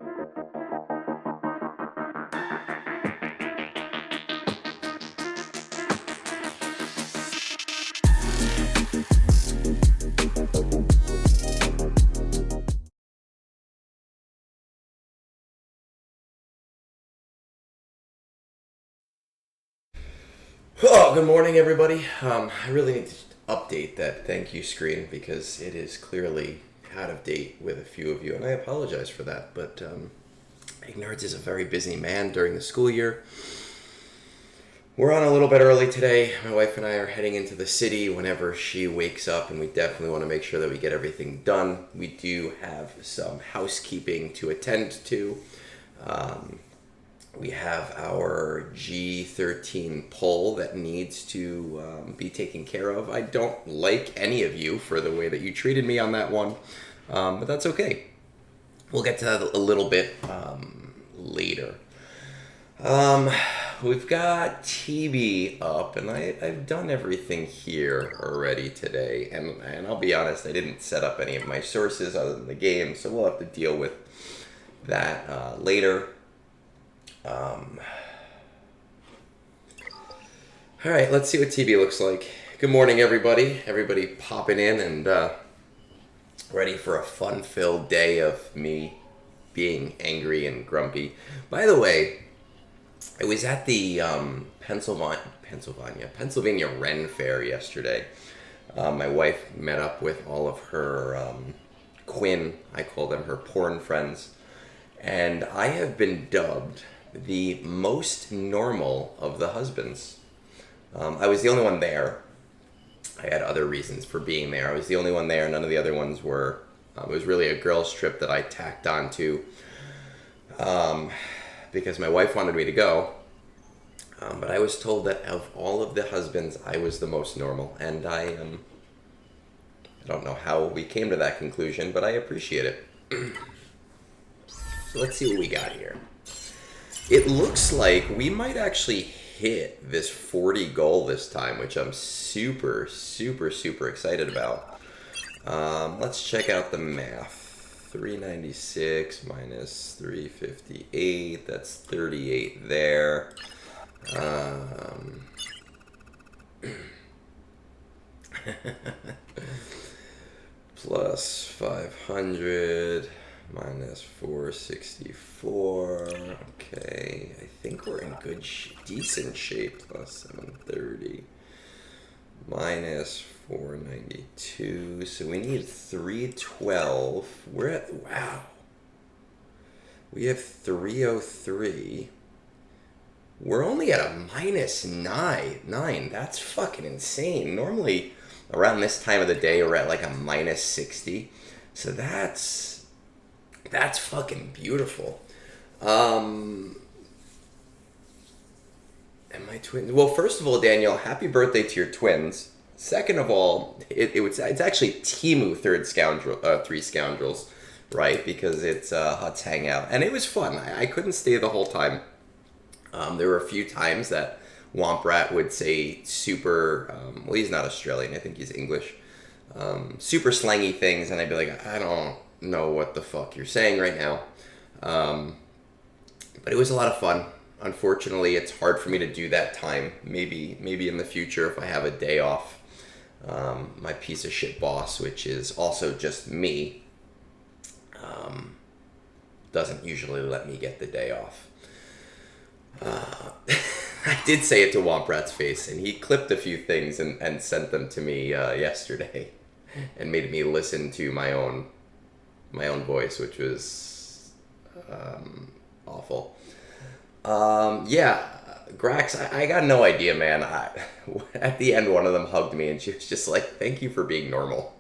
Oh, good morning, everybody. I really need to update that thank you screen because it is clearly out of date with a few of you, and I apologize for that. But Egnards is a very busy man during the school year. We're on a little bit early today. My wife and I are heading into the city whenever she wakes up, and we definitely want to make sure that we get everything done. We do have some housekeeping to attend to. We have our G13 poll that needs to be taken care of. I don't like any of you for the way that you treated me on that one, but that's okay. We'll get to that a little bit later. We've got TB up, and I've done everything here already today. And I'll be honest, I didn't set up any of my sources other than the game, so we'll have to deal with that later. All right, let's see what TB looks like. Good morning, everybody. Everybody popping in and ready for a fun-filled day of me being angry and grumpy. By the way, I was at the Pennsylvania Ren Fair yesterday. My wife met up with all of her Quinn, I call them her porn friends, and I have been dubbed the most normal of the husbands. I was the only one there. I had other reasons for being there. I was the only one there. None of the other ones were. It was really a girls' trip that I tacked on to because my wife wanted me to go. But I was told that of all of the husbands, I was the most normal. And I don't know how we came to that conclusion, but I appreciate it. So let's see what we got here. It looks like we might actually hit this 40 goal this time, which I'm super excited about. Let's check out the math. 396 minus 358, that's 38 there. Plus 500 minus 464. Okay, I think we're in good, decent shape. Plus 730 minus 492. So we need 312. We're at, wow. We have 303. We're only at a minus 9. That's fucking insane. Normally, around this time of the day, we're at like a minus 60. So that's fucking beautiful. And my twins. Well, first of all, Daniel, happy birthday to your twins. Second of all, it's actually Temu Three Scoundrels, right? Because it's Hut's Hangout, and it was fun. I couldn't stay the whole time. There were a few times that Womp Rat would say super. Well, he's not Australian. I think he's English. Super slangy things, and I'd be like, I don't know what the fuck you're saying right now. But it was a lot of fun. Unfortunately, it's hard for me to do that time. Maybe in the future if I have a day off. My piece of shit boss, which is also just me, doesn't usually let me get the day off. I did say it to Womp Rat's face, and he clipped a few things and sent them to me yesterday and made me listen to my own voice, which was awful. Yeah, Grax, I got no idea, man. At the end, one of them hugged me, and she was just like, thank you for being normal.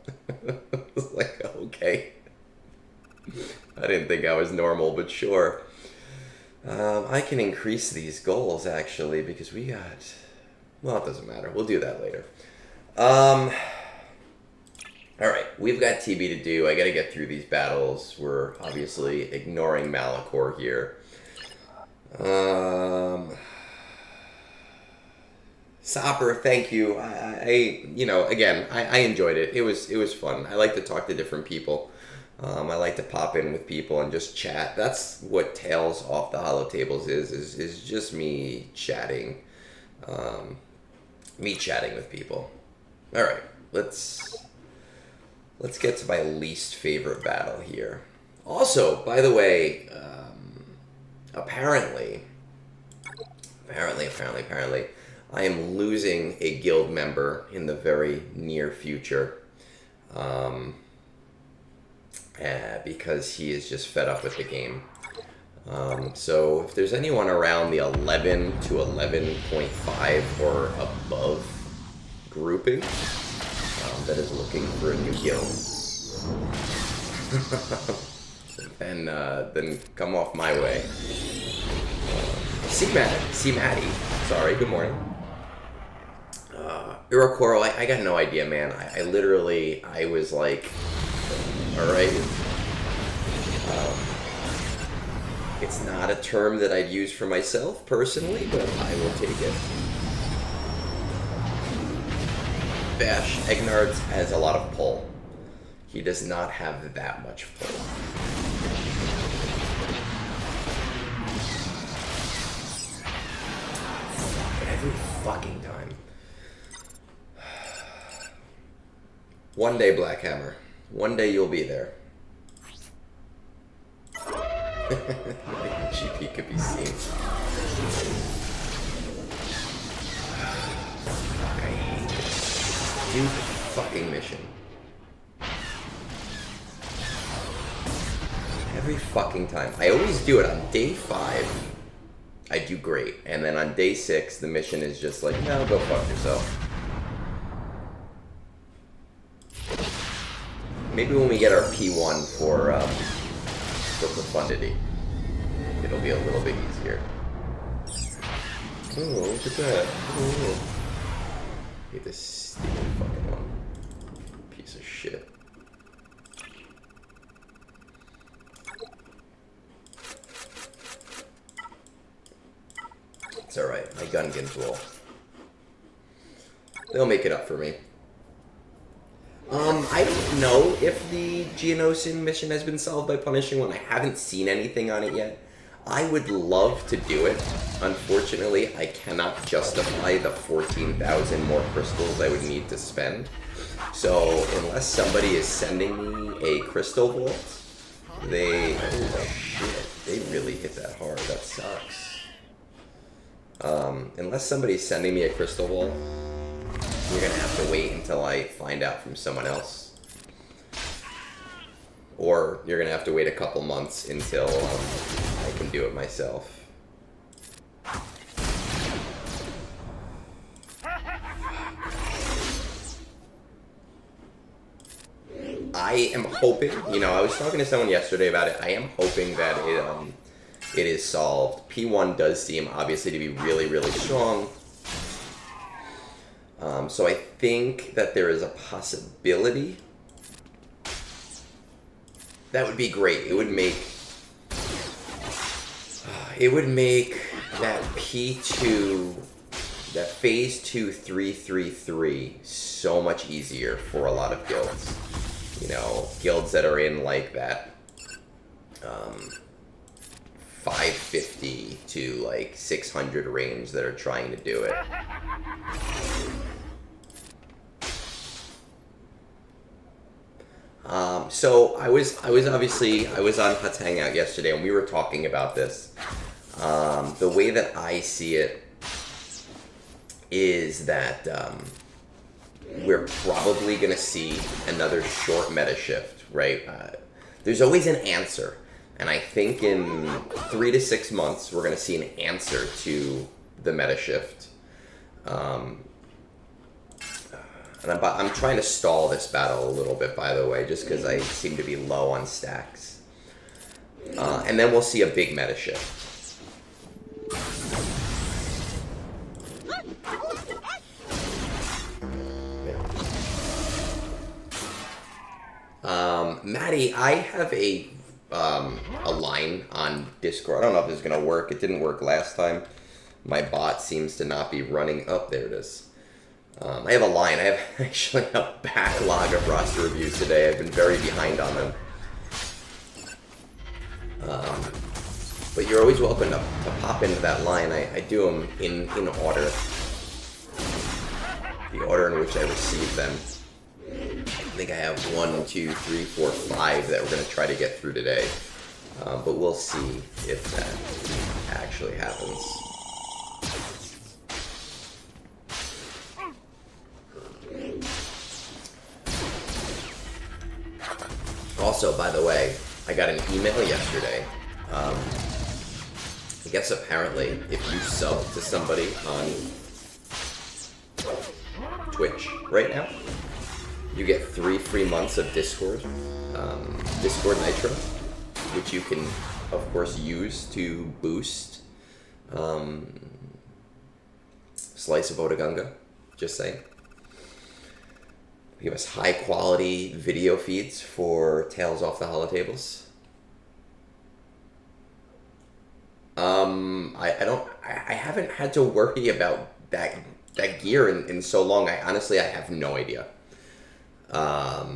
I was like, okay. I didn't think I was normal, but sure. I can increase these goals, actually, because we got... Well, it doesn't matter. We'll do that later. Alright, we've got TB to do. I gotta get through these battles. We're obviously ignoring Malachor here. Sopper, thank you. I enjoyed it. It was fun. I like to talk to different people. I like to pop in with people and just chat. That's what Tales Off the Hollow Tables is just me chatting. Me chatting with people. All right, let's get to my least favorite battle here. Also, by the way, apparently, I am losing a guild member in the very near future. Because he is just fed up with the game. So if there's anyone around the 11 to 11.5 or above grouping that is looking for a new guild, then come off my way. See Maddie. Sorry, good morning. Urokoro, I got no idea, man. I literally was like, alright. It's not a term that I'd use for myself personally, but I will take it. Bash, Egnards has a lot of pull. He does not have that much pull. Every fucking time. One day, Blackhammer. One day you'll be there. GP could be seen. Fuck, I hate this stupid fucking mission. Every fucking time. I always do it on day 5. I do great. And then on day 6, the mission is just like, no, go fuck yourself. Maybe when we get our P1 for profundity, it'll be a little bit easier. Oh, look at that. Oh. I hate this stupid fucking one. Piece of shit. It's alright, my Gungans will. They'll make it up for me. I don't know if the Geonosin mission has been solved by punishing one. I haven't seen anything on it yet. I would love to do it. Unfortunately, I cannot justify the 14,000 more crystals I would need to spend. So, unless somebody is sending me a crystal vault, oh shit, they really hit that hard. That sucks. Unless somebody's sending me a crystal vault, you're gonna have to wait until I find out from someone else. Or you're gonna have to wait a couple months until I can do it myself. I am hoping, I was talking to someone yesterday about it. I am hoping that it is solved. P1 does seem obviously to be really, really strong. So I think that there is a possibility. That would be great. It would make that P2, that phase 2 333 so much easier for a lot of guilds. Guilds that are in like that 550 to like 600 range that are trying to do it. So I was on Hut's Hangout yesterday and we were talking about this. The way that I see it is that we're probably going to see another short meta shift, right? There's always an answer. And I think in 3 to 6 months, we're going to see an answer to the meta shift. And I'm trying to stall this battle a little bit, by the way, just because I seem to be low on stacks. And then we'll see a big meta shift. Maddie, I have a line on Discord. I don't know if this is going to work. It didn't work last time. My bot seems to not be running. Oh, there it is. I have a line. I have actually a backlog of roster reviews today. I've been very behind on them. But you're always welcome to pop into that line. I do them in order. The order in which I receive them. I think I have 1, 2, 3, 4, 5 that we're going to try to get through today. But we'll see if that actually happens. Also, by the way, I got an email yesterday. I guess apparently if you sub to somebody on Twitch right now, you get 3 free months of Discord Nitro, which you can, of course, use to boost Slice of Otagunga. Just saying. Give us high quality video feeds for Tales Off the Holotables. I haven't had to worry about that gear in so long. I have no idea. I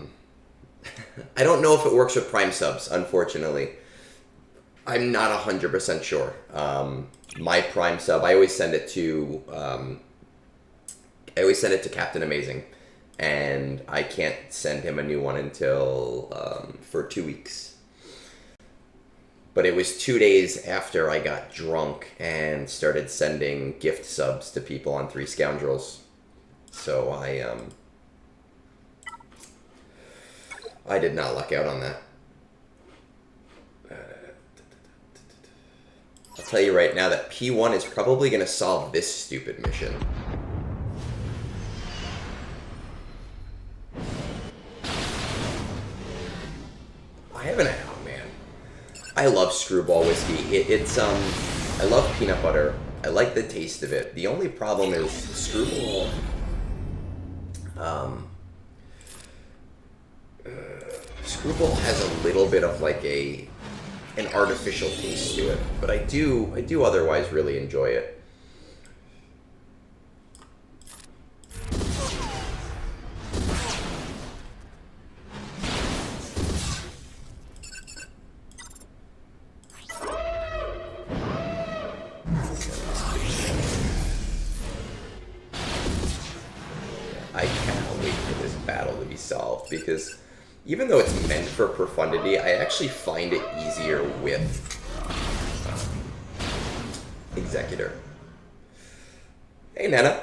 don't know if it works with Prime subs, unfortunately. I'm not 100% sure. My Prime sub, I always send it to Captain Amazing, and I can't send him a new one until for 2 weeks. But it was 2 days after I got drunk and started sending gift subs to people on Three Scoundrels. So I did not luck out on that. I'll tell you right now that P1 is probably going to solve this stupid mission. I haven't... Oh, man. I love Screwball whiskey. I love peanut butter. I like the taste of it. The only problem is Screwball... Screwball has a little bit of like an artificial taste to it, but I do otherwise really enjoy it. I cannot wait for this battle to be solved, because even though it's meant for profundity, I actually find it easier with Executor. Hey, Nana.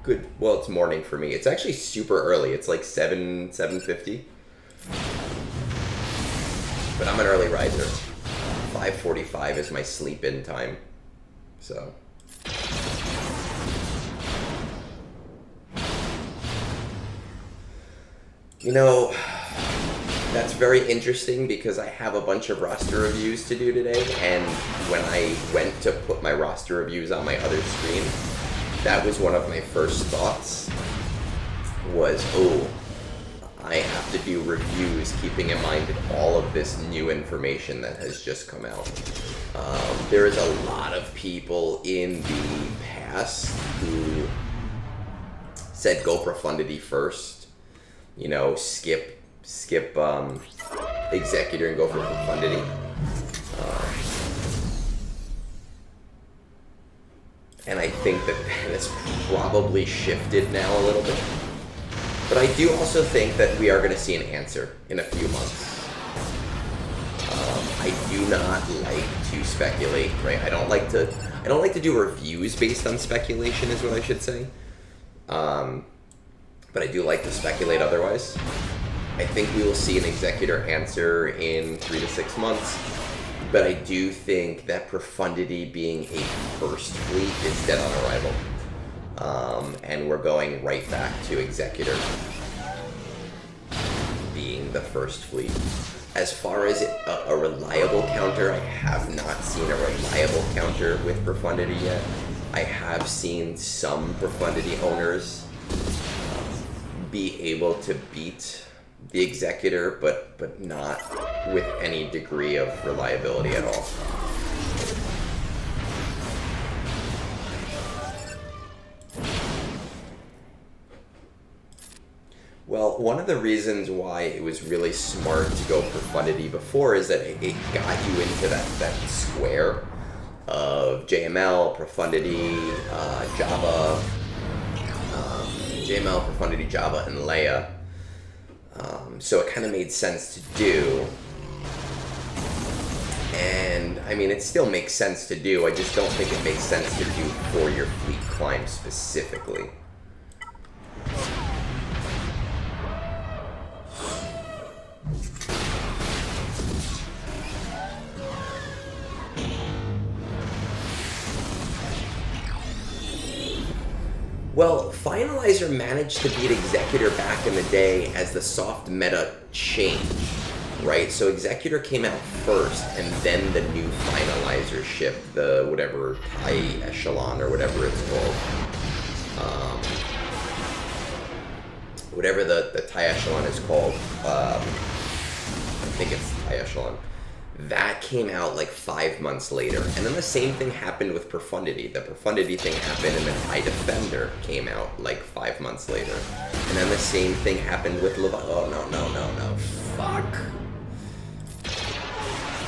Good. Well, it's morning for me. It's actually super early. It's like 7:50. But I'm an early riser. 5:45 is my sleep-in time. So... You know, that's very interesting because I have a bunch of roster reviews to do today, and when I went to put my roster reviews on my other screen, that was one of my first thoughts, was, oh, I have to do reviews keeping in mind all of this new information that has just come out. There is a lot of people in the past who said go profundity first. You know, skip Executor and go for profundity. And I think that has probably shifted now a little bit. But I do also think that we are going to see an answer in a few months. I do not like to speculate, right? I don't like to do reviews based on speculation, is what I should say. But I do like to speculate otherwise. I think we will see an Executor answer in 3 to 6 months, but I do think that profundity being a first fleet is dead on arrival. And we're going right back to Executor being the first fleet. As far as a reliable counter, I have not seen a reliable counter with profundity yet. I have seen some profundity owners be able to beat the Executor, but not with any degree of reliability at all. Well, one of the reasons why it was really smart to go profundity before is that it got you into that square of JML, profundity, Java, JML, profundity, Java, and Leia. So it kind of made sense to do. And, I mean, it still makes sense to do. I just don't think it makes sense to do for your fleet climb specifically. Well, Finalizer managed to beat Executor back in the day as the soft meta changed, right? So Executor came out first, and then the new Finalizer ship, the whatever High Echelon or whatever it's called. Whatever the High Echelon is called. I think it's High Echelon. That came out like 5 months later. And then the same thing happened with Profundity. The Profundity thing happened, and then High Defender came out like 5 months later. And then the same thing happened with Oh, no. Fuck.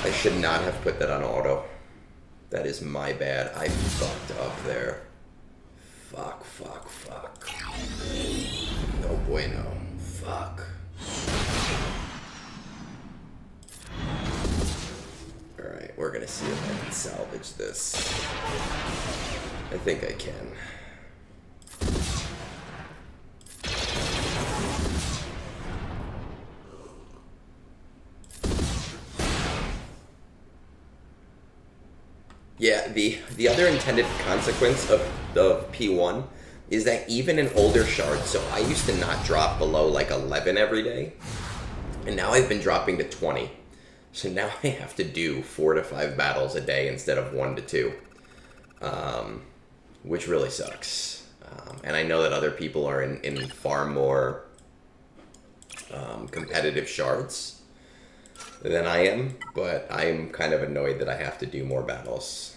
I should not have put that on auto. That is my bad. I fucked up there. Fuck. No bueno. Fuck. Alright, we're gonna see if I can salvage this. I think I can. Yeah, the other intended consequence of P1 is that even in older shards, so I used to not drop below like 11 every day, and now I've been dropping to 20. So now I have to do 4 to 5 battles a day instead of 1 to 2, which really sucks. And I know that other people are in far more competitive shards than I am, but I'm kind of annoyed that I have to do more battles.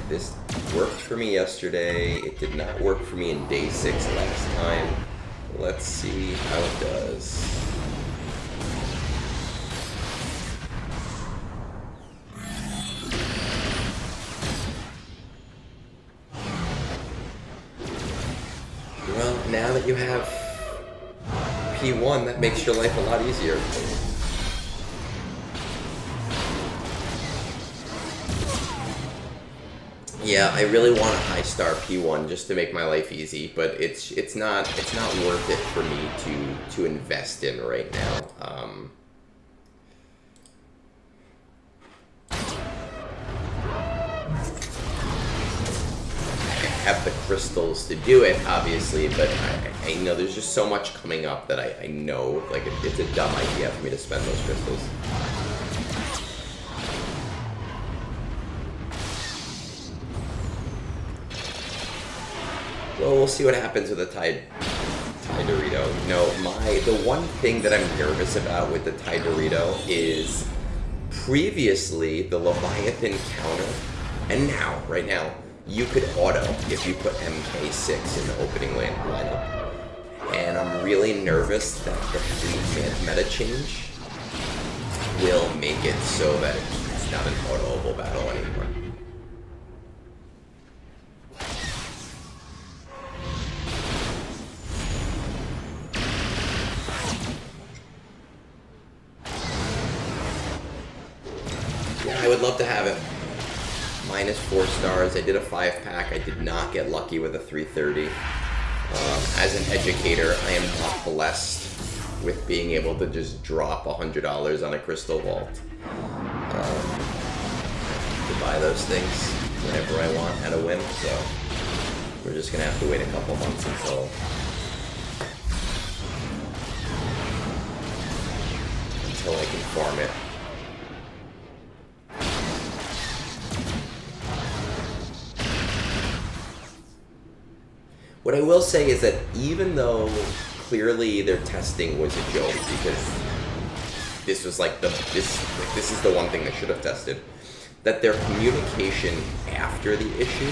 This worked for me yesterday. It did not work for me in day 6 last time. Let's see how it does. Well, now that you have P1, that makes your life a lot easier. Yeah, I really want a high star P1 just to make my life easy, but it's not worth it for me to invest in right now. I have the crystals to do it, obviously, but I know there's just so much coming up that I know like it's a dumb idea for me to spend those crystals. Well, we'll see what happens with the Tide Dorito. You know, the one thing that I'm nervous about with the Tide Dorito is previously the Leviathan counter, and now, right now, you could auto if you put MK6 in the opening lineup. And I'm really nervous that the fleet meta change will make it so that it's not an autoable battle anymore. I would love to have it. Minus 4 stars. I did a 5-pack. I did not get lucky with a 330. As an educator, I am not blessed with being able to just drop $100 on a crystal vault. To buy those things whenever I want at a whim. So we're just gonna have to wait a couple months until I can farm it. What I will say is that even though clearly their testing was a joke, because this was like this is the one thing they should have tested, that their communication after the issue,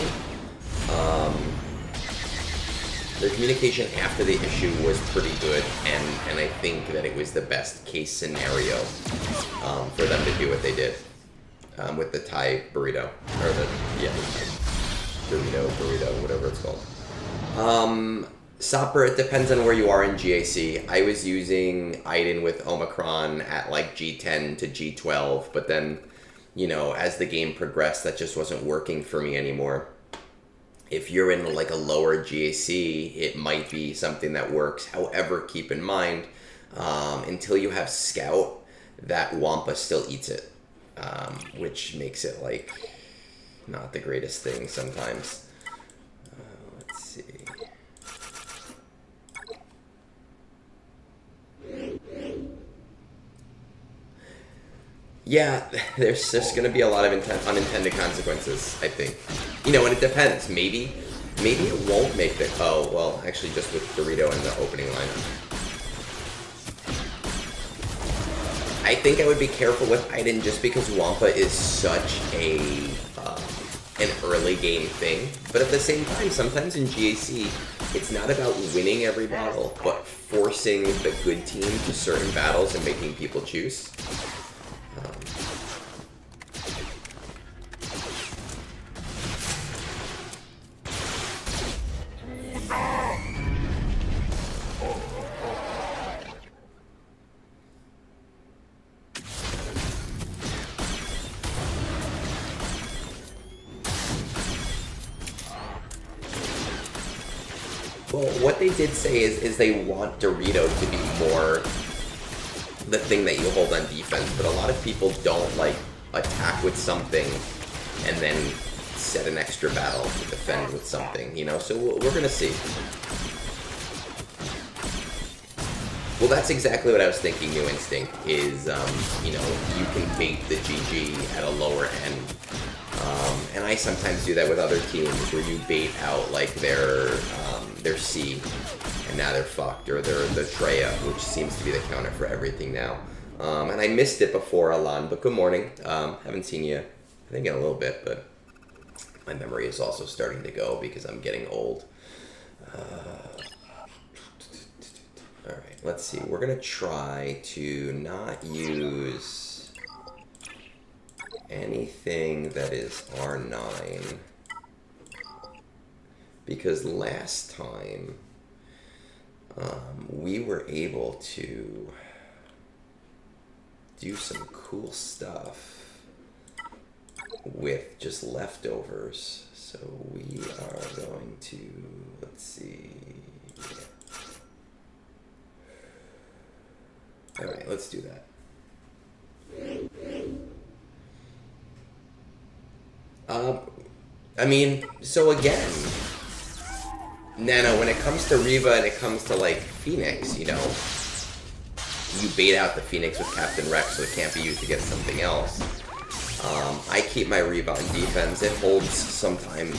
was pretty good, and I think that it was the best case scenario for them to do what they did with the Thai burrito, or the burrito, whatever it's called. Sopper, it depends on where you are in GAC. I was using Iden with Omicron at like G10 to G12, but then, you know, as the game progressed, that just wasn't working for me anymore. If you're in like a lower GAC, it might be something that works. However, keep in mind, until you have Scout, that Wampa still eats it, which makes it like not the greatest thing sometimes. Let's see. Yeah, there's just going to be a lot of unintended consequences, I think. You know, and it depends. Maybe it won't make the... Oh, well, actually just with Dorito in the opening lineup. I think I would be careful with Iden just because Wampa is such an early game thing. But at the same time, sometimes in GAC, it's not about winning every battle, but forcing the good team to certain battles and making people choose. Well, what they did say is they want Dorito to be more the thing that you hold on defense, but a lot of people don't like attack with something and then set an extra battle to defend with something, you know? So we're gonna see. Well, that's exactly what I was thinking. New Instinct is, you know, you can bait the GG at a lower end. And I sometimes do that with other teams where you bait out like their C, and now they're fucked, or they're the Treya, which seems to be the counter for everything now. And I missed it before, Alan, but good morning. Haven't seen you, I think, in a little bit, but my memory is also starting to go because I'm getting old. Alright, let's see. We're going to try to not use anything that is R9. Because last time, we were able to do some cool stuff with just leftovers. So we are going to, let's see. All right, let's do that. I mean, so again, Nano, when it comes to Reva and it comes to like Phoenix, you know, you bait out the Phoenix with Captain Rex so it can't be used against something else. I keep my Reva on defense. It holds sometimes.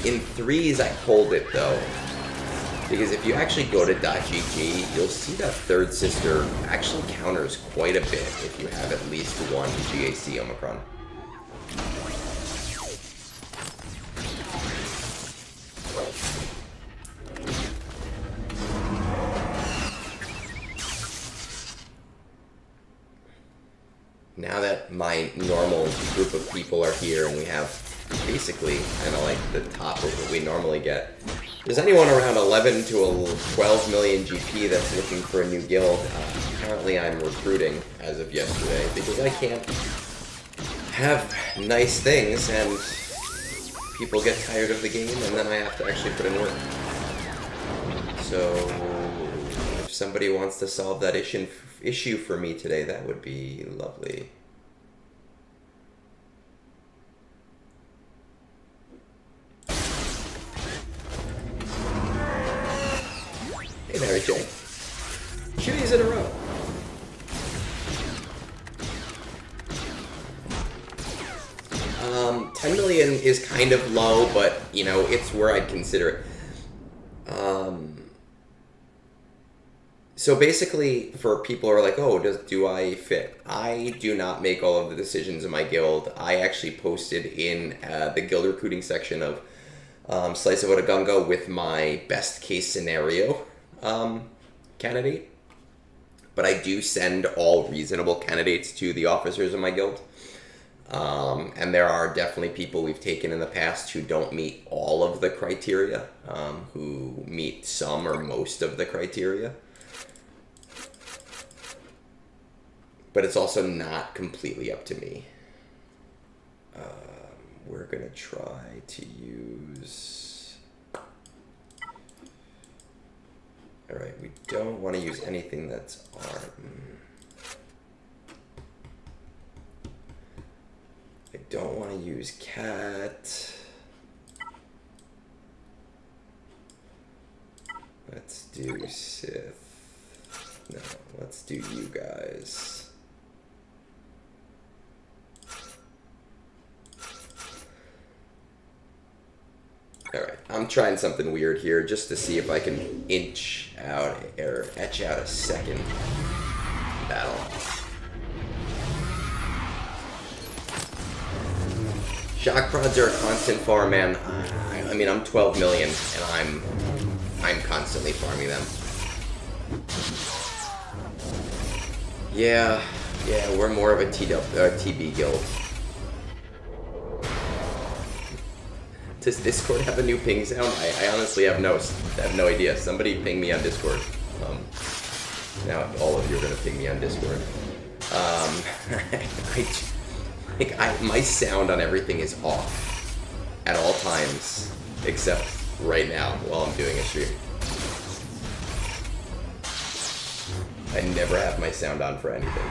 In threes, I hold it though. Because if you actually go to .gg, you'll see that third sister actually counters quite a bit if you have at least one GAC Omicron. Now that my normal group of people are here and we have basically kind of like the top of what we normally get. There's anyone around 11 to 12 million GP that's looking for a new guild. Currently I'm recruiting as of yesterday because I can't have nice things and people get tired of the game and then I have to actually put in work. So if somebody wants to solve that issue for me today, that would be lovely. Hey there, Jay. 2 days in a row. $10 million is kind of low, but you know, it's where I'd consider it. So basically, for people who are like, "Oh, do I fit?" I do not make all of the decisions in my guild. I actually posted in the guild recruiting section of Slice of Otagunga with my best case scenario candidate. But I do send all reasonable candidates to the officers of my guild. And there are definitely people we've taken in the past who don't meet all of the criteria, who meet some or most of the criteria. But it's also not completely up to me. We're going to try to use... Alright, we don't want to use anything that's I don't want to use cat. Let's do Sith. No, let's do you guys. Alright, I'm trying something weird here just to see if I can etch out a second battle. Shock prods are a constant farm, man. I mean, I'm 12 million, and I'm constantly farming them. Yeah, we're more of a TB guild. Does Discord have a new ping sound? I honestly have no idea. Somebody ping me on Discord. Now all of you are gonna ping me on Discord. My sound on everything is off at all times, except right now while I'm doing a stream. I never have my sound on for anything.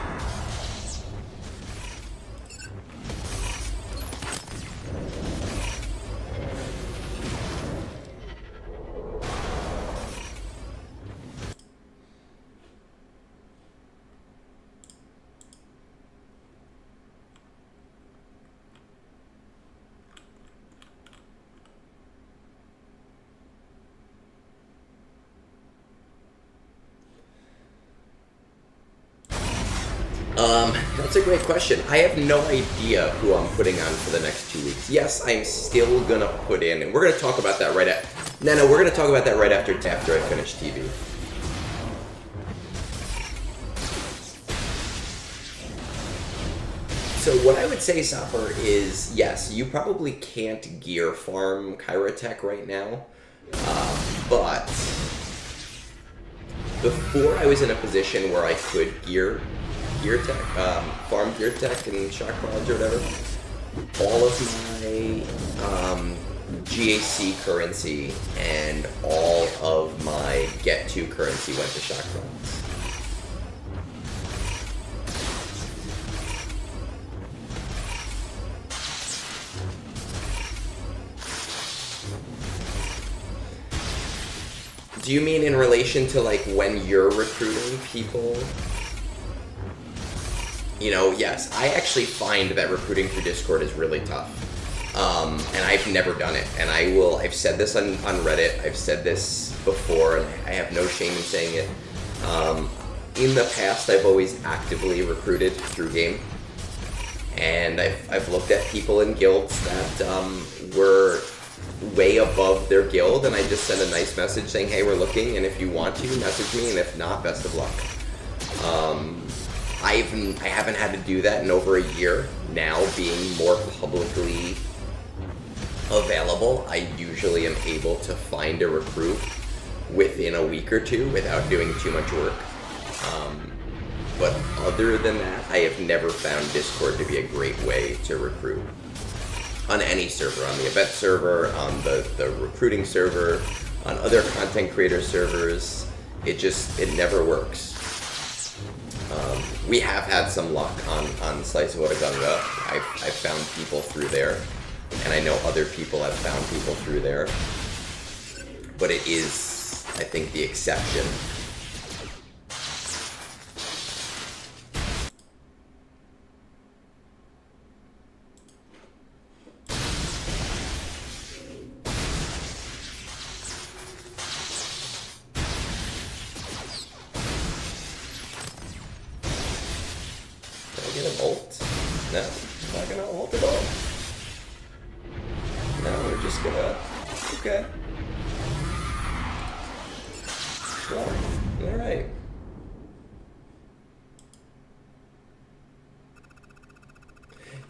That's a great question. I have no idea who I'm putting on for the next 2 weeks. Yes, I'm still gonna put in, and we're gonna talk about that right at. No, we're gonna talk about that right after I finish TV. So what I would say, Sopper, is yes, you probably can't gear farm Kyrotech right now, but before I was in a position where I could farm gear tech and shock pods or whatever, all of my GAC currency and all of my get to currency went to shock pods. Do you mean in relation to like when you're recruiting people? You know, yes, I actually find that recruiting through Discord is really tough. And I've never done it. And I've said this on Reddit, I've said this before, and I have no shame in saying it. In the past, I've always actively recruited through game. And I've looked at people in guilds that were way above their guild, and I just send a nice message saying, hey, we're looking, and if you want to, message me, and if not, best of luck. I haven't had to do that in over a year. Now, being more publicly available, I usually am able to find a recruit within a week or two without doing too much work. But other than that, I have never found Discord to be a great way to recruit. On any server, on the event server, on the recruiting server, on other content creator servers, it never works. We have had some luck on Slice of Otagunga. I've found people through there, and I know other people have found people through there. But it is, I think, the exception.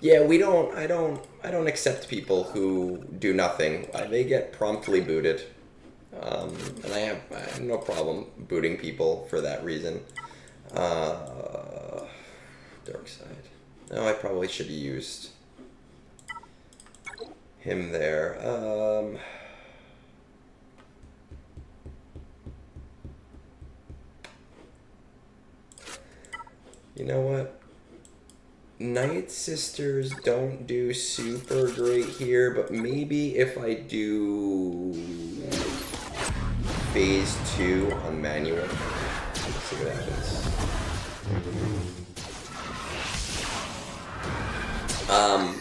Yeah, we don't. I don't accept people who do nothing. They get promptly booted, and I have no problem booting people for that reason. Dark side. No, I probably should have used him there. You know what? Night Sisters don't do super great here, but maybe if I do phase 2 on manual, let's see what happens.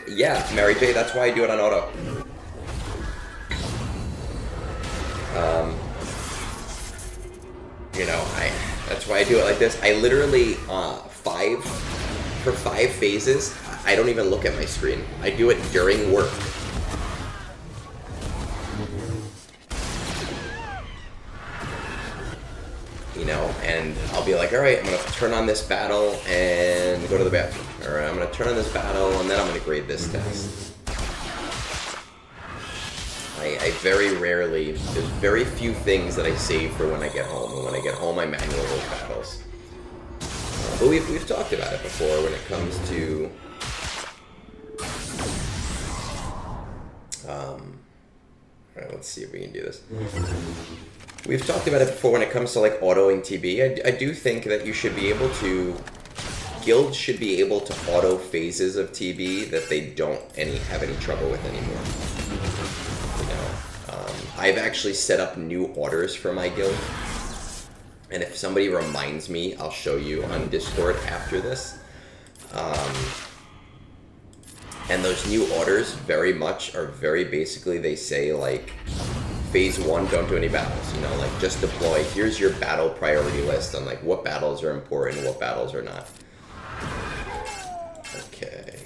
Yeah, Mary J, that's why I do it on auto. You know, that's why I do it like this. I literally, for 5 phases, I don't even look at my screen. I do it during work. You know, and I'll be like, all right, I'm going to turn on this battle and go to the bathroom. Or I'm going to turn on this battle and then I'm going to grade this test. I very rarely, there's very few things that I save for when I get home. And when I get home, I manual those battles. But we've talked about it before when it comes to alright, let's see if we can do this. We've talked about it before when it comes to like autoing TB. I do think that you should be able to, guilds should be able to auto phases of TB that they don't have any trouble with anymore. You know, I've actually set up new orders for my guild. And if somebody reminds me, I'll show you on Discord after this. And those new orders very much are very basically, they say like, phase 1, don't do any battles. You know, like just deploy, here's your battle priority list on like what battles are important, what battles are not. Okay.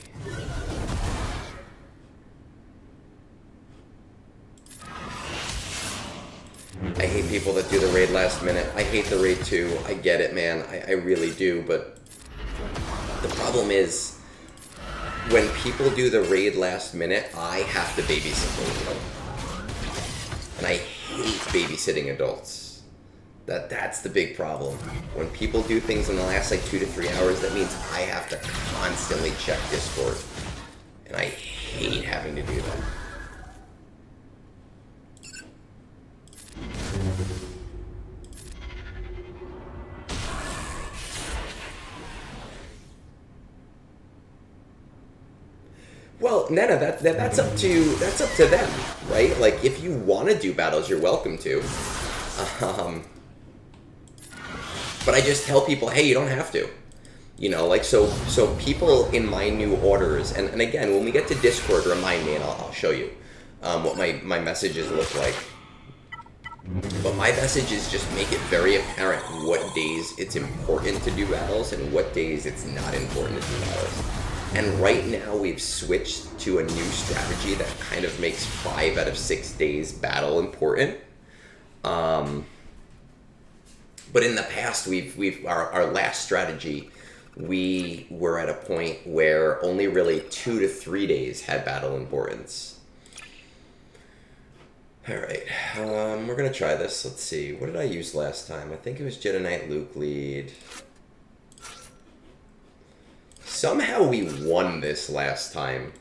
I hate people that do the raid last minute. I hate the raid too. I get it, man. I really do. But the problem is, when people do the raid last minute, I have to babysit them. And I hate babysitting adults. That's the big problem. When people do things in the last like 2 to 3 hours, that means I have to constantly check Discord. And I hate having to do that. Well, Nana, that's up to them, right? Like, if you want to do battles, you're welcome to. But I just tell people, hey, you don't have to. You know, like, so people in my new orders, and again, when we get to Discord, remind me and I'll show you what my messages look like. But my messages just make it very apparent what days it's important to do battles and what days it's not important to do battles. And right now we've switched to a new strategy that kind of makes 5 out of 6 days battle important. But in the past, our last strategy, we were at a point where only really 2 to 3 days had battle importance. All right, we're gonna try this. Let's see. What did I use last time? I think it was Jedi Knight Luke lead. Somehow we won this last time,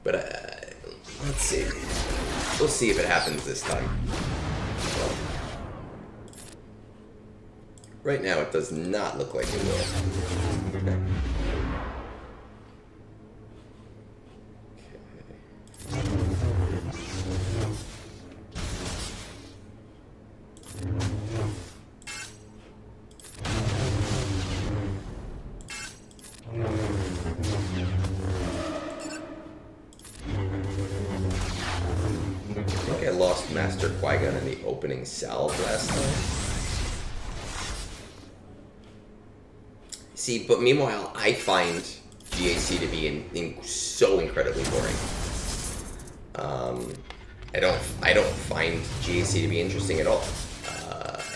but let's see. We'll see if it happens this time. Well, right now it does not look like it will. Okay. I think I lost Master Qui-Gon in the opening salve last time. See, but meanwhile, I find GAC to be so incredibly boring. I don't find GAC to be interesting at all.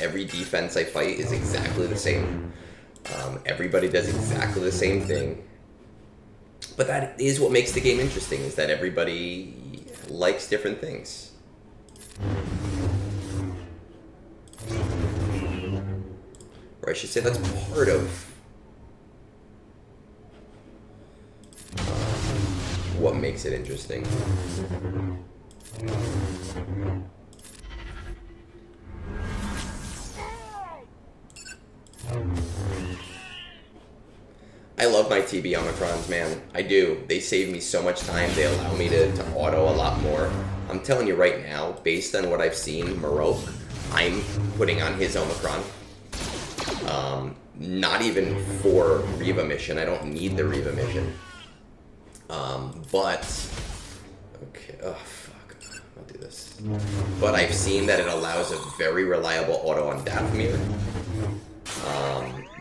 Every defense I fight is exactly the same. Everybody does exactly the same thing. But that is what makes the game interesting, is that everybody likes different things. Or I should say that's part of what makes it interesting. I love my TB Omicrons, man. I do. They save me so much time. They allow me to auto a lot more. I'm telling you right now, based on what I've seen, Marok, I'm putting on his Omicron. Not even for Reva mission. I don't need the Reva mission. But... Okay, oh fuck. I'll do this. But I've seen that it allows a very reliable auto on Dathomir.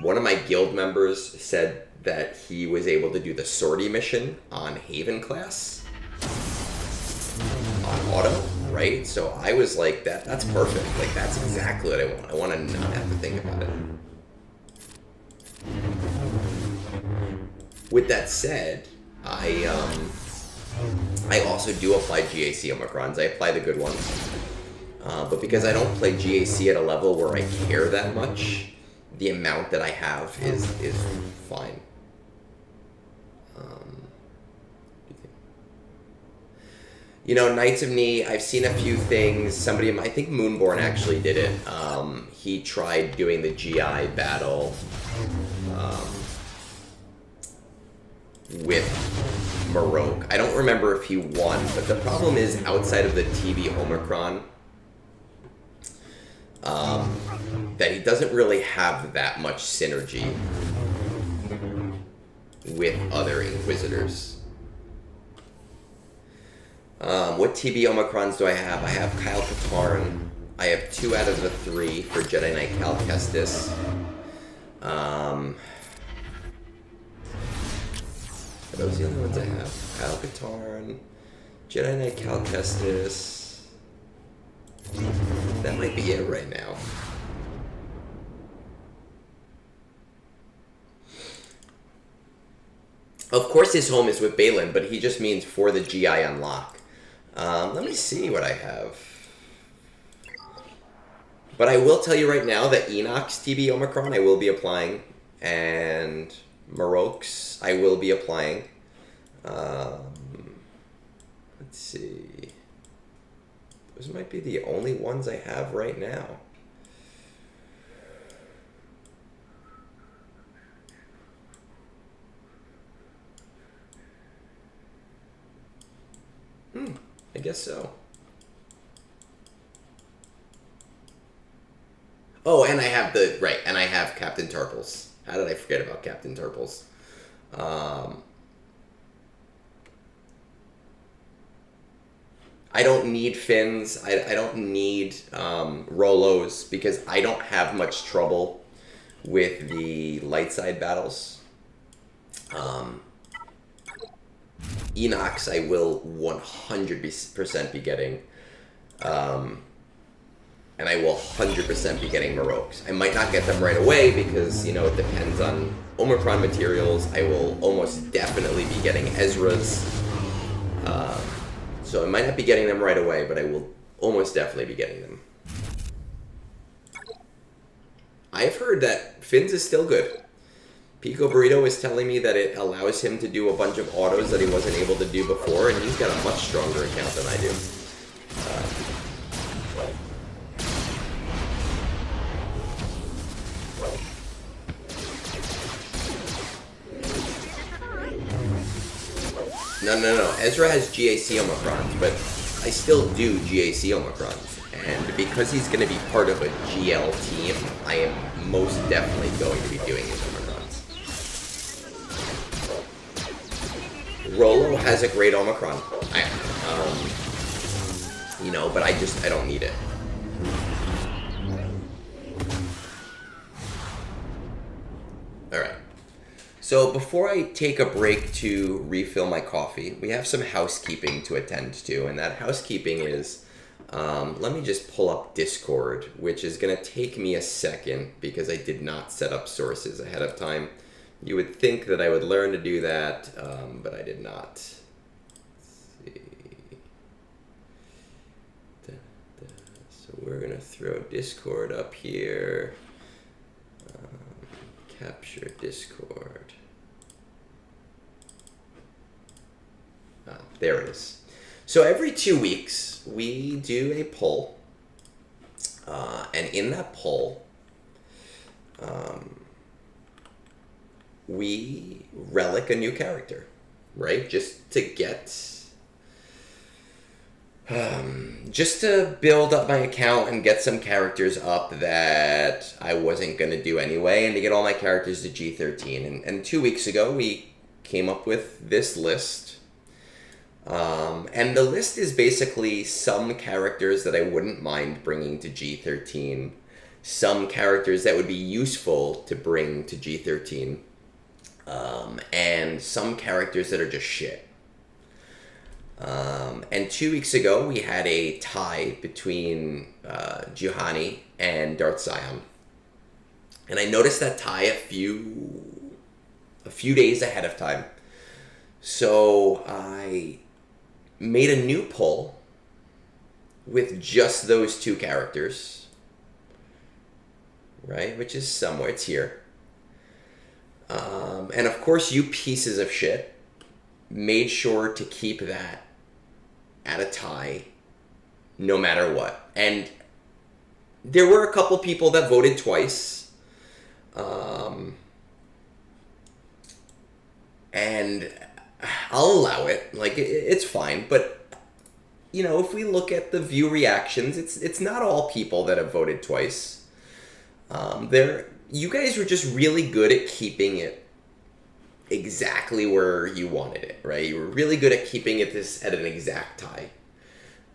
One of my guild members said that he was able to do the sortie mission on Haven class on auto, right? So I was like, that's perfect. Like, that's exactly what I want. I want to not have to think about it. With that said, I also do apply GAC Omicrons. I apply the good ones. But because I don't play GAC at a level where I care that much, the amount that I have is fine. You know, Knights of Knee, I've seen a few things. Somebody, I think Moonborn actually did it. He tried doing the GI battle with Marok. I don't remember if he won, but the problem is outside of the TB Omicron, that he doesn't really have that much synergy with other Inquisitors. What TB Omicrons do I have? I have Kyle Katarn. I have 2 out of the 3 for Jedi Knight Cal Kestis. Are those the only ones I have? Kyle Katarn, Jedi Knight Cal Kestis. That might be it right now. Of course his home is with Balin, but he just means for the GI unlock. Let me see what I have. But I will tell you right now that Enoch's TB Omicron I will be applying, and Marok's I will be applying. Let's see. Those might be the only ones I have right now. I guess so. Oh, and I have and I have Captain Turples. How did I forget about Captain Turples? I don't need fins. I don't need Rolos because I don't have much trouble with the light side battles. Enoch's I will 100% be getting. And I will 100% be getting Marok's. I might not get them right away because, you know, it depends on Omicron materials. I will almost definitely be getting Ezra's. So I might not be getting them right away, but I will almost definitely be getting them. I've heard that Fins is still good. Pico Burrito is telling me that it allows him to do a bunch of autos that he wasn't able to do before, and he's got a much stronger account than I do. No. Ezra has GAC Omicrons, but I still do GAC Omicrons. And because he's going to be part of a GL team, I am most definitely going to be doing his Omicrons. Rolo has a great Omicron. You know, but I don't need it. Alright. So before I take a break to refill my coffee, we have some housekeeping to attend to, and that housekeeping is, let me just pull up Discord, which is going to take me a second because I did not set up sources ahead of time. You would think that I would learn to do that, but I did not. Let's see. So we're going to throw Discord up here. Capture Discord. There it is. So every 2 weeks, we do a poll. And in that poll, we relic a new character, right? Just to build up my account and get some characters up that I wasn't going to do anyway, and to get all my characters to G13. And 2 weeks ago, we came up with this list. And the list is basically some characters that I wouldn't mind bringing to G13, some characters that would be useful to bring to G13, and some characters that are just shit. And 2 weeks ago, we had a tie between Juhani and Darth Sion. And I noticed that tie a few days ahead of time. So I made a new poll with just those two characters, right? Which is somewhere, it's here. And of course, you pieces of shit made sure to keep that at a tie no matter what. And there were a couple people that voted twice. And I'll allow it. Like, it's fine. But, you know, if we look at the view reactions, it's not all people that have voted twice. You guys were just really good at keeping it exactly where you wanted it, right? You were really good at keeping it at an exact tie.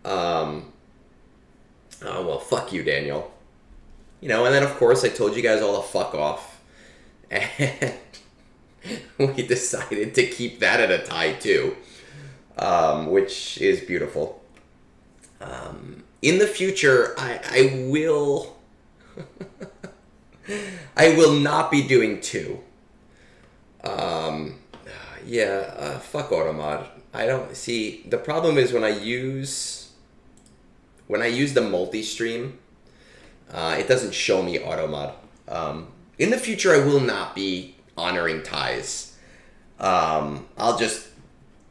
Oh, well, fuck you, Daniel. You know, and then, of course, I told you guys all to fuck off. And we decided to keep that at a tie, too. Which is beautiful. In the future, I will... I will not be doing two. Fuck Automod. I don't... See, the problem is when I use the multi-stream, it doesn't show me Automod. In the future, I will not be honoring ties. I'll just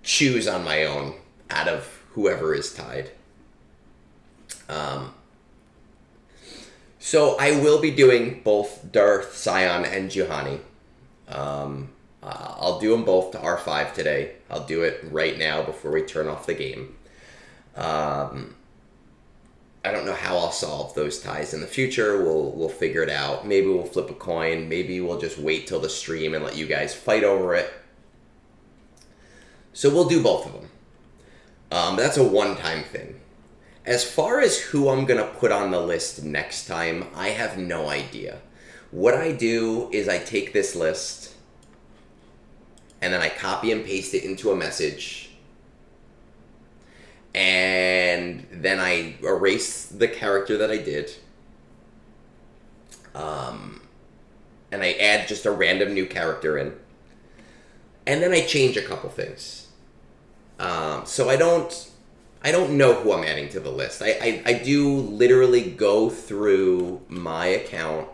choose on my own out of whoever is tied. So I will be doing both Darth Sion and Juhani. I'll do them both to R5 today. I'll do it right now before we turn off the game. I don't know how I'll solve those ties in the future. We'll figure it out. Maybe we'll flip a coin. Maybe we'll just wait till the stream and let you guys fight over it. So we'll do both of them. That's a one-time thing. As far as who I'm going to put on the list next time, I have no idea. What I do is I take this list and then I copy and paste it into a message. And then I erase the character that I did. And I add just a random new character in. And then I change a couple things. So I don't know who I'm adding to the list. I do literally go through my account,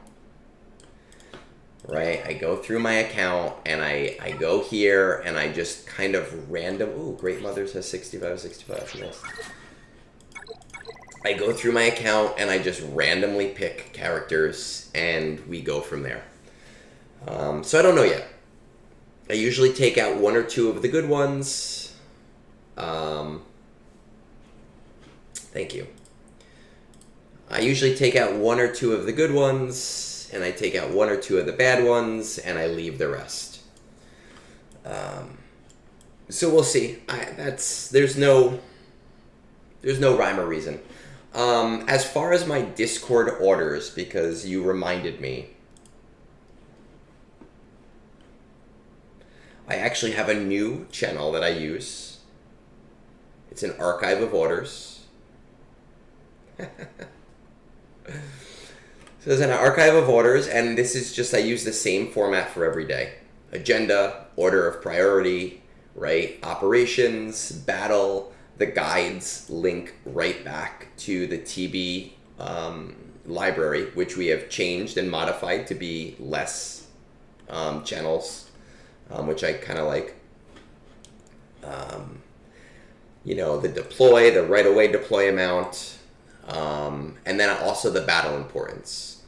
right? I go through my account and I go here and I just kind of random... Ooh, Great Mothers has 65. Nice. I go through my account and I just randomly pick characters and we go from there. So I don't know yet. I usually take out one or two of the good ones. Thank you. I usually take out one or two of the good ones, and I take out one or two of the bad ones, and I leave the rest. So we'll see. There's no rhyme or reason. As far as my Discord orders, because you reminded me, I actually have a new channel that I use. It's an archive of orders. So there's an archive of orders, and this is just, I use the same format for every day. agenda, order of priority, right? Operations, battle, the guides link right back to the TB library, which we have changed and modified to be less channels, which I kind of like. You know, the deploy, the right away deploy amount, and then also the battle importance.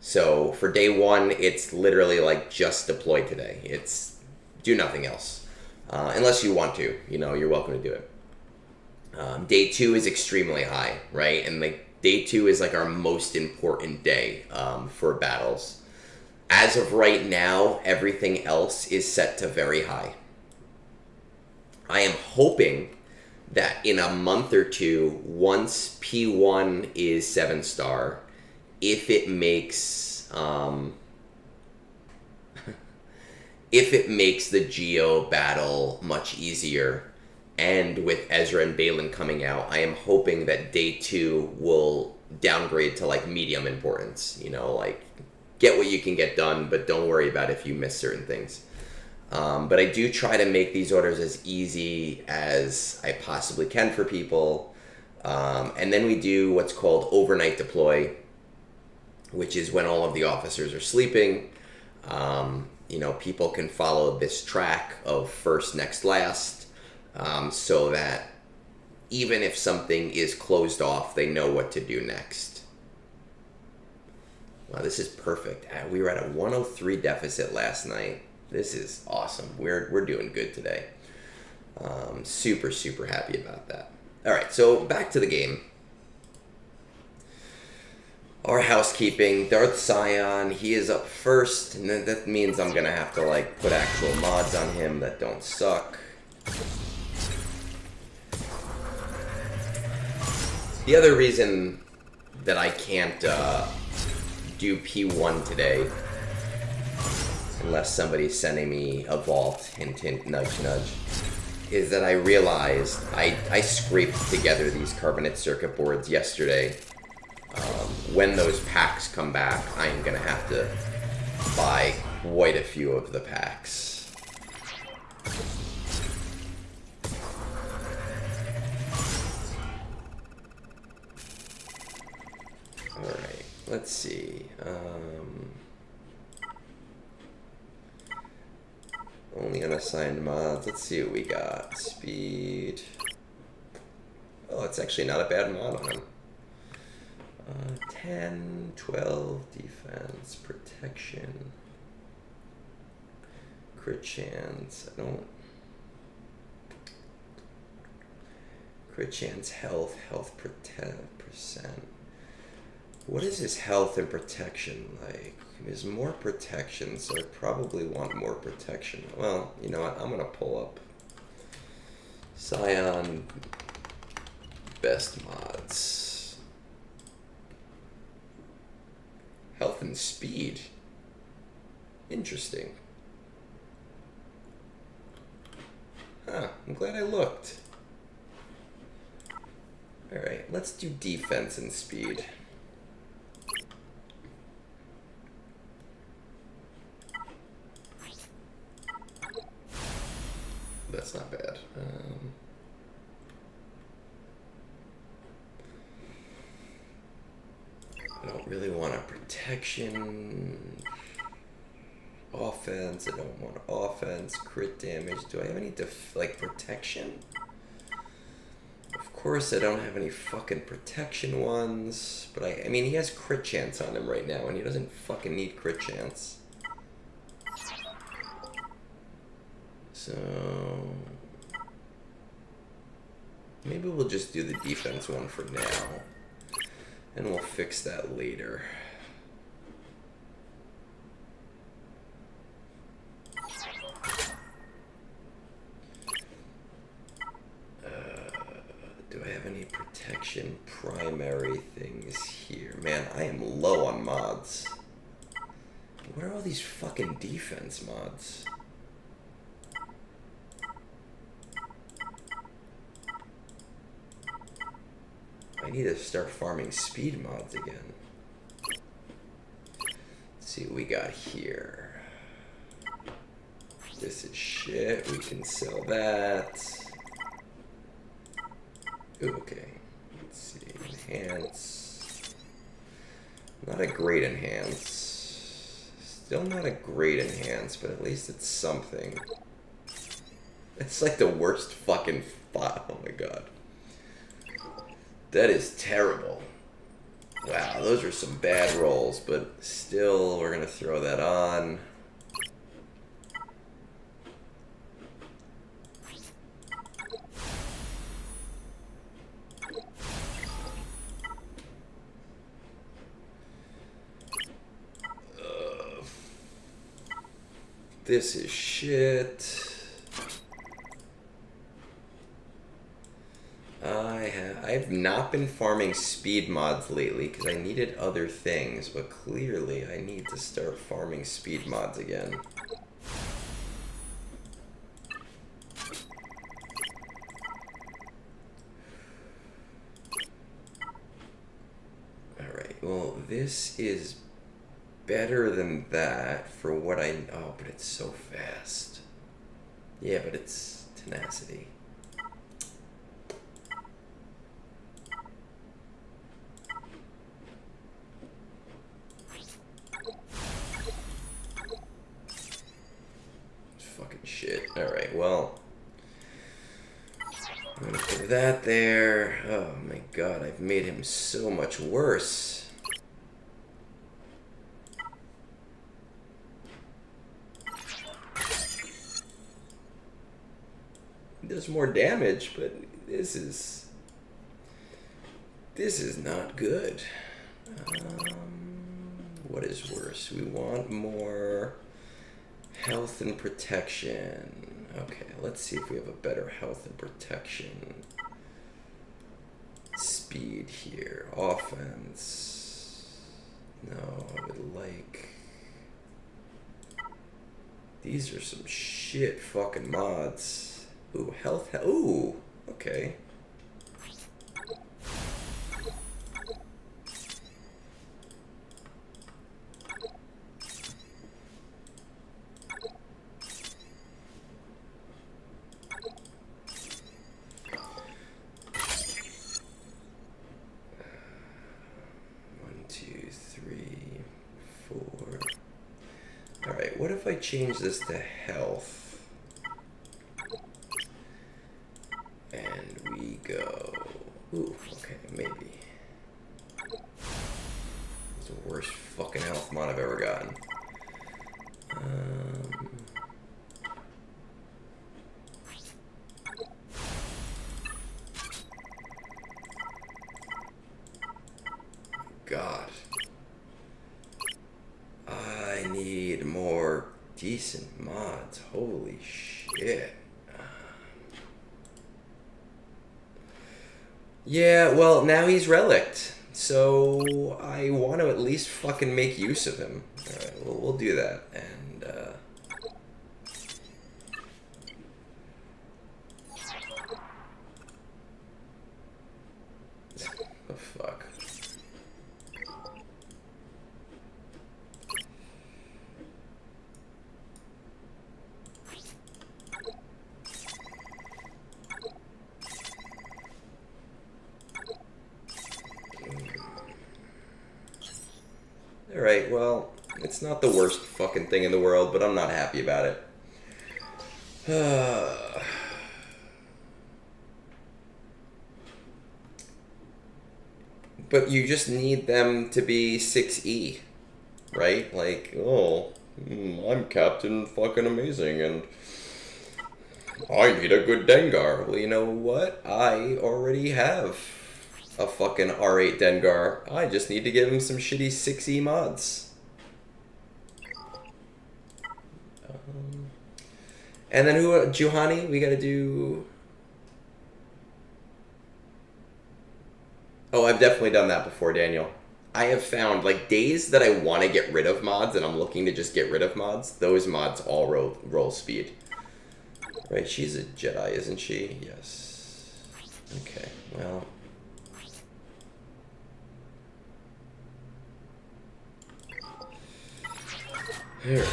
So for day 1, it's literally like just deploy today. It's do nothing else. Unless you want to, you know, you're welcome to do it. Day 2 is extremely high, right? And like day 2 is like our most important day for battles. As of right now, everything else is set to very high. I am hoping that in a month or two, once P1 is 7-star, if it makes the Geo battle much easier, and with Ezra and Balin coming out, I am hoping that day 2 will downgrade to like medium importance. You know, like get what you can get done, but don't worry about if you miss certain things. But I do try to make these orders as easy as I possibly can for people. And then we do what's called overnight deploy, which is when all of the officers are sleeping. You know, people can follow this track of first, next, last, so that even if something is closed off, they know what to do next. Wow, this is perfect. We were at a 103 deficit last night. This is awesome. We're doing good today. Super, super happy about that. All right, so back to the game. Our housekeeping, Darth Scion, he is up first, and that means I'm gonna have to like put actual mods on him that don't suck. The other reason that I can't do P1 today, unless somebody's sending me a vault, hint, hint, nudge, nudge, is that I realized I scraped together these carbonate circuit boards yesterday. When those packs come back, I am going to have to buy quite a few of the packs. Alright, let's see. Only unassigned mods. Let's see what we got. Speed. Oh, it's actually not a bad mod on him. 10, 12, defense, protection, crit chance. I don't. Crit chance, health percent. What is his health and protection like? There's more protection, so I probably want more protection. Well, you know what? I'm gonna pull up Scion best mods. Health and speed. Interesting. Huh, I'm glad I looked. Alright, let's do defense and speed. That's not bad. I don't really want a protection. Offense. I don't want offense. Crit damage. Do I have any like protection? Of course I don't have any fucking protection ones. But I mean he has crit chance on him right now and he doesn't fucking need crit chance. So maybe we'll just do the defense one for now. And we'll fix that later. Do I have any protection primary things here? Man, I am low on mods. What are all these fucking defense mods? I need to start farming speed mods again. Let's see what we got here. This is shit. We can sell that. Ooh, okay. Let's see. Enhance. Not a great enhance. Still not a great enhance, but at least it's something. It's like the worst fucking spot. Oh my god. That is terrible. Wow, those are some bad rolls, but still, we're gonna throw that on. This is shit. I've not been farming speed mods lately because I needed other things, but clearly I need to start farming speed mods again. Alright, well, this is better than that for what I... Oh, but it's so fast. Yeah, but it's tenacity. Fucking shit. Alright, well... I'm gonna put that there. Oh my god, I've made him so much worse. Does more damage, but this is not good. What is worse? We want more health and protection. Okay, let's see if we have a better health and protection. Speed here. Offense. No, I would like... These are some shit fucking mods. Ooh, health. Ooh, okay. One, two, three, four. All right. What if I change this to health? And we go... Ooh, okay, maybe. It's the worst fucking health mod I've ever gotten. God. I need more decent mods. Holy shit. Yeah, well, now he's relicked, so I want to at least fucking make use of him. Alright, well, we'll do that, and, oh, fuck. Alright, well, it's not the worst fucking thing in the world, but I'm not happy about it. But you just need them to be 6E, right? Like, oh, I'm Captain fucking Amazing, and I need a good Dengar. Well, you know what? I already have a fucking R8 Dengar. I just need to give him some shitty 6E mods. And then who? Juhani? We gotta do... Oh, I've definitely done that before, Daniel. I have found, like, days that I want to get rid of mods and I'm looking to just get rid of mods, those mods all roll speed. Right, she's a Jedi, isn't she? Yes. Okay, well... Alright.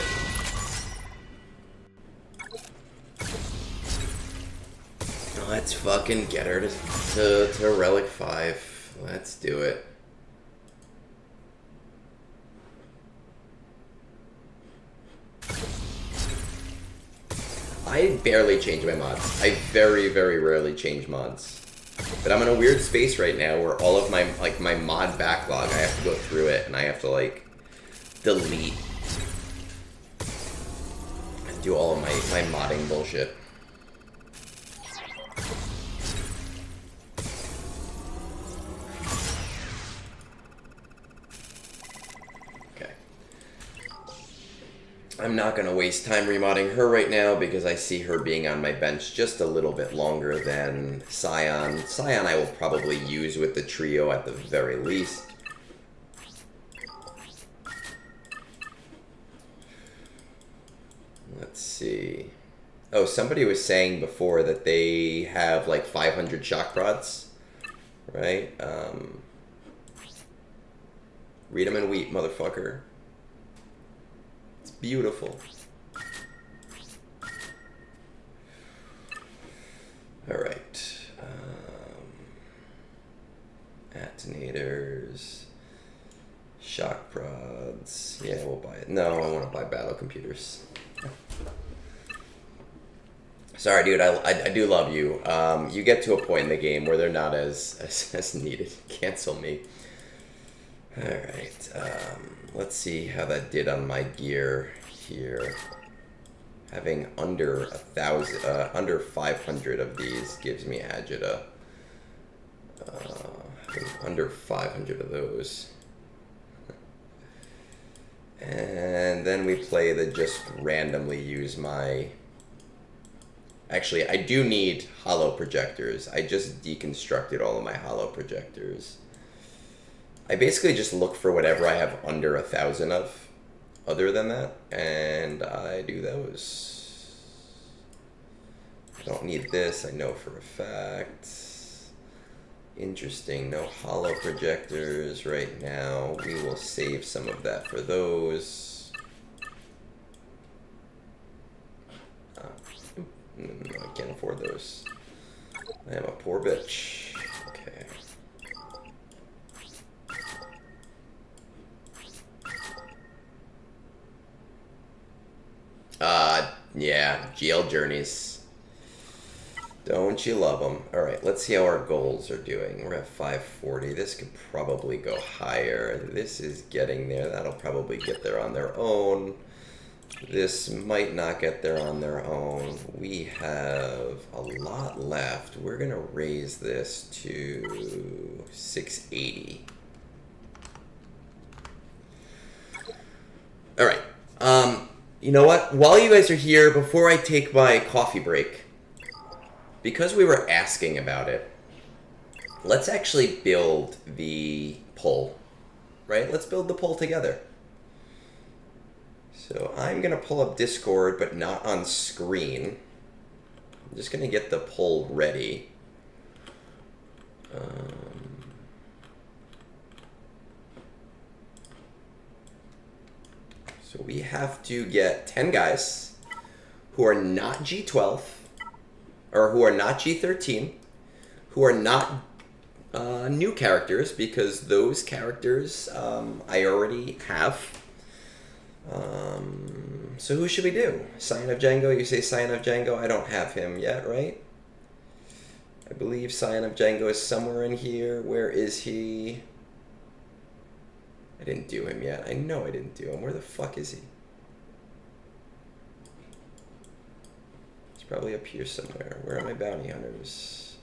Let's fucking get her to Relic 5. Let's do it. I barely change my mods. I very, very rarely change mods. But I'm in a weird space right now where all of my, like, my mod backlog, I have to go through it and I have to, like, delete and do all of my modding bullshit. I'm not going to waste time remodding her right now because I see her being on my bench just a little bit longer than Scion. Scion I will probably use with the trio at the very least. Let's see. Oh, somebody was saying before that they have like 500 shock prods, right? Read them and weep, motherfucker. Beautiful. All right. Attenators, shock prods. Yeah, we'll buy it. No, I want to buy battle computers. Sorry, dude. I do love you. You get to a point in the game where they're not as needed. Cancel me. All right. Let's see how that did on my gear here. Having under 500 of these gives me agita. Under 500 of those. And then we play the just randomly use my... Actually, I do need hollow projectors. I just deconstructed all of my hollow projectors. I basically just look for whatever I have under 1,000 of, other than that, and I do those. I don't need this, I know for a fact. Interesting, no hollow projectors right now. We will save some of that for those. No, I can't afford those. I am a poor bitch. Okay. Yeah, GL journeys. Don't you love them? All right, let's see how our goals are doing. We're at 540. This could probably go higher. This is getting there. That'll probably get there on their own. This might not get there on their own. We have a lot left. We're gonna raise this to 680. All right. You know what? While you guys are here, before I take my coffee break, because we were asking about it, let's actually build the poll, right? Let's build the poll together. So I'm going to pull up Discord, but not on screen. I'm just going to get the poll ready. So we have to get 10 guys who are not G12, or who are not G13, who are not new characters, because those characters I already have. So who should we do? Scion of Django? You say Scion of Django? I don't have him yet, right? I believe Scion of Django is somewhere in here. Where is he? I didn't do him yet. I know I didn't do him. Where the fuck is he? He's probably up here somewhere. Where are my bounty hunters?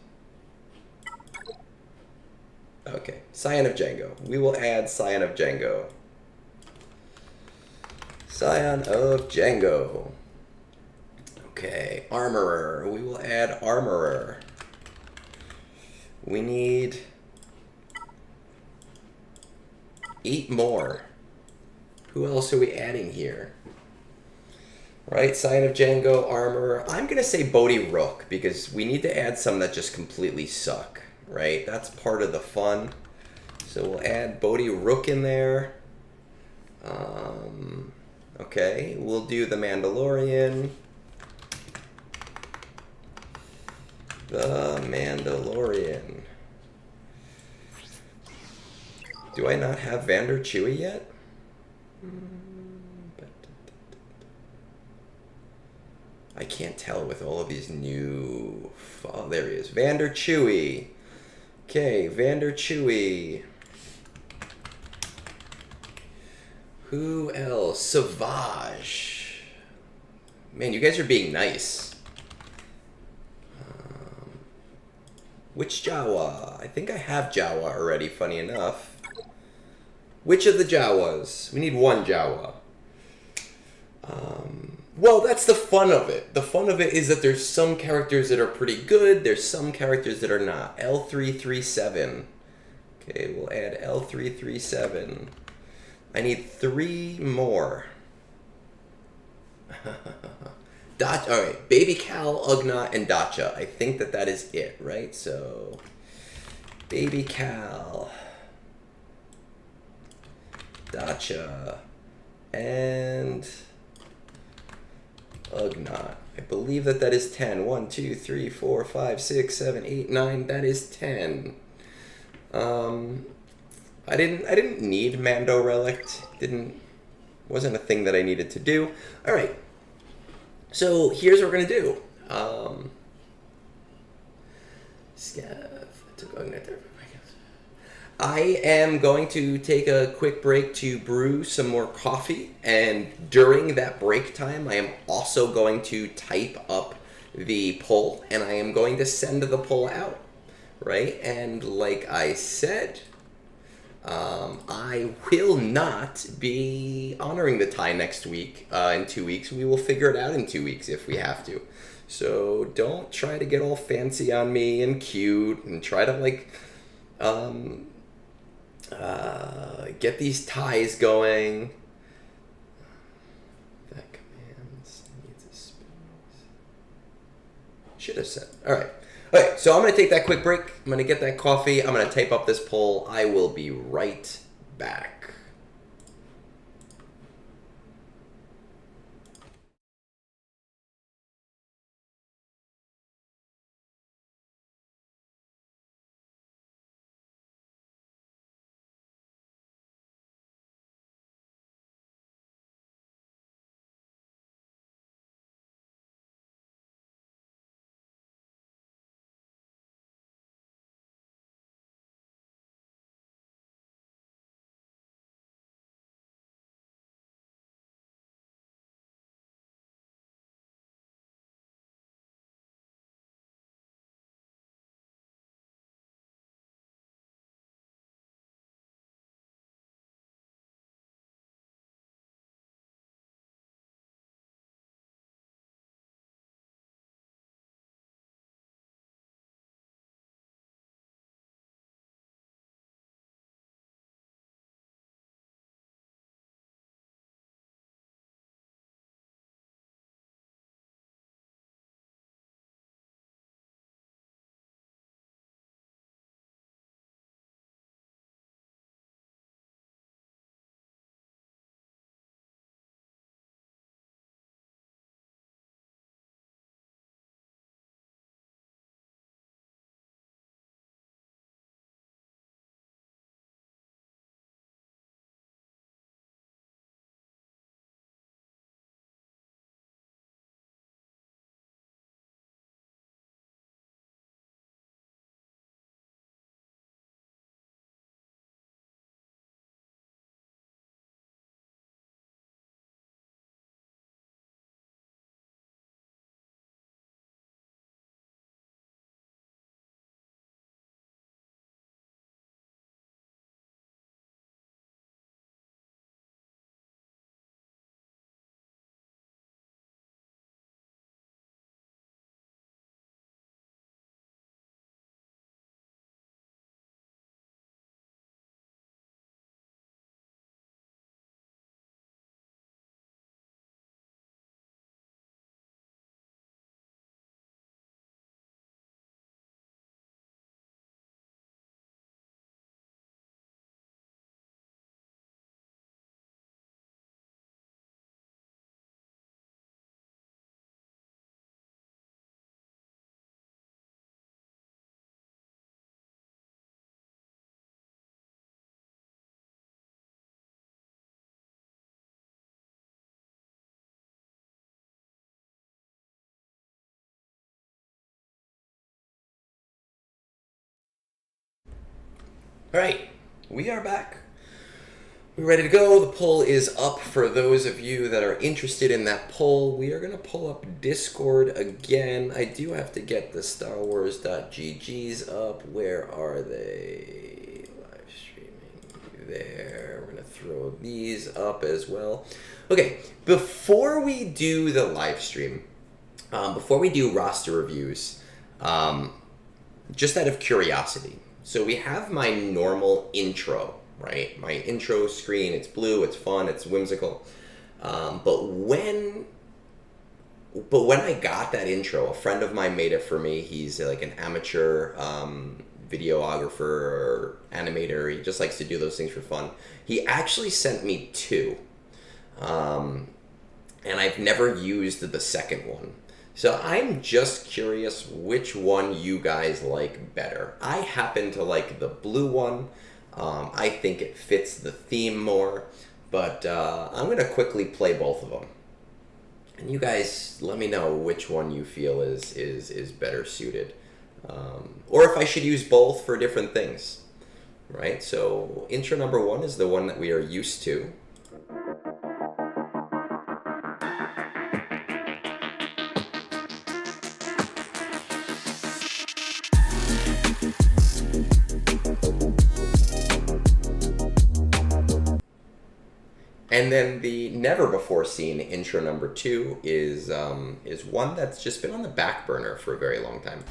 Okay, Scion of Django. We will add Scion of Django. Scion of Django. Okay, Armorer. We will add Armorer. We need 8 more. Who else are we adding here? Right, Scion of Django, Armorer. I'm going to say Bodhi Rook, because we need to add some that just completely suck, right? That's part of the fun. So we'll add Bodhi Rook in there. Okay, we'll do the Mandalorian. The Mandalorian. Do I not have Vander Chewie yet? I can't tell with all of these new... Oh, there he is. Vander Chewie. Okay, Vander Chewie. Who else? Savage. Man, you guys are being nice. Which Jawa? I think I have Jawa already, funny enough. Which of the Jawas? We need one Jawa. Well, that's the fun of it. The fun of it is that there's some characters that are pretty good. There's some characters that are not. L337. Okay, we'll add L337. I need 3 more. Alright, Baby Cal, Ugnaught, and Dacha. I think that is it, right? So, Baby Cal, Dacha, and Ugnaught. I believe that is 10. 1, 2, 3, 4, 5, 6, 7, 8, 9. That is 10. I didn't need Mando Relict. Wasn't a thing that I needed to do. All right. So here's what we're gonna do. Scav. I am going to take a quick break to brew some more coffee, and during that break time, I am also going to type up the poll, and I am going to send the poll out, right? And like I said, I will not be honoring the tie next week, in 2 weeks. We will figure it out in 2 weeks if we have to. So don't try to get all fancy on me and cute and try to like, get these ties going. That commands needs a space. Should have said. All right. Okay, so I'm going to take that quick break. I'm going to get that coffee. I'm going to type up this poll. I will be right back. All right, we are back. We're ready to go. The poll is up for those of you that are interested in that poll. We are going to pull up Discord again. I do have to get the Star Wars.gg's up. Where are they? Live streaming there. We're going to throw these up as well. Okay, before we do the live stream, before we do roster reviews, just out of curiosity, so we have my normal intro, right? My intro screen, it's blue, it's fun, it's whimsical. But when I got that intro, a friend of mine made it for me. He's like an amateur videographer or animator. He just likes to do those things for fun. He actually sent me two. And I've never used the second one. So I'm just curious which one you guys like better. I happen to like the blue one. I think it fits the theme more, but I'm going to quickly play both of them. And you guys let me know which one you feel is better suited. Or if I should use both for different things, right? So intro number one is the one that we are used to. And then the never-before-seen intro number two is one that's just been on the back burner for a very long time.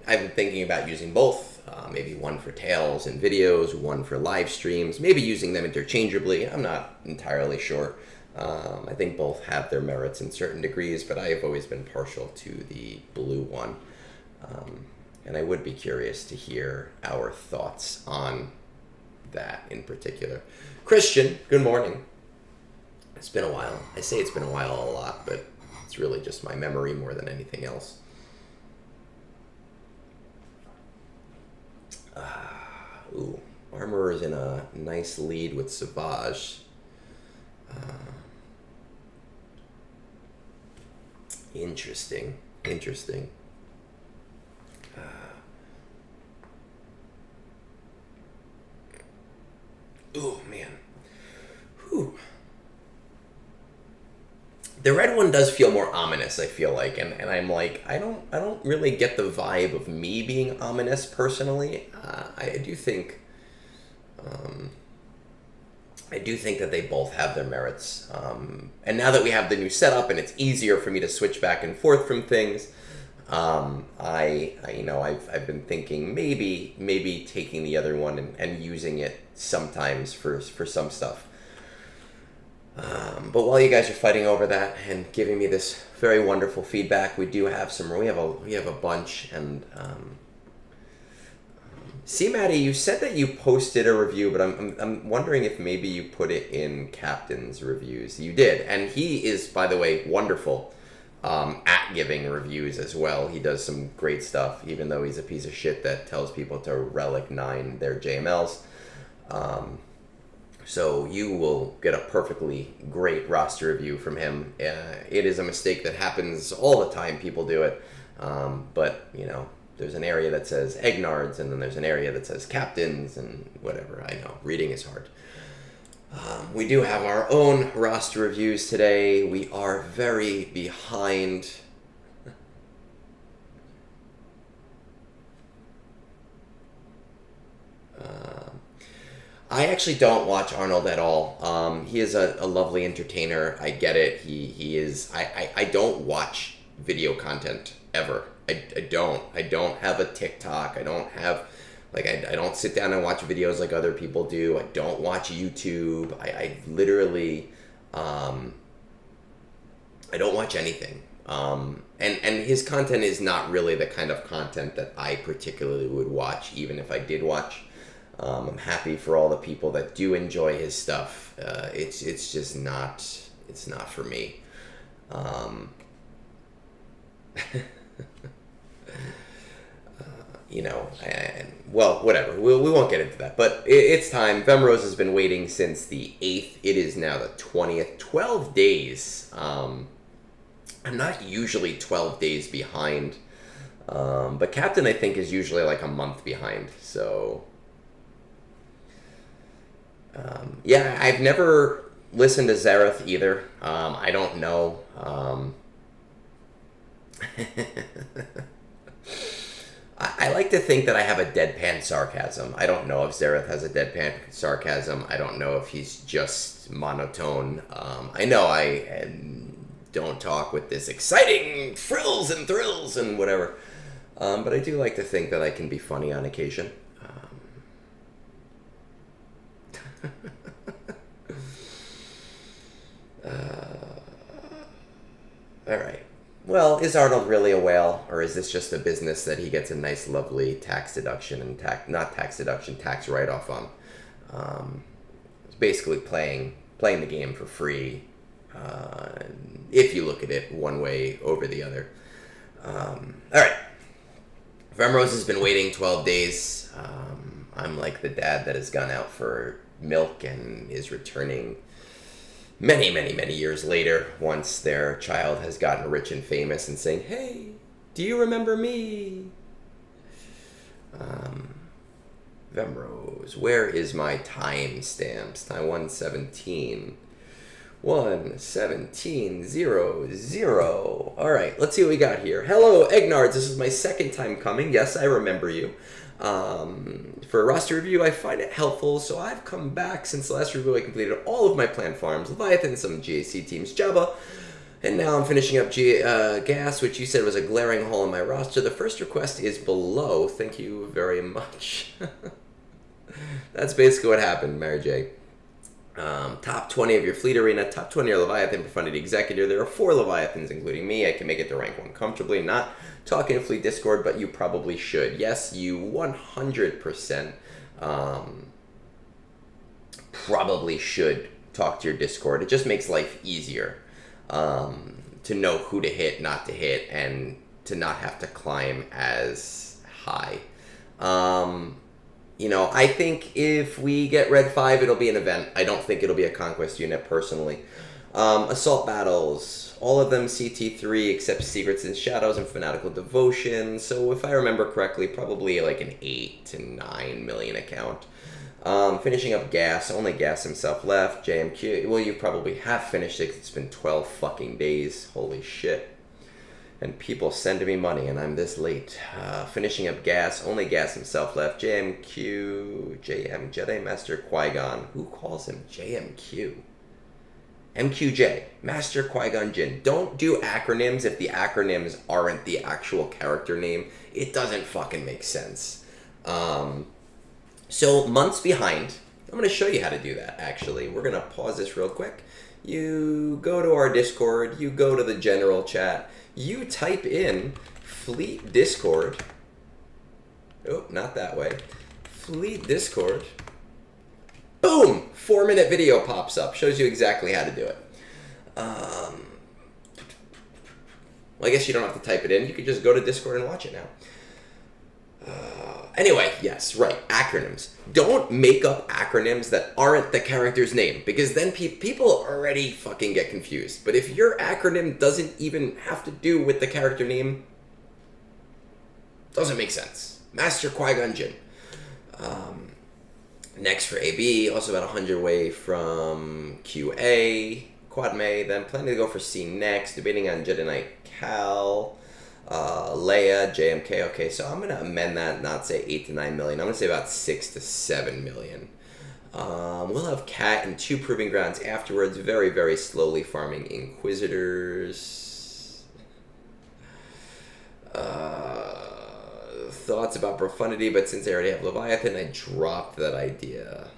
I've been thinking about using both. Maybe one for tales and videos, one for live streams, maybe using them interchangeably. I'm not entirely sure. I think both have their merits in certain degrees, but I have always been partial to the blue one. And I would be curious to hear our thoughts on that in particular. Christian, good morning. It's been a while. I say it's been a while a lot, but it's really just my memory more than anything else. Ooh, Armorer's in a nice lead with Savage. Interesting. Ooh, man. Whew. The red one does feel more ominous, I feel like, and I'm like, I don't really get the vibe of me being ominous personally. I do think that they both have their merits. And now that we have the new setup and it's easier for me to switch back and forth from things, I've been thinking maybe taking the other one and using it sometimes for some stuff. But while you guys are fighting over that and giving me this very wonderful feedback, we have a bunch. And see, Maddie, you said that you posted a review, but I'm wondering if maybe you put it in Captain's reviews. You did, and he is, by the way, wonderful at giving reviews as well. He does some great stuff, even though he's a piece of shit that tells people to relic 9 their JMLs. So you will get a perfectly great roster review from him. It is a mistake that happens all the time. People do it. But, there's an area that says Egnards, and then there's an area that says Captains, and whatever. I know. Reading is hard. We do have our own roster reviews today. We are very behind. I actually don't watch Arnold at all. He is a lovely entertainer. I get it. He is. I don't watch video content ever. I don't have a TikTok. I don't have, I don't sit down and watch videos like other people do. I don't watch YouTube. I literally, I don't watch anything. And his content is not really the kind of content that I particularly would watch, even if I did watch. I'm happy for all the people that do enjoy his stuff. It's just not, it's not for me. well, whatever. We won't get into that. But it's time. Vemross has been waiting since the 8th. It is now the 20th. 12 days. I'm not usually 12 days behind. But Captain, I think, is usually like a month behind. So, yeah, I've never listened to Zareven either. I don't know. I like to think that I have a deadpan sarcasm. I don't know if Zareven has a deadpan sarcasm. I don't know if he's just monotone. I know I don't talk with this exciting frills and thrills and whatever. But I do like to think that I can be funny on occasion. All right. Well, is Arnold really a whale, or is this just a business that he gets a nice, lovely tax deduction and tax write-off on? It's basically playing the game for free, if you look at it one way over the other. All right. Vemross has been waiting 12 days. I'm like the dad that has gone out for milk and is returning many, many, many years later, once their child has gotten rich and famous, and saying, "Hey, do you remember me?" Vemross, where is my timestamps? Time 117. 11700. All right, let's see what we got here. Hello, Egnards. This is my second time coming. Yes, I remember you. For a roster review, I find it helpful, so I've come back since the last review. I completed all of my planned farms, Leviathan, some GAC teams, Java, and now I'm finishing up Gas, which you said was a glaring hole in my roster. The first request is below. Thank you very much. That's basically what happened, Mary J. Top 20 of your fleet arena, top 20 are Leviathan Profundity Executor. There are 4 Leviathans, including me. I can make it to rank 1 comfortably. Not talking to Fleet Discord, but you probably should. Yes, you 100% probably should talk to your Discord. It just makes life easier to know who to hit, not to hit, and to not have to climb as high. I think if we get Red 5, it'll be an event. I don't think it'll be a Conquest unit, personally. Assault Battles, all of them CT3, except Secrets and Shadows and Fanatical Devotion. So if I remember correctly, probably like an 8 to 9 million account. Finishing up Gas, only Gas himself left. JMQ, well, you probably have finished it. It's been 12 fucking days. Holy shit. And people sending me money, and I'm this late. Finishing up Gas, only Gas himself left. JM, Jedi Master Qui-Gon. Who calls him JMQ? MQJ, Master Qui-Gon Jinn. Don't do acronyms if the acronyms aren't the actual character name. It doesn't fucking make sense. So, months behind. I'm going to show you how to do that, actually. We're going to pause this real quick. You go to our Discord. You go to the general chat. You type in Fleet Discord. Oh, not that way. Fleet Discord. Boom! 4-minute video pops up. Shows you exactly how to do it. Well, I guess you don't have to type it in. You could just go to Discord and watch it now. Anyway, yes, right. Acronyms. Don't make up acronyms that aren't the character's name, because then people already fucking get confused. But if your acronym doesn't even have to do with the character name, doesn't make sense. Master Qui-Gon Jinn. Next for AB, also about 100 away from QA. Quad May, then planning to go for C next. Debating on Jedi Knight Cal. Leia, JMK. Okay, so I'm going to amend that, not say 8 to 9 million. I'm going to say about 6 to 7 million. We'll have Cat and 2 Proving Grounds afterwards. Very, very slowly farming Inquisitors. Thoughts about Profundity, but since I already have Leviathan, I dropped that idea.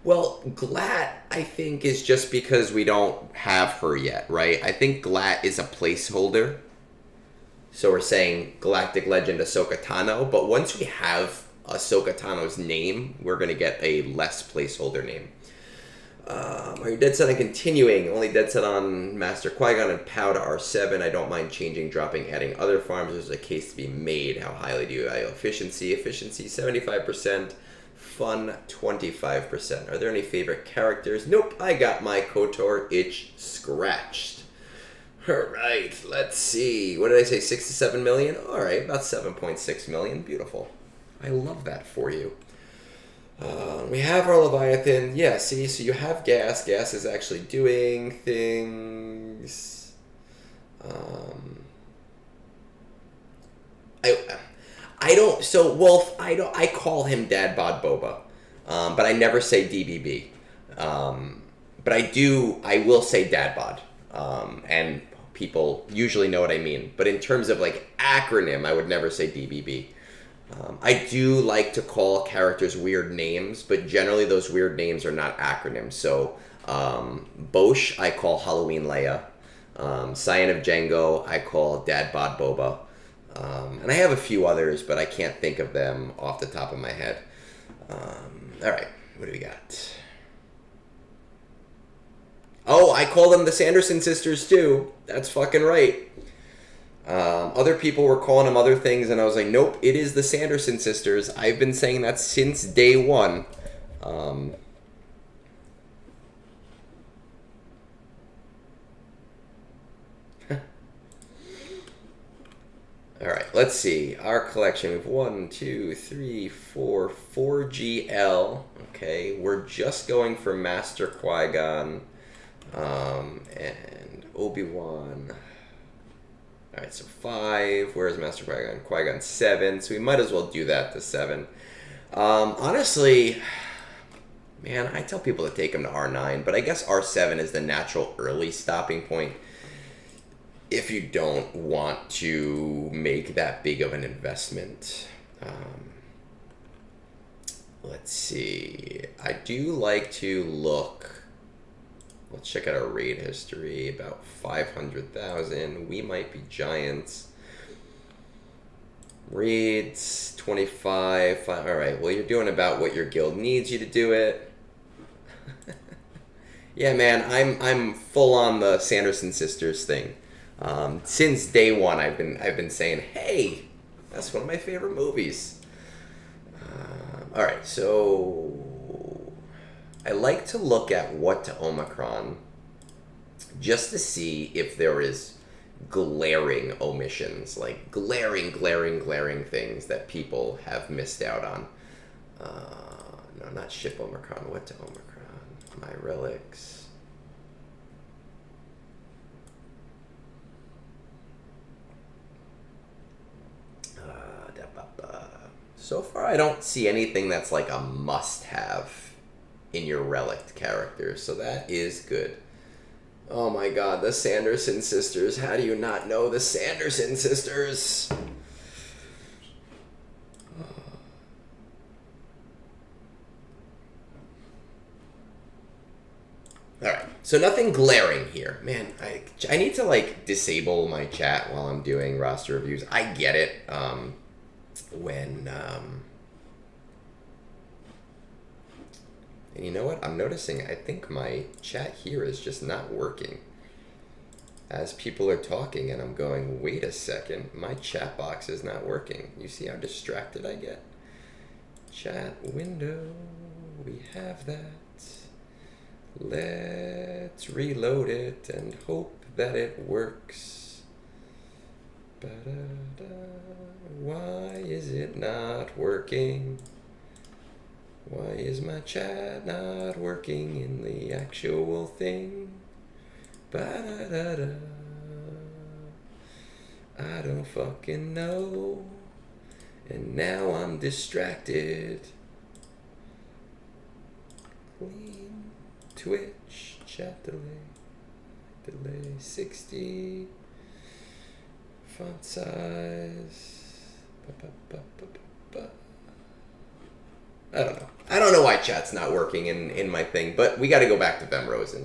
Well, Glat, I think, is just because we don't have her yet, right? I think Glat is a placeholder. So we're saying Galactic Legend Ahsoka Tano, but once we have Ahsoka Tano's name, we're going to get a less placeholder name. Are you dead set on continuing? Only dead set on Master Qui-Gon and Pow to R7. I don't mind changing, dropping, adding other farms. There's a case to be made. How highly do you value efficiency? Efficiency 75%. Fun 25%. Are there any favorite characters? Nope, I got my KOTOR itch scratched. Alright, let's see. What did I say? 6 to 7 million? Alright, about 7.6 million. Beautiful. I love that for you. We have our Leviathan. Yeah, see, so you have gas. Gas is actually doing things. I don't. So Wolf, I call him Dad Bod Boba, but I never say DBB. But I will say Dad Bod, and people usually know what I mean. But in terms of like acronym, I would never say DBB. I do like to call characters weird names, but generally those weird names are not acronyms. So, Bosch, I call Halloween Leia. Cyan of Django, I call Dad Bod Boba. And I have a few others, but I can't think of them off the top of my head. Alright, what do we got? Oh, I call them the Sanderson sisters too. That's fucking right. Other people were calling them other things, and I was like, nope, it is the Sanderson sisters. I've been saying that since day one. Alright, let's see. Our collection, we have 1, 2, 3, 4, 4 GL. Okay, we're just going for Master Qui-Gon and Obi-Wan. Alright, so 5. Where's Master Qui-Gon? Qui-Gon 7. So we might as well do that to 7. Honestly, man, I tell people to take them to R9, but I guess R7 is the natural early stopping point if you don't want to make that big of an investment. Let's see. I do like to look. Let's check out our raid history. About 500,000. We might be giants. Raids 25. All right. Well, you're doing about what your guild needs you to do it. Yeah, man. I'm full on the Sanderson sisters thing. Since day one, I've been saying, hey, that's one of my favorite movies. All right, so I like to look at what to Omicron just to see if there is glaring omissions, like glaring things that people have missed out on. No, not ship Omicron. What to Omicron? My relics. So far, I don't see anything that's like a must-have in your relic characters, so that is good. Oh my god, the Sanderson sisters. How do you not know the Sanderson sisters? Alright, so nothing glaring here. Man, I need to like disable my chat while I'm doing roster reviews. I get it. And you know what? I'm noticing, I think my chat here is just not working. As people are talking and I'm going, wait a second, my chat box is not working. You see how distracted I get? Chat window, we have that. Let's reload it and hope that it works. Ba-da-da. Why is it not working? Why is my chat not working in the actual thing? Ba-da-da-da. I don't fucking know. And now I'm distracted. Clean Twitch chat delay 60. Font size. I don't know. I don't know why chat's not working in my thing, but we got to go back to Vemross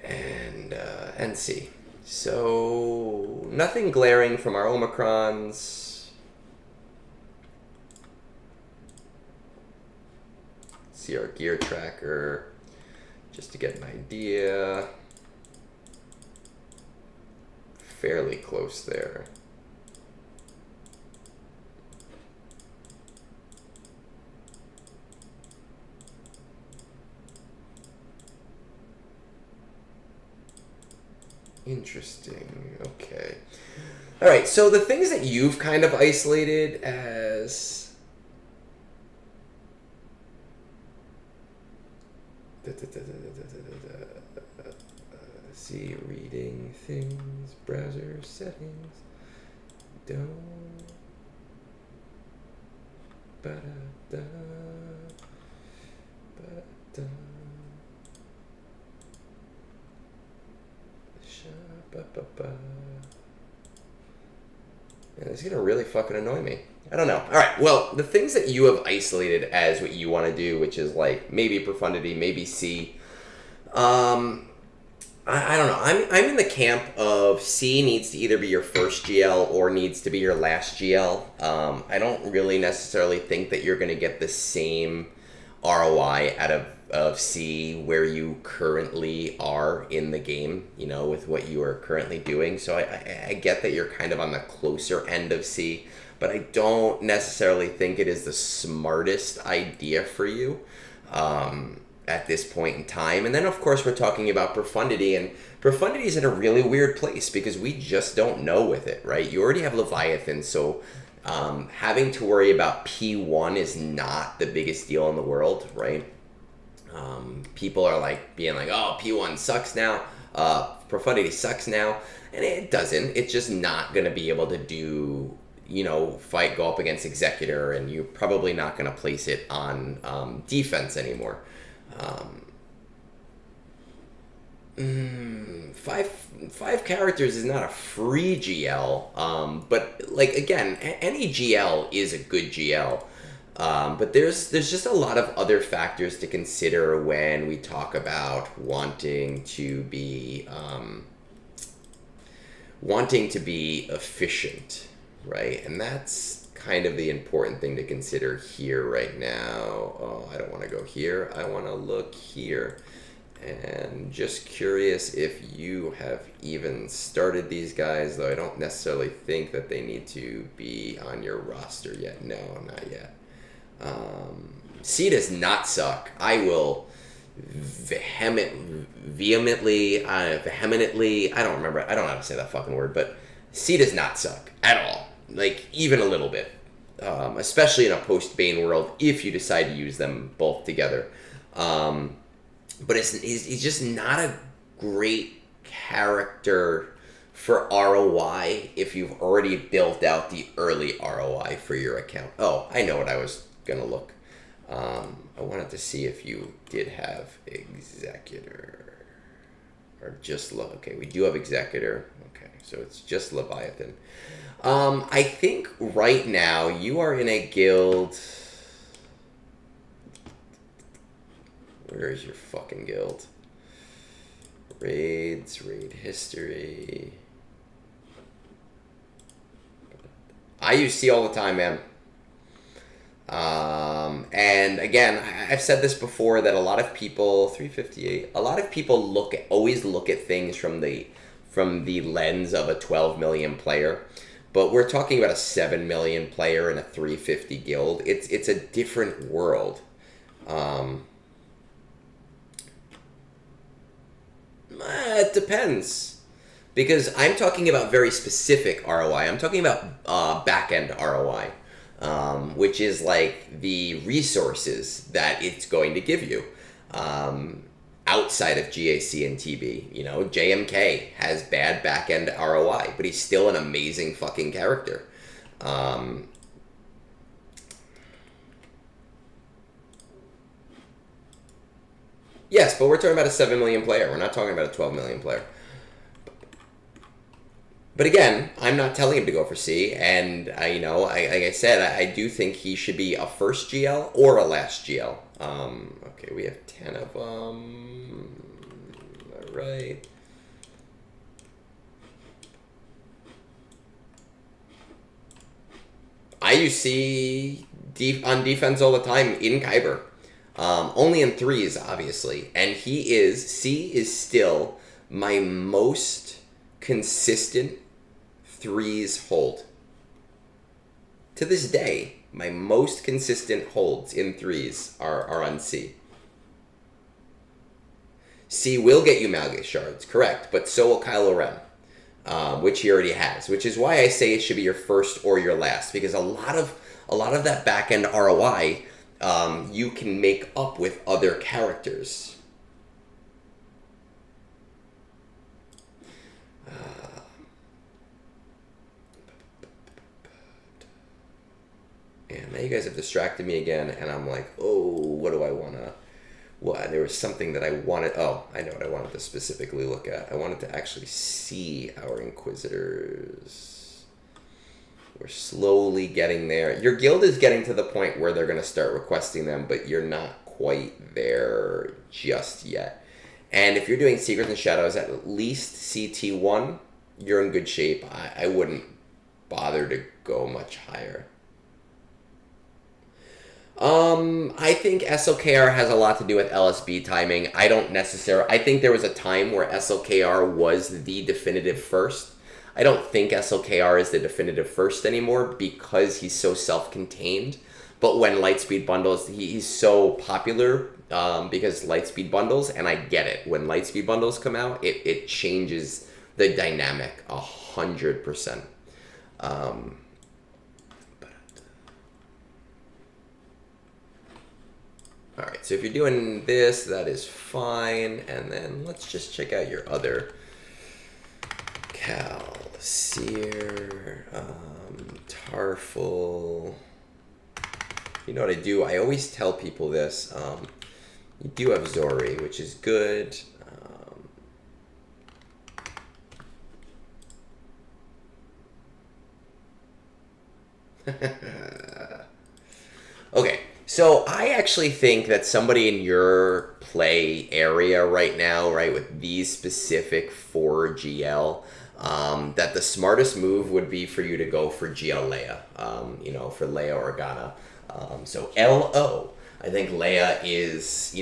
and see. So nothing glaring from our Omicrons. See our gear tracker. just to get an idea. Fairly close there. Interesting. Okay. All right. So the things that you've kind of isolated as see, reading things, browser settings, don't ba-da-da, ba-da. Yeah, this is gonna really fucking annoy me. I don't know. All right. Well, the things that you have isolated as what you want to do, which is like maybe profundity, maybe C. I don't know. I'm in the camp of C needs to either be your first GL or needs to be your last GL. I don't really necessarily think that you're gonna get the same ROI out of C where you currently are in the game, you know, with what you are currently doing. So I get that you're kind of on the closer end of C, but I don't necessarily think it is the smartest idea for you at this point in time. And then, of course, we're talking about profundity, and profundity is in a really weird place because we just don't know with it, right? You already have Leviathan, so having to worry about P1 is not the biggest deal in the world, right? People are like being like, oh, P1 sucks now, profundity sucks now, and it doesn't. It's just not going to be able to do, you know, go up against Executor, and you're probably not going to place it on defense anymore. Five characters is not a free GL, but like again, any GL is a good GL. But there's just a lot of other factors to consider when we talk about wanting to be efficient, right? And that's kind of the important thing to consider here right now. Oh, I don't want to go here. I want to look here. And just curious if you have even started these guys, though I don't necessarily think that they need to be on your roster yet. No, not yet. C does not suck. I will vehemently, I don't remember, I don't know how to say that fucking word, but C does not suck at all. Like, even a little bit. Especially in a post-Bane world, if you decide to use them both together. But he's just not a great character for ROI if you've already built out the early ROI for your account. Oh, I know what I was going to look. I wanted to see if you did have Executor. Or just, okay, we do have Executor. Okay, so it's just Leviathan. I think right now you are in a guild. Where is your fucking guild? Raids, raid history. I use C all the time, man. And again, I've said this before that a lot of people, 358, a lot of people always look at things from the lens of a 12 million player. But we're talking about a 7 million player in a 350 guild. It's a different world. It depends. Because I'm talking about very specific ROI. I'm talking about back-end ROI, which is like the resources that it's going to give you outside of GAC and TB. You know, JMK has bad back-end ROI, but he's still an amazing fucking character. Yes, but we're talking about a 7 million player. We're not talking about a 12 million player. But again, I'm not telling him to go for C, and like I said, I do think he should be a first GL or a last GL. Okay, we have 10 of them. All right. I use C on defense all the time in Kyber. Only in threes, obviously. And C is still my most consistent threes hold. To this day, my most consistent holds in threes are on C. C will get you Malgus shards, correct, but so will Kylo Ren, which he already has, which is why I say it should be your first or your last, because a lot of that back end ROI you can make up with other characters. And now you guys have distracted me again, and I'm like, oh, what do I want to... Well, there was something that I wanted... Oh, I know what I wanted to specifically look at. I wanted to actually see our Inquisitors. We're slowly getting there. Your guild is getting to the point where they're going to start requesting them, but you're not quite there just yet. And if you're doing Secrets and Shadows at least CT1, you're in good shape. I wouldn't bother to go much higher. I think SLKR has a lot to do with LSB timing. I think there was a time where SLKR was the definitive first. I don't think SLKR is the definitive first anymore because he's so self-contained. But when Lightspeed bundles, he's so popular because Lightspeed bundles, and I get it. When Lightspeed bundles come out, it changes the dynamic 100%. All right, so if you're doing this, that is fine. And then let's just check out your other Seer, Tarful. You know what I do? I always tell people this. You do have Zori, which is good. Okay. So I actually think that somebody in your play area right now, right, with these specific 4 GL, that the smartest move would be for you to go for GL Leia, for Leia Organa. So LO, I think Leia is,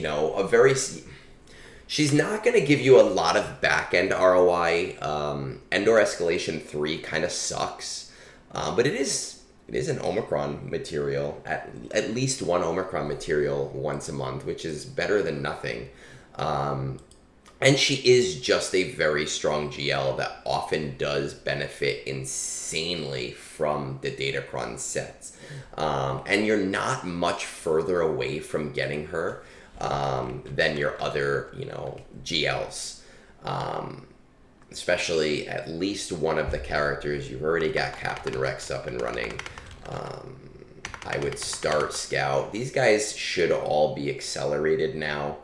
she's not going to give you a lot of back-end ROI. Endor Escalation 3 kind of sucks, but it is an Omicron material, at least one Omicron material once a month, which is better than nothing. And she is just a very strong GL that often does benefit insanely from the Datacron sets. And you're not much further away from getting her than your other, GLs. Especially at least one of the characters. You've already got Captain Rex up and running. I would start Scout. These guys should all be accelerated now.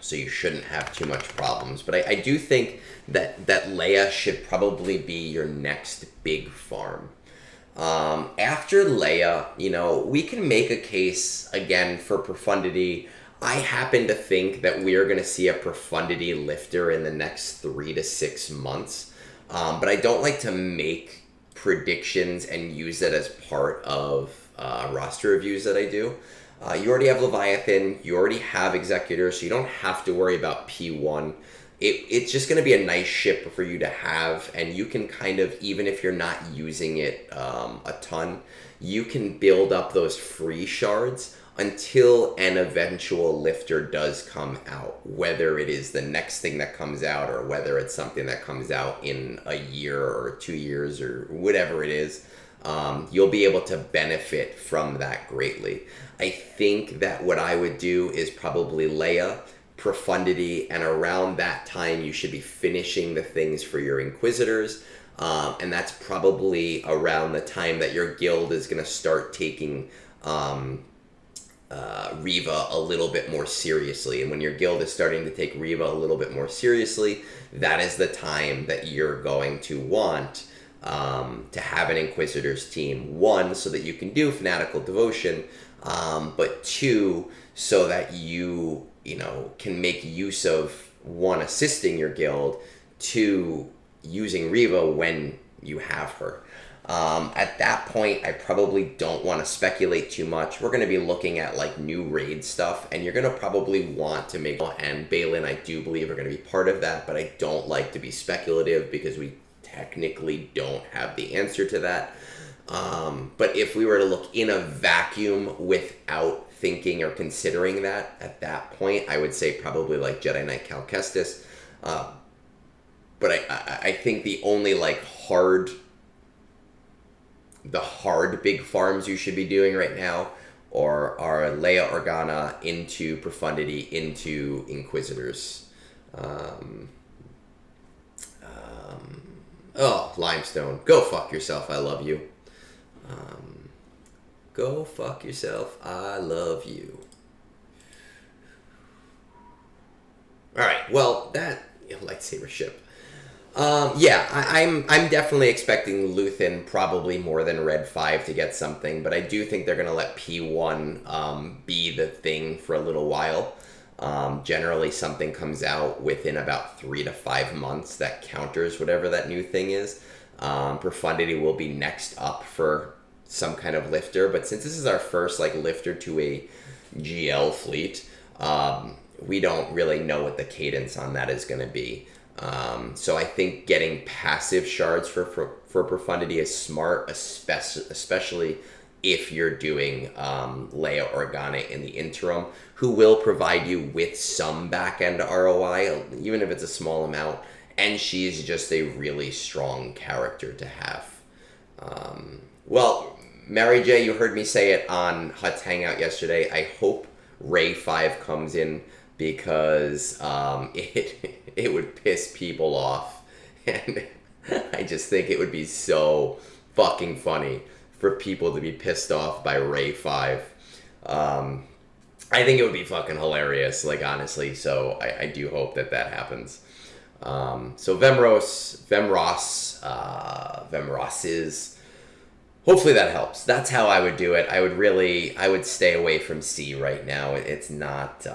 So you shouldn't have too much problems. But I do think that Leia should probably be your next big farm. After Leia, we can make a case, again, for Profundity. I happen to think that we are going to see a Profundity lifter in the next 3 to 6 months. But I don't like to make predictions and use it as part of roster reviews that I do. You already have Leviathan, you already have Executor, so you don't have to worry about P1. It's just going to be a nice ship for you to have, and you can kind of, even if you're not using it a ton, you can build up those free shards until an eventual lifter does come out, whether it is the next thing that comes out or whether it's something that comes out in a year or 2 years or whatever it is. You'll be able to benefit from that greatly. I think that what I would do is probably Leia, Profundity, and around that time you should be finishing the things for your Inquisitors. And that's probably around the time that your guild is going to start taking Reva a little bit more seriously. And when your guild is starting to take Reva a little bit more seriously, that is the time that you're going to want to have an Inquisitors team. 1, so that you can do Fanatical Devotion, but 2, so that you can make use of 1, assisting your guild, 2, using Reva when you have her. At that point, I probably don't want to speculate too much. We're going to be looking at like new raid stuff, and you're going to probably want to make, and Balin, I do believe, are going to be part of that, but I don't like to be speculative because we technically don't have the answer to that. But if we were to look in a vacuum without thinking or considering that, at that point, I would say probably like Jedi Knight Cal Kestis. But I think the only like hard big farms you should be doing right now are Leia Organa into Profundity into Inquisitors. Limestone. Go fuck yourself, I love you. Go fuck yourself, I love you. Alright, well, that lightsaber ship. I'm definitely expecting Luthen probably more than Red 5 to get something, but I do think they're going to let P1 be the thing for a little while. Generally, something comes out within about 3 to 5 months that counters whatever that new thing is. Profundity will be next up for some kind of lifter, but since this is our first like lifter to a GL fleet, we don't really know what the cadence on that is going to be. So I think getting passive shards for Profundity is smart, especially if you're doing Leia Organa in the interim, who will provide you with some back-end ROI, even if it's a small amount, and she's just a really strong character to have. Well, Mary J, you heard me say it on Hut's Hangout yesterday. I hope Ray 5 comes in because it would piss people off. And I just think it would be so fucking funny for people to be pissed off by Ray 5. I think it would be fucking hilarious, like, honestly. So I do hope that happens. So Vemross is... Hopefully that helps. That's how I would do it. I would stay away from C right now. It's not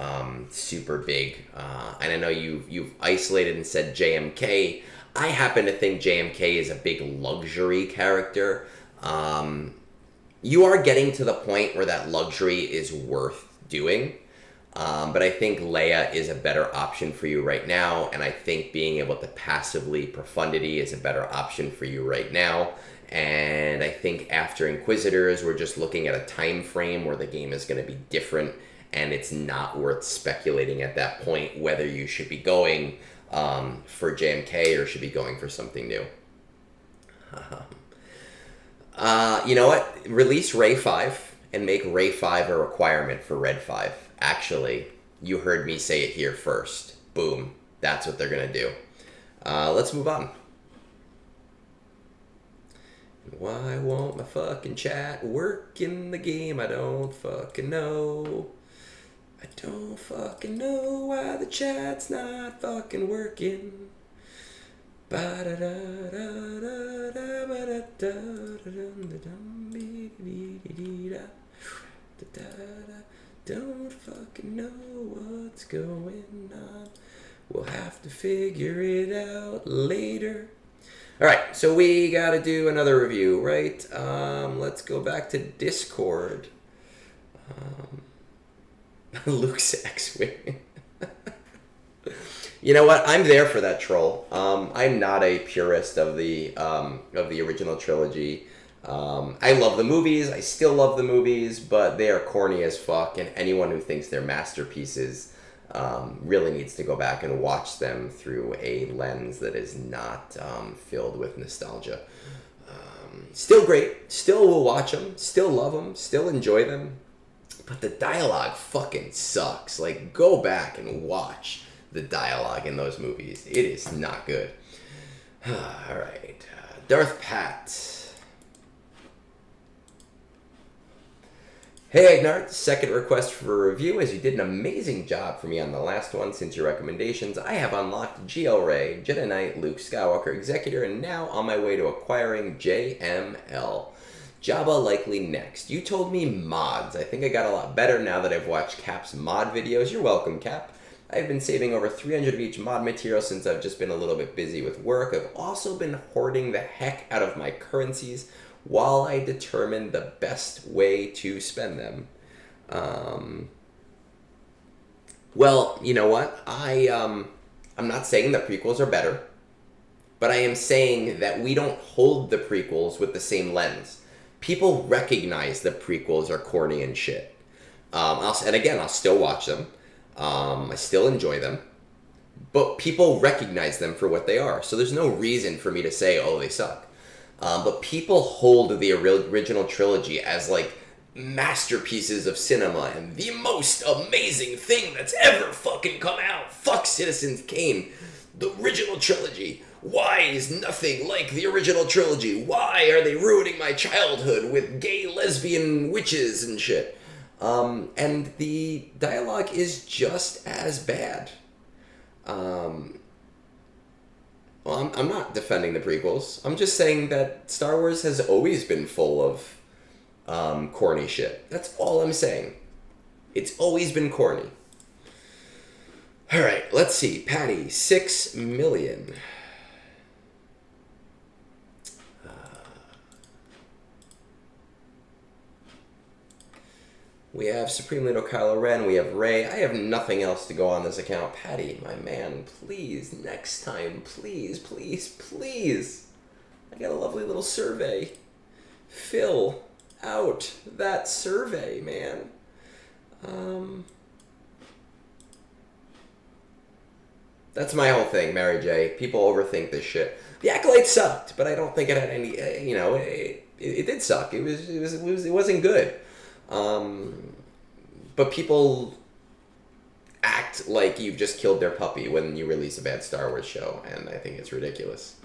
super big. And I know you've isolated and said JMK. I happen to think JMK is a big luxury character. You are getting to the point where that luxury is worth doing. But I think Leia is a better option for you right now. And I think being able to passively Profundity is a better option for you right now. And I think after Inquisitors, we're just looking at a time frame where the game is going to be different, and it's not worth speculating at that point whether you should be going for JMK or should be going for something new. You know what? Release Ray 5 and make Ray 5 a requirement for Red 5. Actually, you heard me say it here first. Boom. That's what they're going to do. Let's move on. Why won't my fucking chat work in the game? I don't fucking know. I don't fucking know why the chat's not fucking working. Don't fucking know what's going on. We'll have to figure it out later. Alright, so we gotta do another review, right? Let's go back to Discord. Luke's X-Wing. You know what? I'm there for that troll. I'm not a purist of the original trilogy. I love the movies. I still love the movies, but they are corny as fuck, and anyone who thinks they're masterpieces really needs to go back and watch them through a lens that is not filled with nostalgia. Still great. Still will watch them. Still love them. Still enjoy them. But the dialogue fucking sucks. Like, go back and watch the dialogue in those movies. It is not good. Alright. DarthPat. Hey Egnards, second request for a review, as you did an amazing job for me on the last one. Since your recommendations, I have unlocked GL Ray, Jedi Knight, Luke Skywalker, Executor, and now on my way to acquiring JML. Jabba likely next. You told me mods. I think I got a lot better now that I've watched Cap's mod videos. You're welcome, Cap. I've been saving over 300 of each mod material since I've just been a little bit busy with work. I've also been hoarding the heck out of my currencies while I determine the best way to spend them. Well, you know what? I'm not saying that prequels are better, but I am saying that we don't hold the prequels with the same lens. People recognize that prequels are corny and shit. I'll still watch them. I still enjoy them. But people recognize them for what they are. So there's no reason for me to say, oh, they suck. But people hold the original trilogy as like masterpieces of cinema and the most amazing thing that's ever fucking come out. Fuck Citizen Kane. The original trilogy. Why is nothing like the original trilogy? Why are they ruining my childhood with gay lesbian witches and shit? And the dialogue is just as bad. Well, I'm not defending the prequels. I'm just saying that Star Wars has always been full of corny shit. That's all I'm saying. It's always been corny. All right, let's see. Patty, 6 million. We have Supreme Leader Kylo Ren. We have Rey. I have nothing else to go on this account. Patty, my man, please, next time, please, please, please. I got a lovely little survey. Fill out that survey, man. That's my whole thing, Mary J. People overthink this shit. The Acolyte sucked, but I don't think it had any. It did suck. It wasn't good. But people act like you've just killed their puppy when you release a bad Star Wars show, and I think it's ridiculous.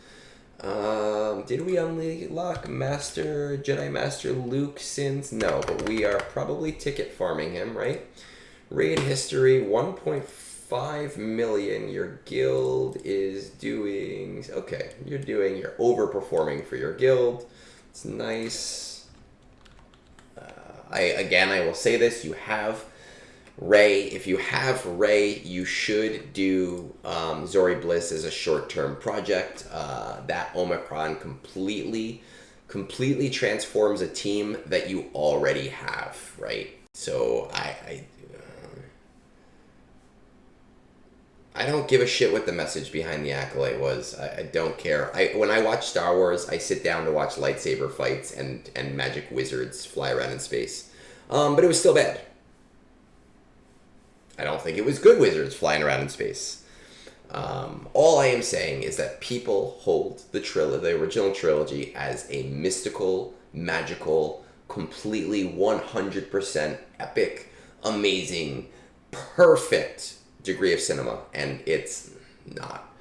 Did we unlock Jedi Master Luke since? No, but we are probably ticket farming him, right? Raid history, 1.5 million. Your guild is doing... Okay, you're overperforming for your guild. It's nice. I will say this, you have Rey. If you have Rey, you should do Zori Bliss as a short-term project. That Omicron completely transforms a team that you already have, right? So I don't give a shit what the message behind the Acolyte was. I don't care. When I watch Star Wars, I sit down to watch lightsaber fights and magic wizards fly around in space. But it was still bad. I don't think it was good wizards flying around in space. All I am saying is that people hold the original trilogy as a mystical, magical, completely 100% epic, amazing, perfect degree of cinema, and it's not.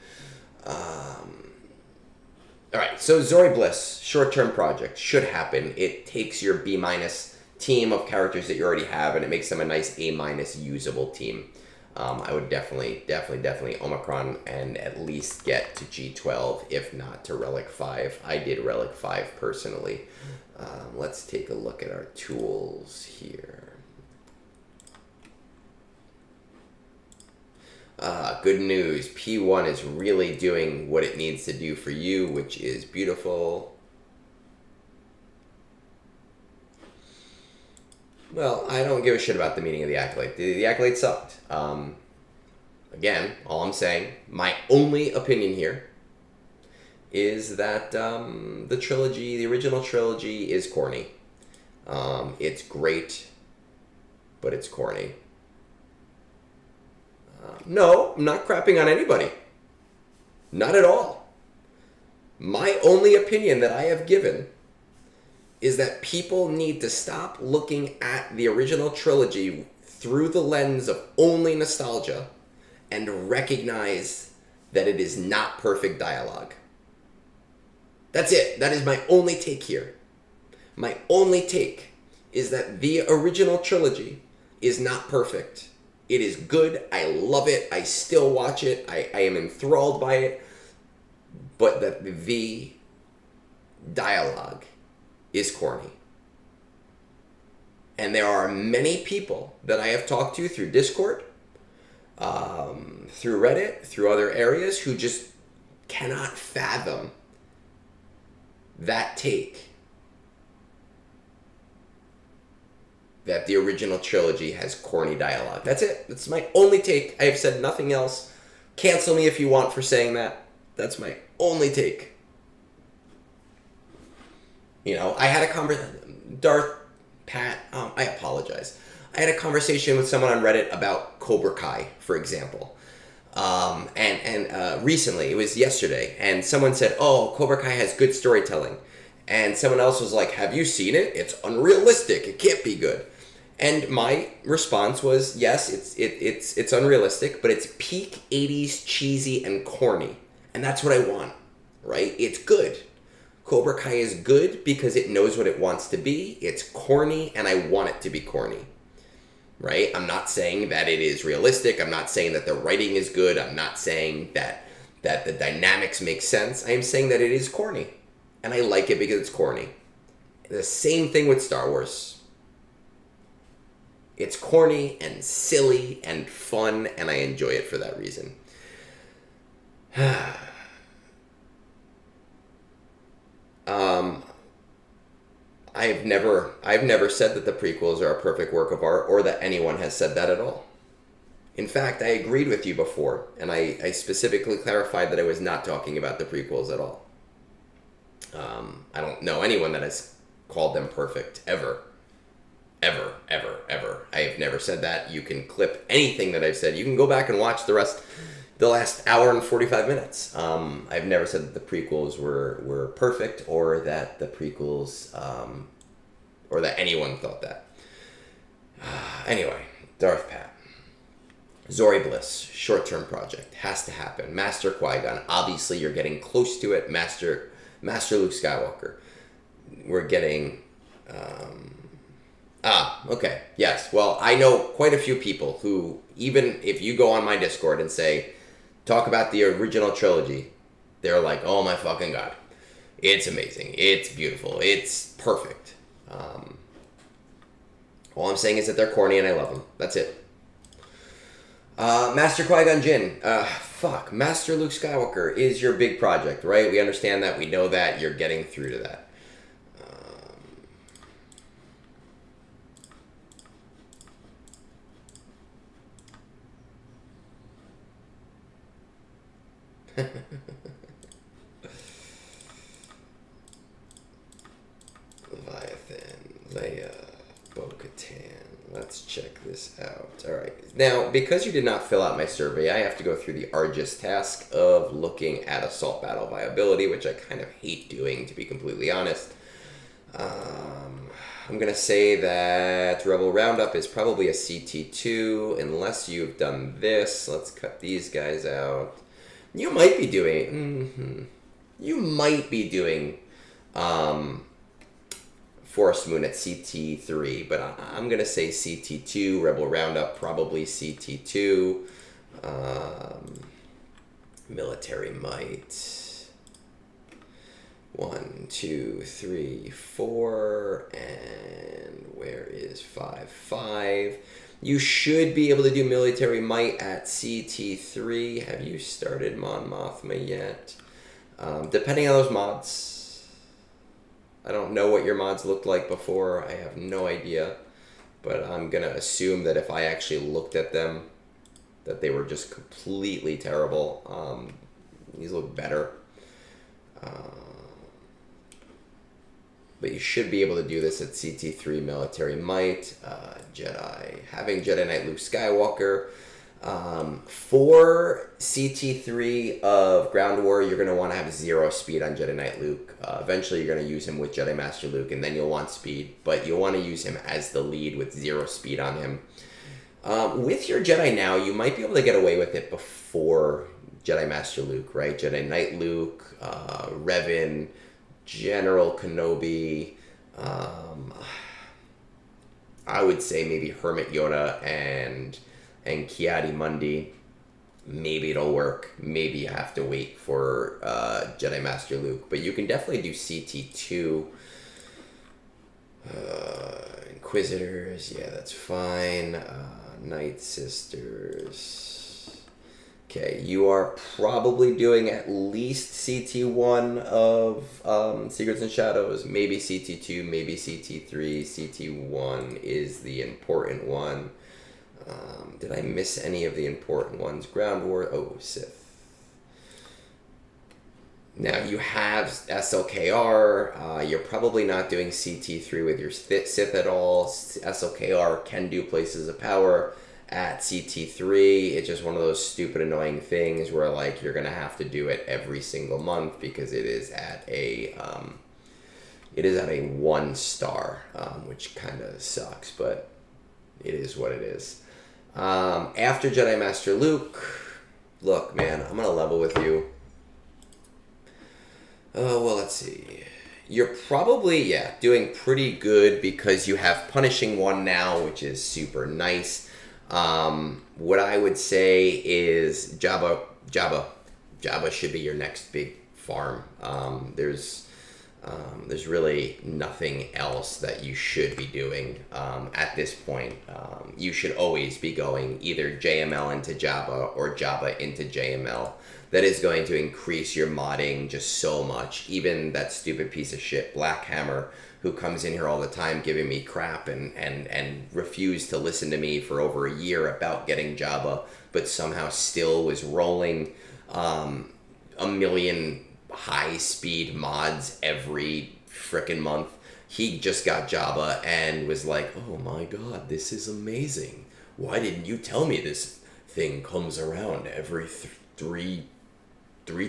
Alright, so Zori Bliss, short-term project, should happen. It takes your B- team of characters that you already have, and it makes them a nice A- usable team. I would definitely Omicron and at least get to G12, if not to Relic 5. I did Relic 5 personally. Let's take a look at our tools here. Good news. P1 is really doing what it needs to do for you, which is beautiful. Well, I don't give a shit about the meaning of the Acolyte. The Acolyte sucked. Again, all I'm saying, my only opinion here is that the original trilogy is corny. It's great, but it's corny. No, I'm not crapping on anybody. Not at all. My only opinion that I have given is that people need to stop looking at the original trilogy through the lens of only nostalgia and recognize that it is not perfect dialogue. That's it. That is my only take here. My only take is that the original trilogy is not perfect. It is good. I love it. I still watch it. I am enthralled by it. But that the dialogue is corny. And there are many people that I have talked to through Discord through Reddit, through other areas, who just cannot fathom that take. That the original trilogy has corny dialogue. That's it. That's my only take. I have said nothing else. Cancel me if you want for saying that. That's my only take. I had a conversation. DarthPat, I apologize. I had a conversation with someone on Reddit about Cobra Kai, for example. And recently, it was yesterday, and someone said, "Oh, Cobra Kai has good storytelling." And someone else was like, "Have you seen it? It's unrealistic. It can't be good." And my response was, yes, it's unrealistic, but it's peak 80s cheesy and corny. And that's what I want, right? It's good. Cobra Kai is good because it knows what it wants to be. It's corny, and I want it to be corny, right? I'm not saying that it is realistic. I'm not saying that the writing is good. I'm not saying that the dynamics make sense. I am saying that it is corny, and I like it because it's corny. The same thing with Star Wars. It's corny and silly and fun, and I enjoy it for that reason. I've never said that the prequels are a perfect work of art, or that anyone has said that at all. In fact, I agreed with you before, and I specifically clarified that I was not talking about the prequels at all. I don't know anyone that has called them perfect, ever. Ever, ever, ever. I have never said that. You can clip anything that I've said. You can go back and watch the last hour and 45 minutes. I've never said that the prequels were perfect, or that the prequels, or that anyone thought that. Anyway, DarthPat. Zori Bliss, short-term project, has to happen. Master Qui-Gon, obviously you're getting close to it. Master Luke Skywalker. We're getting... okay. Yes. Well, I know quite a few people who, even if you go on my Discord and say, talk about the original trilogy, they're like, oh my fucking God. It's amazing. It's beautiful. It's perfect. All I'm saying is that they're corny and I love them. That's it. Master Qui-Gon Jinn. Master Luke Skywalker is your big project, right? We understand that. We know that. You're getting through to that. Leviathan, Leia, Bo-Katan. Let's check this out. Alright. Now, because you did not fill out my survey, I have to go through the arduous task of looking at assault battle viability, which I kind of hate doing, to be completely honest. I'm going to say that Rebel Roundup is probably a CT2, unless you've done this. Let's cut these guys out. You might be doing... You might be doing... Forest Moon at CT3, but I'm going to say CT2, Rebel Roundup, probably CT2, Military Might, 1, 2, 3, 4, and where is 5? 5. You should be able to do Military Might at CT3. Have you started Mon Mothma yet? Depending on those mods. I don't know what your mods looked like before. I have no idea. But I'm going to assume that if I actually looked at them, that they were just completely terrible. These look better. But you should be able to do this at CT3 Military Might. Having Jedi Knight Luke Skywalker. For CT3 of Ground War, you're going to want to have 0 speed on Jedi Knight Luke. Eventually, you're going to use him with Jedi Master Luke, and then you'll want speed. But you'll want to use him as the lead with 0 speed on him. With your Jedi now, you might be able to get away with it before Jedi Master Luke, right? Jedi Knight Luke, Revan, General Kenobi. I would say maybe Hermit Yoda and Ki-Adi-Mundi. Maybe it'll work. Maybe you have to wait for Jedi Master Luke. But you can definitely do CT2. Inquisitors, yeah, that's fine. Night Sisters. Okay, you are probably doing at least CT1 of Secrets and Shadows, maybe CT2, maybe CT3. CT1 is the important one. Did I miss any of the important ones? Ground War, oh, Sith. Now you have SLKR, you're probably not doing CT3 with your Sith at all. SLKR can do Places of Power at CT3. It's just one of those stupid annoying things where like you're gonna have to do it every single month because it is at a 1 star, which kind of sucks, but it is what it is. After Jedi Master Luke, look, man, I'm gonna level with you. Oh, well, let's see. You're probably, doing pretty good because you have Punishing One now, which is super nice. What I would say is Jabba should be your next big farm. There's really nothing else that you should be doing at this point. You should always be going either JML into Jabba or Jabba into JML. That is going to increase your modding just so much. Even that stupid piece of shit Blackhammer, who comes in here all the time giving me crap and refused to listen to me for over a year about getting Jabba, but somehow still was rolling a million high-speed mods every frickin' month. He just got Jabba and was like, oh my god, this is amazing. Why didn't you tell me this thing comes around every three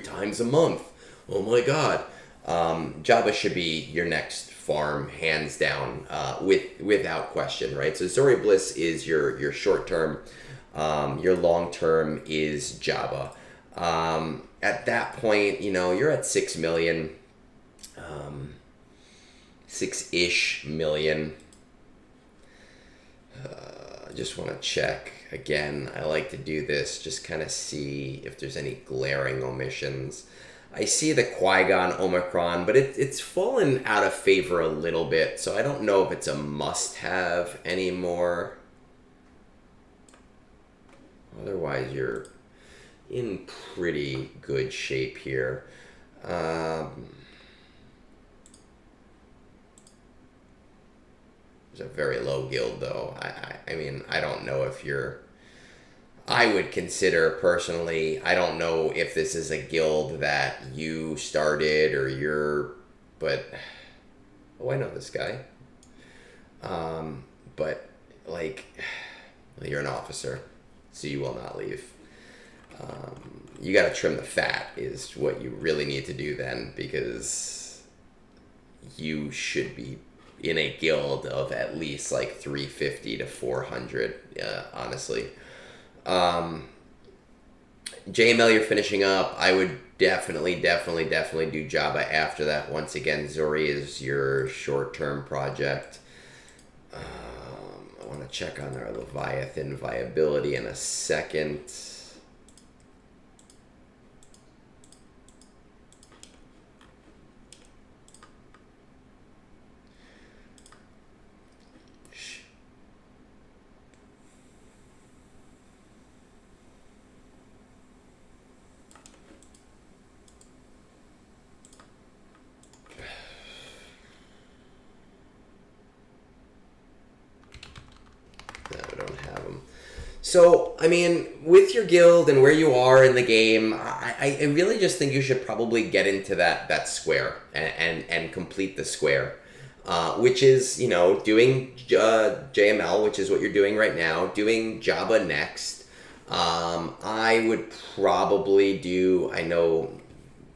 times a month? Oh my god. Jabba should be your next farm, hands down, without question, right? So Zori Bliss is your short term. Your long term is Jabba. At that point, you're at 6 million, 6-ish million. I just want to check. Again, I like to do this, just kind of see if there's any glaring omissions. I see the Qui-Gon Omicron, but it's fallen out of favor a little bit, so I don't know if it's a must-have anymore. Otherwise, you're in pretty good shape here. It's a very low guild, though. I mean, I don't know if you're... I would consider, personally, I don't know if this is a guild that you started or you're... But... Oh, I know this guy. But, like... You're an officer, so you will not leave. You gotta trim the fat is what you really need to do then, because you should be in a guild of at least like 350 to 400, honestly. JML, you're finishing up. I would definitely do Jabba after that. Once again, Zori is your short-term project. I want to check on our Leviathan viability in a second. So, I mean, with your guild and where you are in the game, I really just think you should probably get into that square and complete the square, which is, doing JML, which is what you're doing right now, doing Jabba next. I would probably do, I know,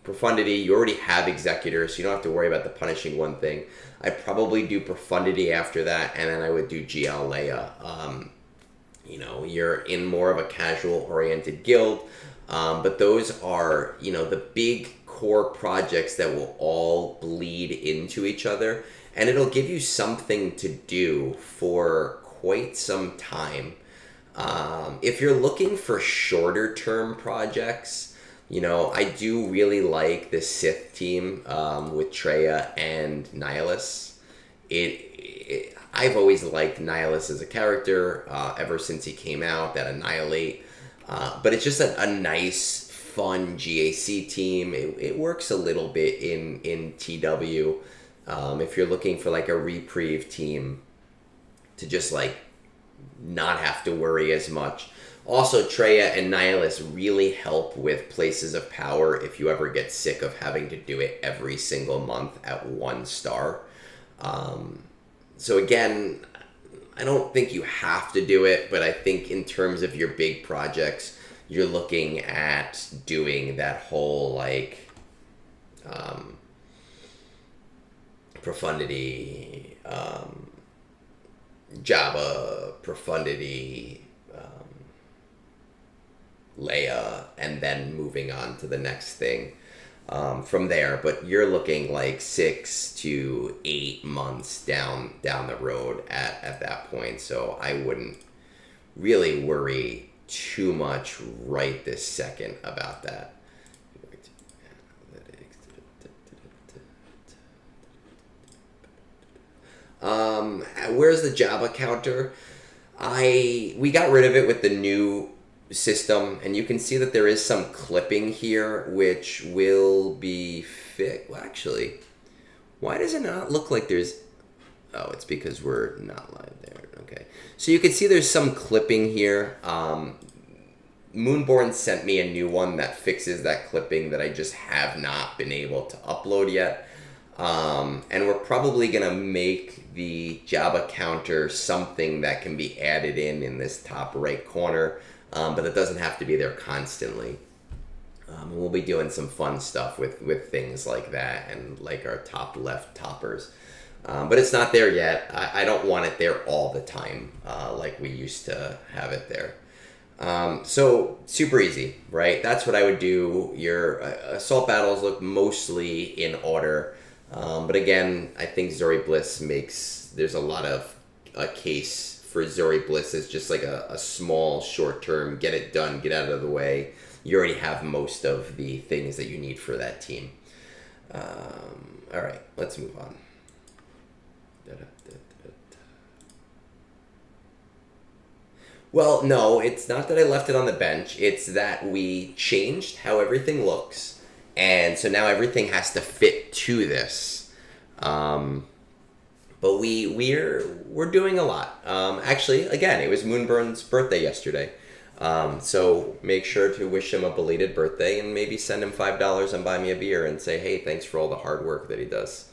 Profundity, you already have Executor, so you don't have to worry about the Punishing One thing. I'd probably do Profundity after that, and then I would do GL Leia. You're in more of a casual-oriented guild, but those are, the big core projects that will all bleed into each other, and it'll give you something to do for quite some time. If you're looking for shorter-term projects, I do really like the Sith team with Traya and Nihilus. I've always liked Nihilus as a character ever since he came out, that Annihilate. But it's just a nice, fun GAC team. It works a little bit in TW. If you're looking for like a reprieve team to just like not have to worry as much. Also, Treya and Nihilus really help with places of power if you ever get sick of having to do it every single month at 1 star. So again, I don't think you have to do it, but I think in terms of your big projects, you're looking at doing that whole like profundity, Java, profundity, Leia, and then moving on to the next thing from there. But you're looking like 6 to 8 months down the road at that point. So I wouldn't really worry too much right this second about that. Where's the Java counter? We got rid of it with the new system, and you can see that there is some clipping here which will be fixed. Well, actually, why does it not look like there's... Oh, it's because we're not live there. Okay, so you can see there's some clipping here. Moonborn sent me a new one that fixes that clipping that I just have not been able to upload yet. And we're probably gonna make the Java counter something that can be added in this top right corner, but it doesn't have to be there constantly. And we'll be doing some fun stuff with things like that and like our top left toppers. But it's not there yet. I don't want it there all the time like we used to have it there. So super easy, right? That's what I would do. Your assault battles look mostly in order. But again, I think Zori Bliss there's a lot of a case for Zori Bliss as just like a small, short-term, get it done, get out of the way. You already have most of the things that you need for that team. All right, let's move on. Well, no, it's not that I left it on the bench. It's that we changed how everything looks. And so now everything has to fit to this. But we're doing a lot. Actually, again, it was Moonburn's birthday yesterday. So make sure to wish him a belated birthday and maybe send him $5 and buy me a beer and say, hey, thanks for all the hard work that he does.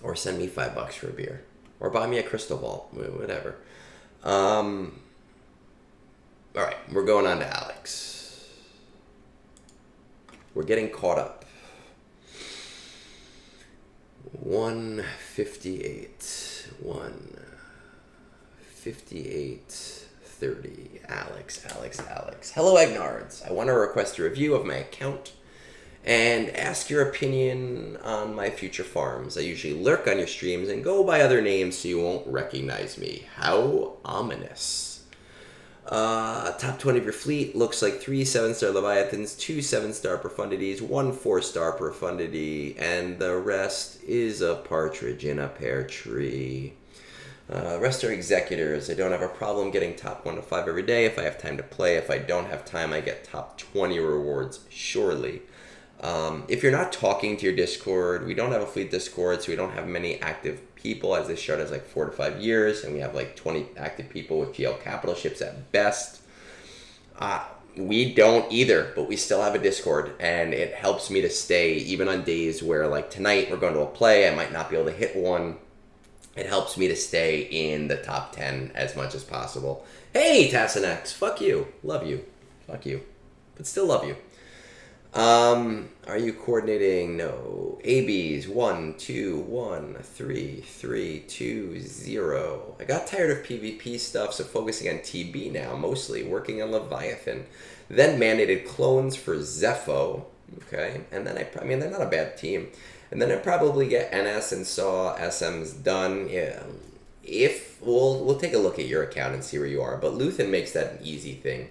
Or send me $5 for a beer. Or buy me a crystal ball, whatever. All right, we're going on to Alex. We're getting caught up. 158. 158.30. Alex. Hello, Egnards. I want to request a review of my account and ask your opinion on my future farms. I usually lurk on your streams and go by other names so you won't recognize me. How ominous. Top 20 of your fleet looks like 3 7-star Leviathans, 2 7-star Profundities, 1 4-star Profundity, and the rest is a partridge in a pear tree. Rest are executors. I don't have a problem getting top 1 to 5 every day if I have time to play. If I don't have time, I get top 20 rewards, surely. If you're not talking to your Discord, we don't have a fleet Discord, so we don't have many active people, as this shard has like 4 to 5 years, and we have like 20 active people with GL capital ships at best. We don't either, but we still have a Discord, and it helps me to stay, even on days where, like tonight, we're going to a play, I might not be able to hit one. It helps me to stay in the top 10 as much as possible. Hey, Tassanex, fuck you. Love you. Fuck you. But still love you. Are you coordinating? No. ABs 1 2 1 3 3 2 0. I got tired of PvP stuff, so focusing on TB now, mostly working on Leviathan. Then mandated clones for Zepho. Okay, and then I mean they're not a bad team. And then I probably get NS and SAW SMs done. Yeah. If we'll take a look at your account and see where you are, but Luthen makes that an easy thing.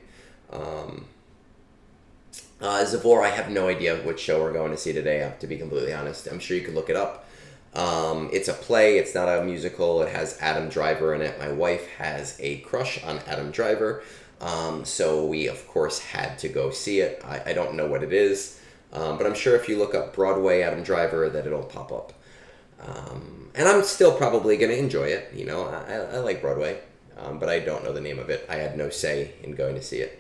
Zavor, I have no idea which show we're going to see today, to be completely honest. I'm sure you could look it up. It's a play. It's not a musical. It has Adam Driver in it. My wife has a crush on Adam Driver, so we of course had to go see it. I don't know what it is, but I'm sure if you look up Broadway Adam Driver that it'll pop up. And I'm still probably going to enjoy it. You know, I like Broadway, but I don't know the name of it. I had no say in going to see it.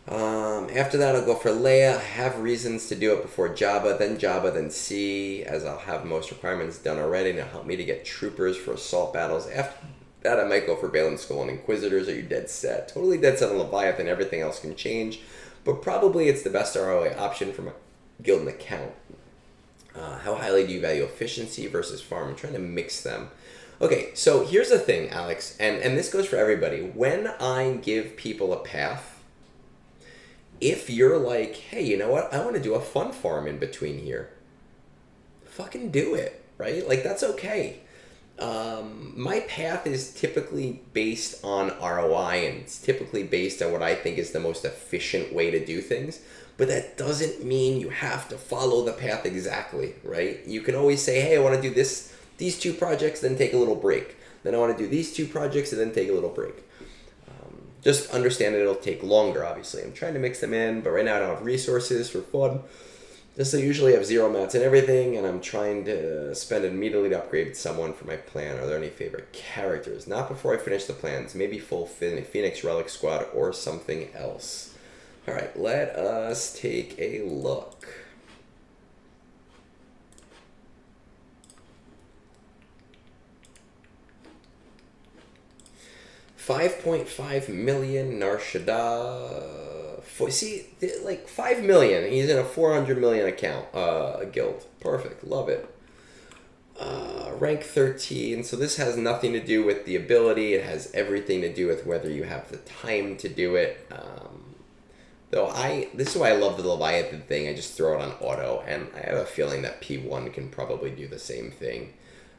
After that, I'll go for Leia. I have reasons to do it before Jabba, then C, as I'll have most requirements done already, and it'll help me to get troopers for assault battles. After that, I might go for Balin Skull and Inquisitors. Are you dead set? Totally dead set on Leviathan. Everything else can change, but probably it's the best ROI option for my guild and account. How highly do you value efficiency versus farm? I'm trying to mix them. Okay, so here's the thing, Alex, and this goes for everybody. When I give people a path, if you're like, hey, you know what? I want to do a fun farm in between here. Fucking do it, right? Like, that's okay. My path is typically based on ROI, and it's typically based on what I think is the most efficient way to do things. But that doesn't mean you have to follow the path exactly, right? You can always say, hey, I want to do these 2 projects, then take a little break. Then I want to do these 2 projects and then take a little break. Just understand that it'll take longer, obviously. I'm trying to mix them in, but right now I don't have resources for fun. Just I usually have 0 mats and everything, and I'm trying to spend it immediately to upgrade someone for my plan. Are there any favorite characters? Not before I finish the plans. Maybe full Phoenix Relic Squad or something else. All right, let us take a look. $5.5 million Narshada. See, like 5 million. He's in a 400 million account, guild. Perfect. Love it. Rank 13. So this has nothing to do with the ability. It has everything to do with whether you have the time to do it. This is why I love the Leviathan thing. I just throw it on auto, and I have a feeling that P1 can probably do the same thing.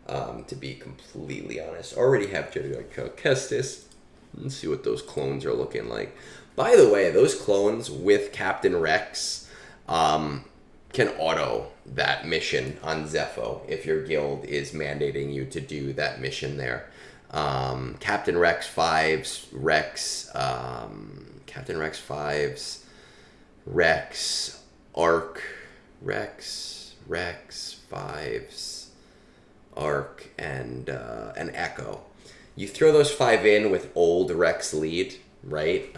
To be completely honest, already have Jedi Kestis. Let's see what those clones are looking like. By the way, those clones with Captain Rex can auto that mission on Zepho if your guild is mandating you to do that mission there. Captain Rex 5s, Captain Rex 5s, Rex, Arc, Rex 5s, Arc, and Echo. You throw those 5 in with old Rex lead, right?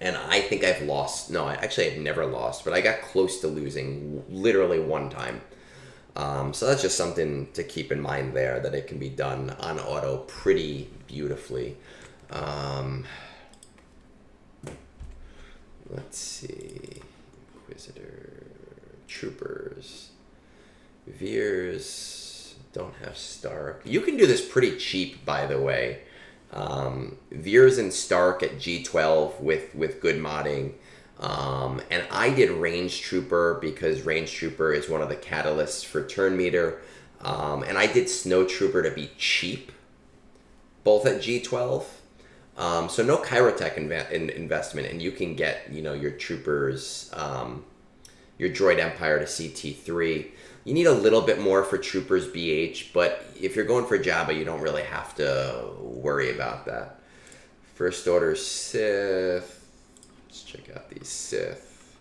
And I think I've lost. No, actually I've never lost, but I got close to losing literally 1 time. So that's just something to keep in mind there, that it can be done on auto pretty beautifully. Let's see. Inquisitor, Troopers, Veers. Don't have Stark. You can do this pretty cheap, by the way. Veers and Stark at G12 with good modding. And I did Range Trooper because Range Trooper is one of the catalysts for turn meter. And I did Snow Trooper to be cheap, both at G12. So no Kyrotech investment, and you can get, your troopers, your Droid Empire to CT3. You need a little bit more for Troopers BH, but if you're going for Jabba, you don't really have to worry about that. First Order Sith. Let's check out these Sith.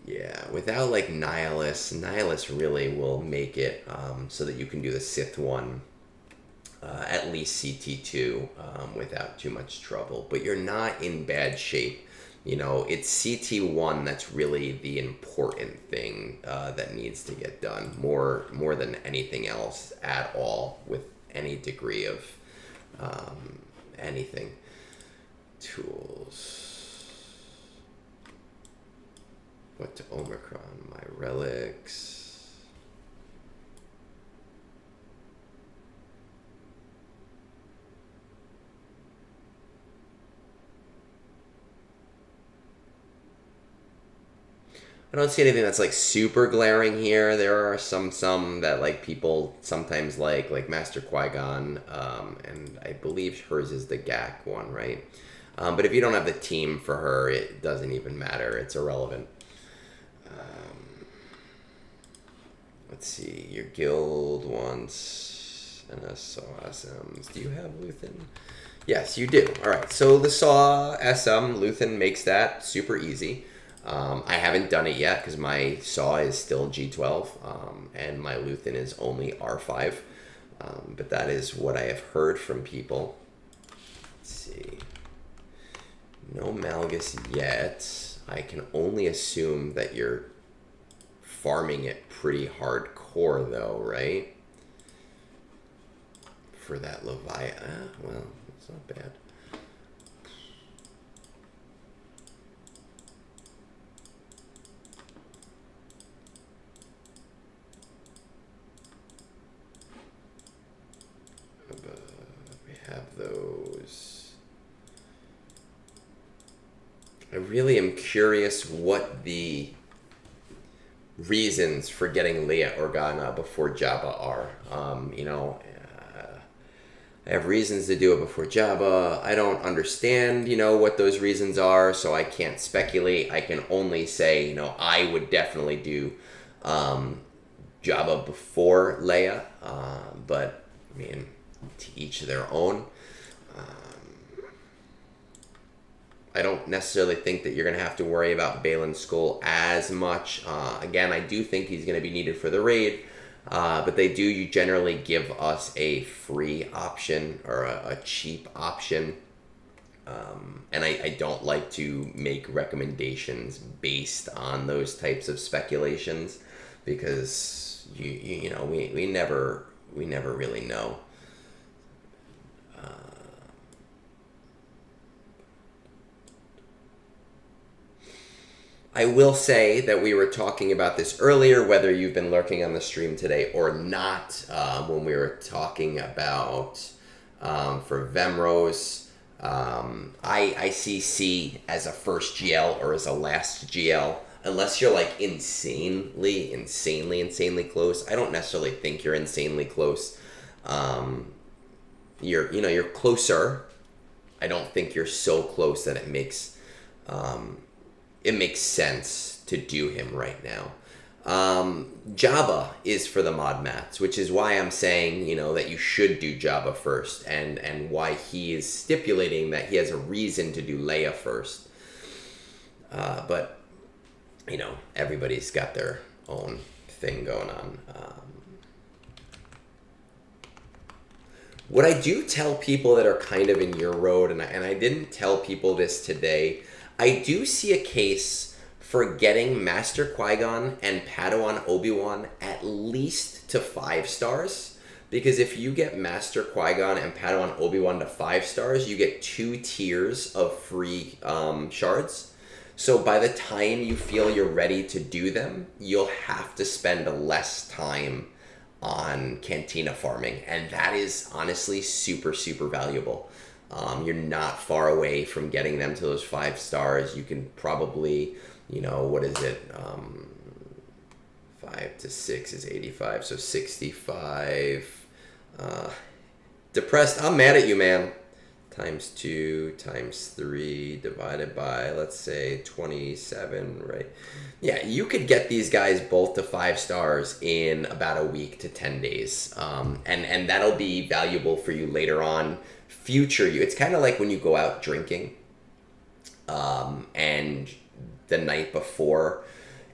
Yeah, without like Nihilus really will make it so that you can do the Sith one. At least CT2 without too much trouble, but you're not in bad shape. It's CT1 that's really the important thing that needs to get done more than anything else at all, with any degree of anything. Tools. What to Omicron? My relics. I don't see anything that's like super glaring here. There are some that like people sometimes like Master Qui-Gon, and I believe hers is the GAC one, right? But if you don't have the team for her, it doesn't even matter. It's irrelevant. Let's see. Your guild wants an SOSMs. Do you have Luthen? Yes, you do. All right. So the Saw SM, Luthen makes that super easy. I haven't done it yet because my Saw is still G12 and my Luthen is only R5. But that is what I have heard from people. Let's see. No Malgus yet. I can only assume that you're farming it pretty hardcore though, right? For that Leviathan. Well, it's not bad. We have those. I really am curious what the reasons for getting Leia Organa before Jabba are. I have reasons to do it before Jabba. I don't understand, what those reasons are, so I can't speculate. I can only say, I would definitely do Jabba before Leia, but, to each their own. I don't necessarily think that you're going to have to worry about Baylan Skoll as much. Again, I do think he's going to be needed for the raid, but they do generally give us a free option or a cheap option. And I don't like to make recommendations based on those types of speculations because we never really know. I will say that we were talking about this earlier, whether you've been lurking on the stream today or not, when we were talking about for Vemross. I see C as a first GL or as a last GL, unless you're like insanely close. I don't necessarily think you're insanely close. You're closer. I don't think you're so close that it makes sense to do him right now. Jabba is for the mod mats, which is why I'm saying, that you should do Jabba first, and why he is stipulating that he has a reason to do Leia first. But, everybody's got their own thing going on. What I do tell people that are kind of in your road, and I didn't tell people this today, I do see a case for getting Master Qui-Gon and Padawan Obi-Wan at least to 5 stars. Because if you get Master Qui-Gon and Padawan Obi-Wan to 5 stars, you get 2 tiers of free shards. So by the time you feel you're ready to do them, you'll have to spend less time on Cantina farming. And that is honestly super, super valuable. You're not far away from getting them to those 5 stars. You can probably, what is it? 5 to 6 is 85, so 65. Depressed, I'm mad at you, man. Times 2 times 3 divided by, let's say, 27, right? Yeah, you could get these guys both to 5 stars in about a week to 10 days. And that'll be valuable for you later on. Future you. It's kind of like when you go out drinking and the night before,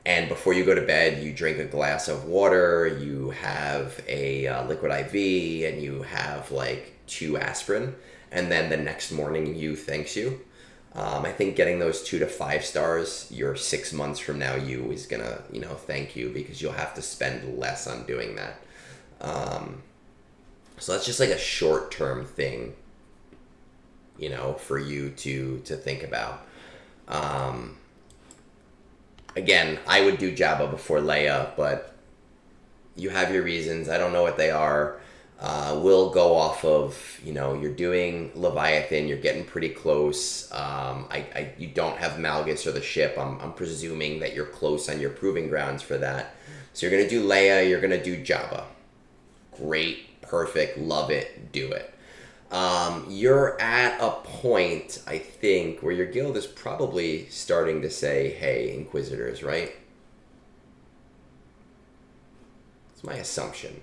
and before you go to bed, you drink a glass of water, you have a liquid IV, and you have like 2 aspirin, and then the next morning you thanks you. I think getting those 2 to 5 stars, your 6 months from now you is gonna, thank you, because you'll have to spend less on doing that. So that's just like a short-term thing, for you to think about. Again, I would do Jabba before Leia, but you have your reasons. I don't know what they are. We'll go off of, you're doing Leviathan, you're getting pretty close. You don't have Malgus or the ship. I'm presuming that you're close on your proving grounds for that. So you're going to do Leia, you're going to do Jabba. Great, perfect, love it, do it. You're at a point, I think, where your guild is probably starting to say, hey, Inquisitors, right? It's my assumption.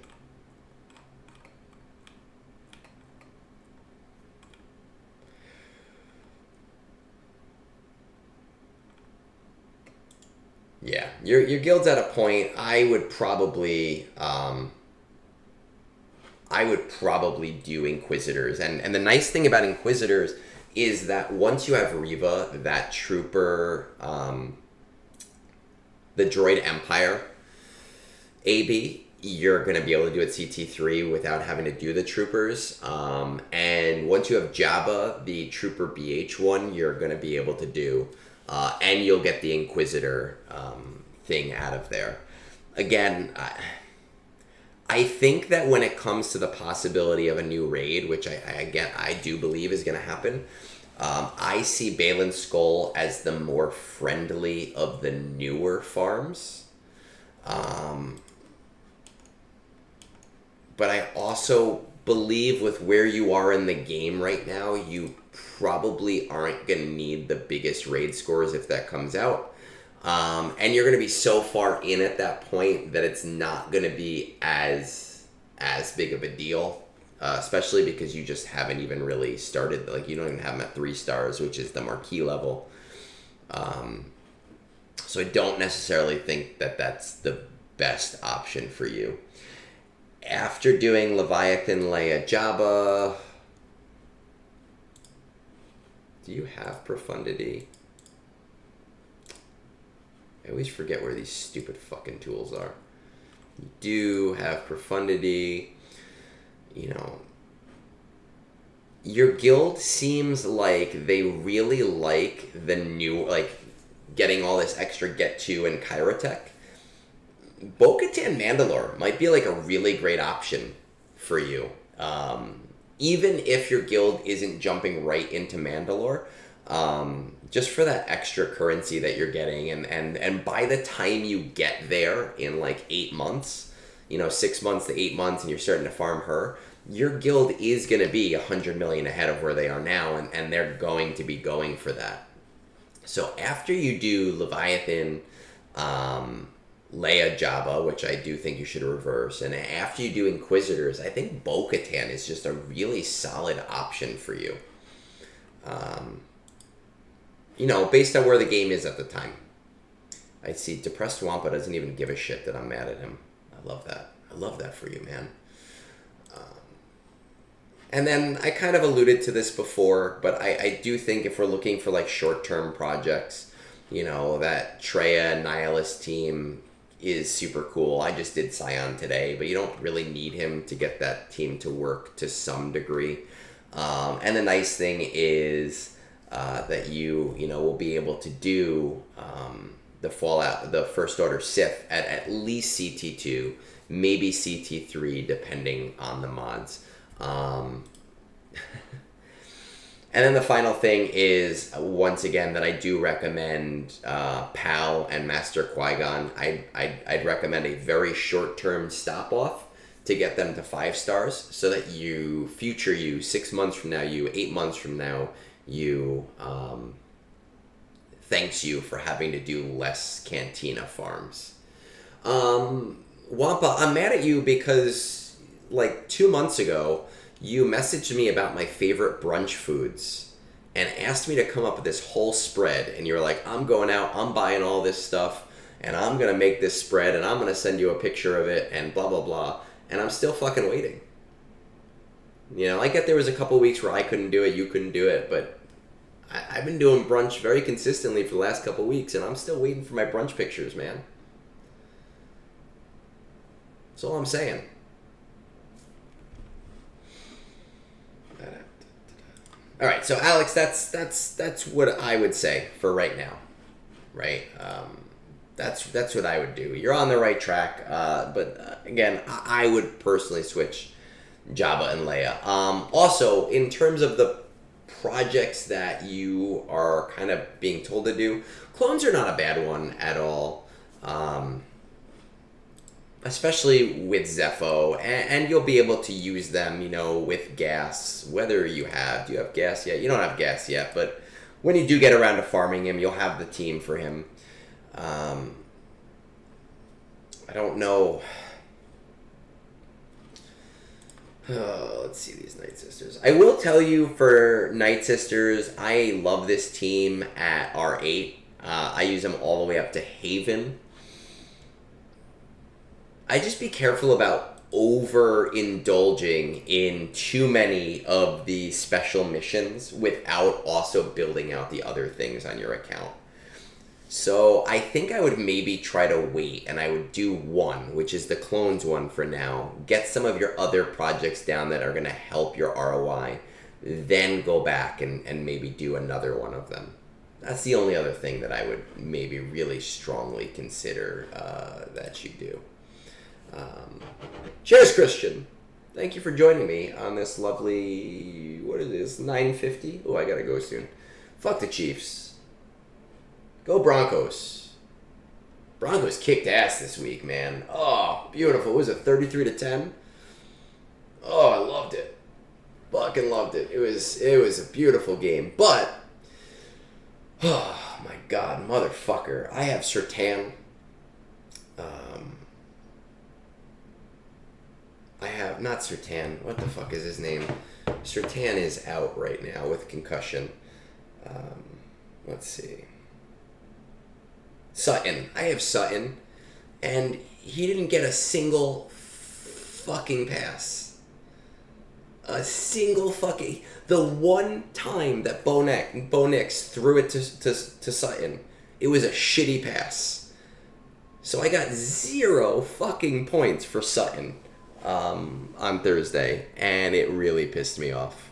Yeah, your guild's at a point. I would probably do Inquisitors, and the nice thing about Inquisitors is that once you have Riva, that trooper, the Droid Empire AB, you're gonna be able to do it CT3 without having to do the troopers. And once you have Jabba, the trooper BH1, you're gonna be able to do. And you'll get the Inquisitor thing out of there. Again, I think that when it comes to the possibility of a new raid, which I do believe is going to happen, I see Balin Skull as the more friendly of the newer farms. But I also believe with where you are in the game right now, you probably aren't going to need the biggest raid scores if that comes out. And you're going to be so far in at that point that it's not going to be as big of a deal, especially because you just haven't even really started. Like, you don't even have them at 3 stars, which is the marquee level. So I don't necessarily think that that's the best option for you. After doing Leviathan, Leia, Jabba, do you have Profundity? I always forget where these stupid fucking tools are. You do have Profundity. You know, your guild seems like they really like the new, like, getting all this extra Get To and Kyrotech. Bo-Katan Mandalore might be like a really great option for you. Even if your guild isn't jumping right into Mandalore, just for that extra currency that you're getting, and by the time you get there in like 8 months, 6 months to 8 months, and you're starting to farm her, your guild is going to be 100 million ahead of where they are now, and they're going to be going for that. So after you do Leviathan, Leia, Jabba, which I do think you should reverse, and after you do Inquisitors, I think Bo-Katan is just a really solid option for you. Based on where the game is at the time. I see Depressed Wampa doesn't even give a shit that I'm mad at him. I love that. I love that for you, man. And then I kind of alluded to this before, but I do think if we're looking for like short-term projects, that Traya Nihilist team is super cool. I just did Scion today, but you don't really need him to get that team to work to some degree. And the nice thing is that you will be able to do the Fallout, the First Order Sith at least CT2, maybe CT3, depending on the mods. And then the final thing is, once again, that I do recommend Pal and Master Qui-Gon. I'd recommend a very short-term stop-off to get them to 5 stars, so that you, 6 months from now, 8 months from now, thanks you for having to do less Cantina farms. Wampa, I'm mad at you because, like, 2 months ago, you messaged me about my favorite brunch foods and asked me to come up with this whole spread. And you're like, I'm going out, I'm buying all this stuff, and I'm going to make this spread, and I'm going to send you a picture of it, and blah, blah, blah. And I'm still fucking waiting. I get there was a couple weeks where I couldn't do it, you couldn't do it, but I've been doing brunch very consistently for the last couple weeks, and I'm still waiting for my brunch pictures, man. That's all I'm saying. All right, so Alex, that's what I would say for right now, right? That's what I would do. You're on the right track, but again, I would personally switch Jabba and Leia. Also, in terms of the projects that you are kind of being told to do, clones are not a bad one at all. especially with Zepho, and you'll be able to use them, you know, with gas, whether do you have gas yet? You don't have gas yet, but when you do get around to farming him, you'll have the team for him. I don't know. Let's see these Night Sisters. I will tell you for Night Sisters, I love this team at R8. I use them all the way up to Haven. I just be careful about overindulging in too many of the special missions without also building out the other things on your account. So I think I would maybe try to wait, and I would do one, which is the clones one for now. Get some of your other projects down that are going to help your ROI. Then go back and maybe do another one of them. That's the only other thing that I would maybe really strongly consider that you do. Cheers, Christian. Thank you for joining me on this lovely, what is this, 9:50? Oh, I gotta go soon. Fuck the Chiefs. Go Broncos. Broncos kicked ass this week, man. Oh, beautiful. Was it 33-10? Oh, I loved it. Fucking loved it. It was a beautiful game. But, oh my God, motherfucker. I have Surtan. I have, not Surtan. What the fuck is his name? Surtan is out right now with concussion. Let's see. Sutton. I have Sutton, and he didn't get a single fucking pass. A single fucking... The one time that Bo Nix threw it to Sutton, it was a shitty pass. So I got 0 fucking points for Sutton on Thursday, and it really pissed me off.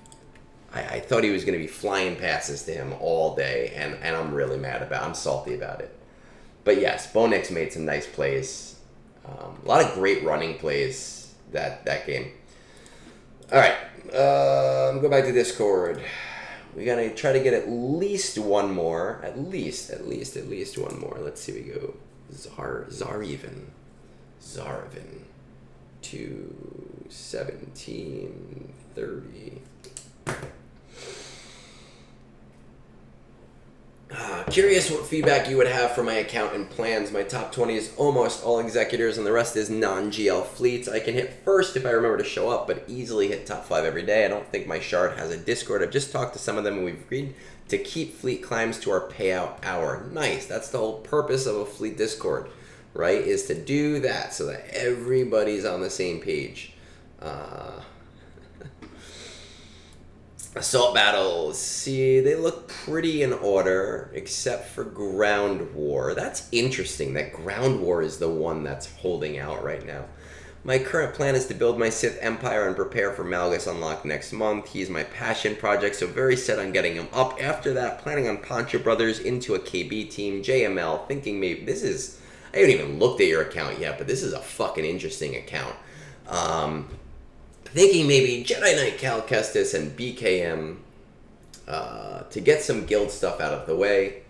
I thought he was going to be flying passes to him all day, and I'm really I'm salty about it. But yes, Bo Nix made some nice plays. A lot of great running plays that game. All right, go back to Discord. We gotta try to get at least one more. At least one more. Let's see. We go Zareven to 1730. Curious what feedback you would have for my account and plans. My top 20 is almost all executors and the rest is non-GL fleets. I can hit first if I remember to show up, but easily hit top 5 every day. I don't think my shard has a Discord. I've just talked to some of them and we've agreed to keep fleet climbs to our payout hour. Nice. That's the whole purpose of a fleet Discord, right? Is to do that so that everybody's on the same page. Assault battles. See, they look pretty in order, except for Ground War. That's interesting that Ground War is the one that's holding out right now. My current plan is to build my Sith Empire and prepare for Malgus Unlock next month. He's my passion project, so very set on getting him up. After that, planning on Poncho Brothers into a KB team, JML, thinking maybe this is... I haven't even looked at your account yet, but this is a fucking interesting account. Thinking maybe Jedi Knight Cal Kestis and BKM to get some guild stuff out of the way.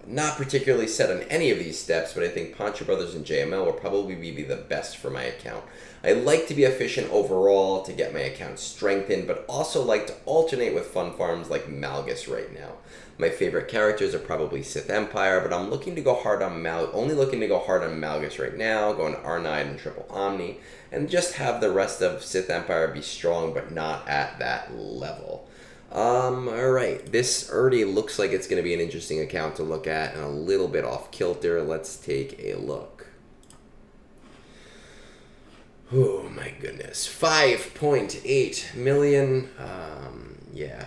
Not particularly set on any of these steps, but I think Poncho Brothers and JML will probably be the best for my account. I like to be efficient overall to get my account strengthened, but also like to alternate with fun farms like Malgus right now. My favorite characters are probably Sith Empire, but I'm looking to go hard on only looking to go hard on Malgus right now, going to R9 and Triple Omni, and just have the rest of Sith Empire be strong, but not at that level. Alright, this already looks like it's going to be an interesting account to look at, and a little bit off kilter. Let's take a look. Oh my goodness, 5.8 million, yeah,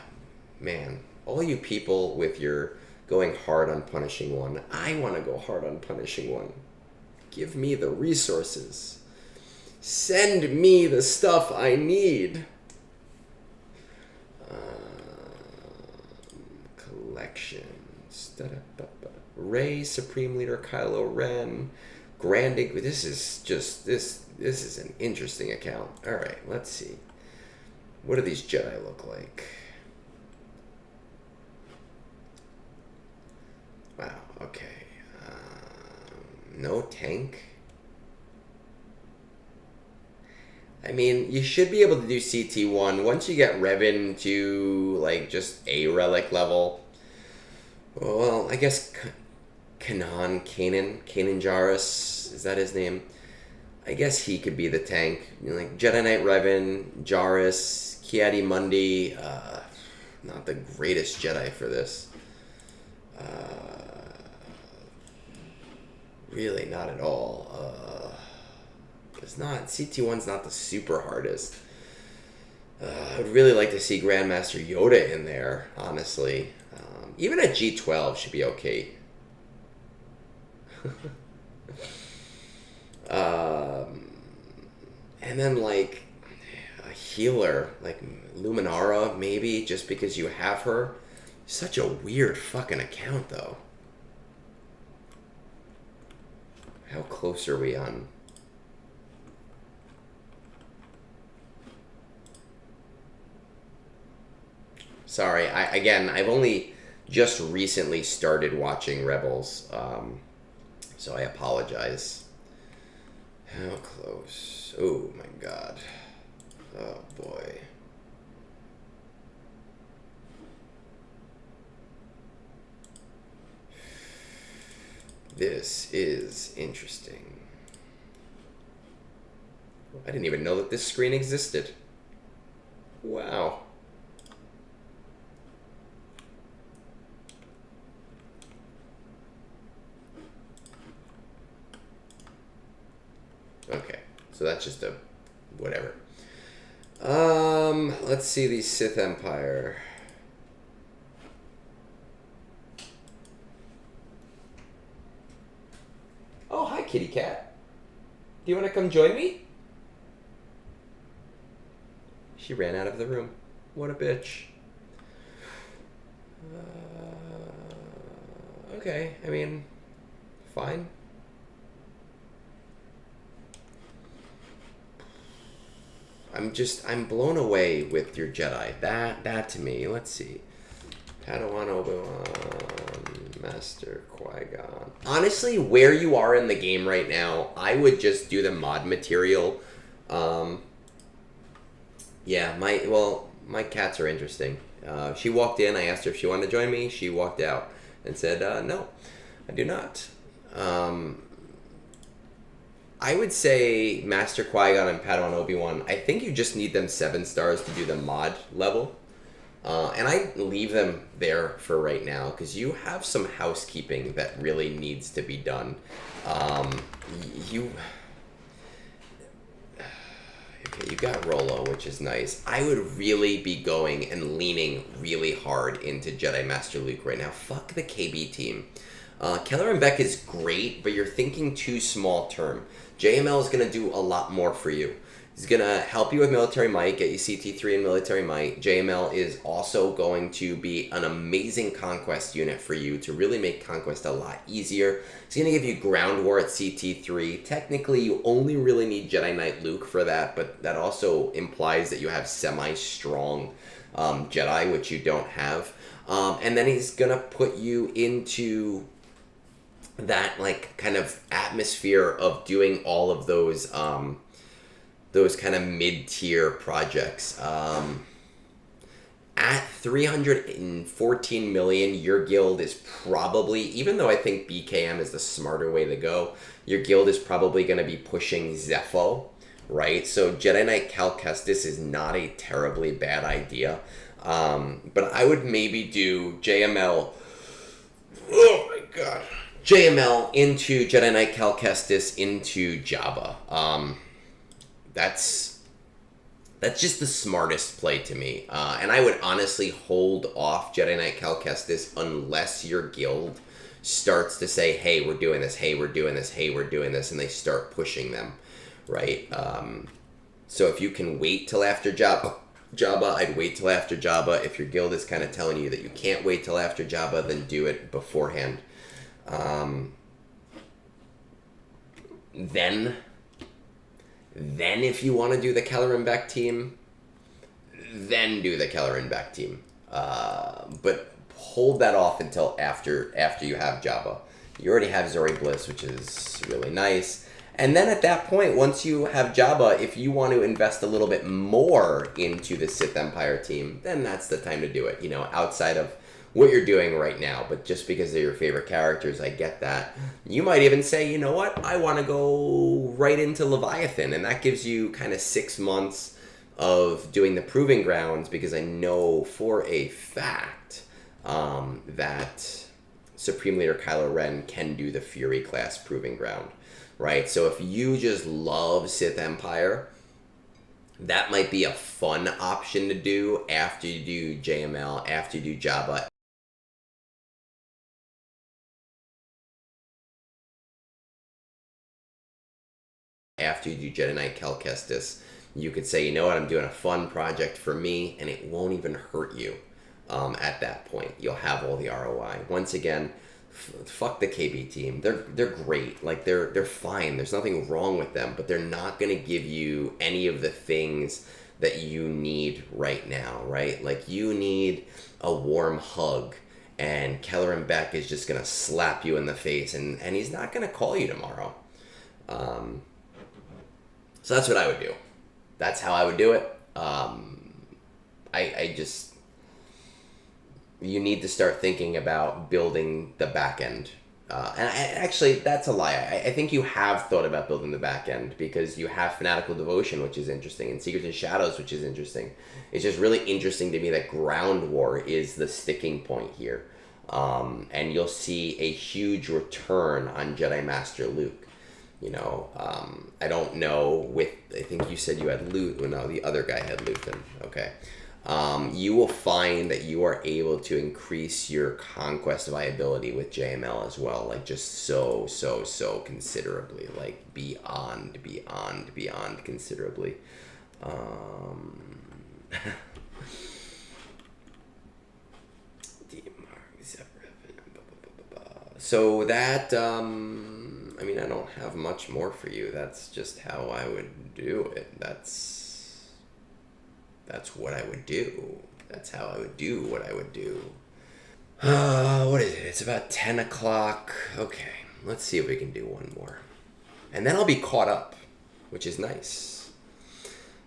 man. All you people with your going hard on punishing one, I want to go hard on punishing one. Give me the resources. Send me the stuff I need. Collections. Rey, Supreme Leader Kylo Ren, Grand. This is an interesting account. All right, let's see. What do these Jedi look like? Wow, okay. No tank. I mean, you should be able to do CT1 once you get Revan to, like, just a relic level. Well, I guess Kanan Jarrus, is that his name? I guess he could be the tank. You know, like Jedi Knight Revan, Jarrus, Kiadi Mundi. Not the greatest Jedi for this. Really, not at all. It's not. CT1's not the super hardest. I would really like to see Grandmaster Yoda in there, honestly. Even at G12 should be okay. And then, like, a healer, like Luminara, maybe, just because you have her. Such a weird fucking account, though. How close are we on? Sorry, I've only just recently started watching Rebels, so I apologize. How close? Oh my god. Oh boy. This is interesting. I didn't even know that this screen existed. Wow. Okay, so that's just a whatever. Let's see the Sith Empire. Oh, hi, kitty cat. Do you want to come join me? She ran out of the room. What a bitch. Okay, I mean, fine. I'm blown away with your Jedi. That to me, let's see. Padawan, Obi-Wan, Master Qui-Gon. Honestly, where you are in the game right now, I would just do the mod material. Yeah, my cats are interesting. She walked in, I asked her if she wanted to join me. She walked out and said, no, I do not. I would say Master Qui-Gon and Padawan Obi-Wan, I think you just need them 7 stars to do the mod level. And I leave them there for right now because you have some housekeeping that really needs to be done. You got Rolo, which is nice. I would really be going and leaning really hard into Jedi Master Luke right now. Fuck the KB team. Keller and Beck is great, but you're thinking too small term. JML is going to do a lot more for you. He's going to help you with military might, get you CT3 and military might. JML is also going to be an amazing conquest unit for you to really make conquest a lot easier. He's going to give you ground war at CT3. Technically, you only really need Jedi Knight Luke for that, but that also implies that you have semi-strong Jedi, which you don't have. And then he's going to put you into that, like, kind of atmosphere of doing all of those kind of mid-tier projects. At 314 million, your guild is probably, even though I think BKM is the smarter way to go, your guild is probably going to be pushing Zepho, right? So Jedi Knight Cal Kestis is not a terribly bad idea. But I would maybe do JML. Oh my god. JML into Jedi Knight Cal Kestis into Jabba. That's just the smartest play to me. And I would honestly hold off Jedi Knight Cal Kestis unless your guild starts to say, hey, we're doing this, hey, we're doing this, hey, we're doing this, and they start pushing them, right? So if you can wait till after Jabba, I'd wait till after Jabba. If your guild is kind of telling you that you can't wait till after Jabba, then do it beforehand. Then if you want to do the Keller and Beck team, then do the Keller and Beck team. But hold that off until after you have Jabba. You already have Zori Bliss, which is really nice. And then at that point, once you have Jabba, if you want to invest a little bit more into the Sith Empire team, then that's the time to do it. Outside of what you're doing right now, but just because they're your favorite characters, I get that. You might even say, you know what, I want to go right into Leviathan, and that gives you kind of 6 months of doing the proving grounds, because I know for a fact that Supreme Leader Kylo Ren can do the Fury class proving ground, right? So if you just love Sith Empire, that might be a fun option to do after you do JML, after you do Jabba. After you do Jedi Knight Cal Kestis, you could say, you know what, I'm doing a fun project for me, and it won't even hurt you. At that point, you'll have all the ROI. Once again, fuck the KB team. They're great. Like they're fine. There's nothing wrong with them, but they're not gonna give you any of the things that you need right now, right? Like you need a warm hug, and Kelleran Beck is just gonna slap you in the face, and he's not gonna call you tomorrow. So that's what I would do. That's how I would do it. I just, you need to start thinking about building the back end. Actually, that's a lie. I think you have thought about building the back end, because you have Fanatical Devotion, which is interesting, and Secrets and Shadows, which is interesting. It's just really interesting to me that Ground War is the sticking point here. And you'll see a huge return on Jedi Master Luke. I don't know I think you said you had loot. Well, no, the other guy had loot then. Okay. You will find that you are able to increase your conquest viability with JML as well. Like just so considerably. Like beyond considerably. So that, I don't have much more for you. That's just how I would do it. That's what I would do. That's how I would do what I would do. What is it? It's about 10 o'clock. Okay, let's see if we can do one more. And then I'll be caught up, which is nice.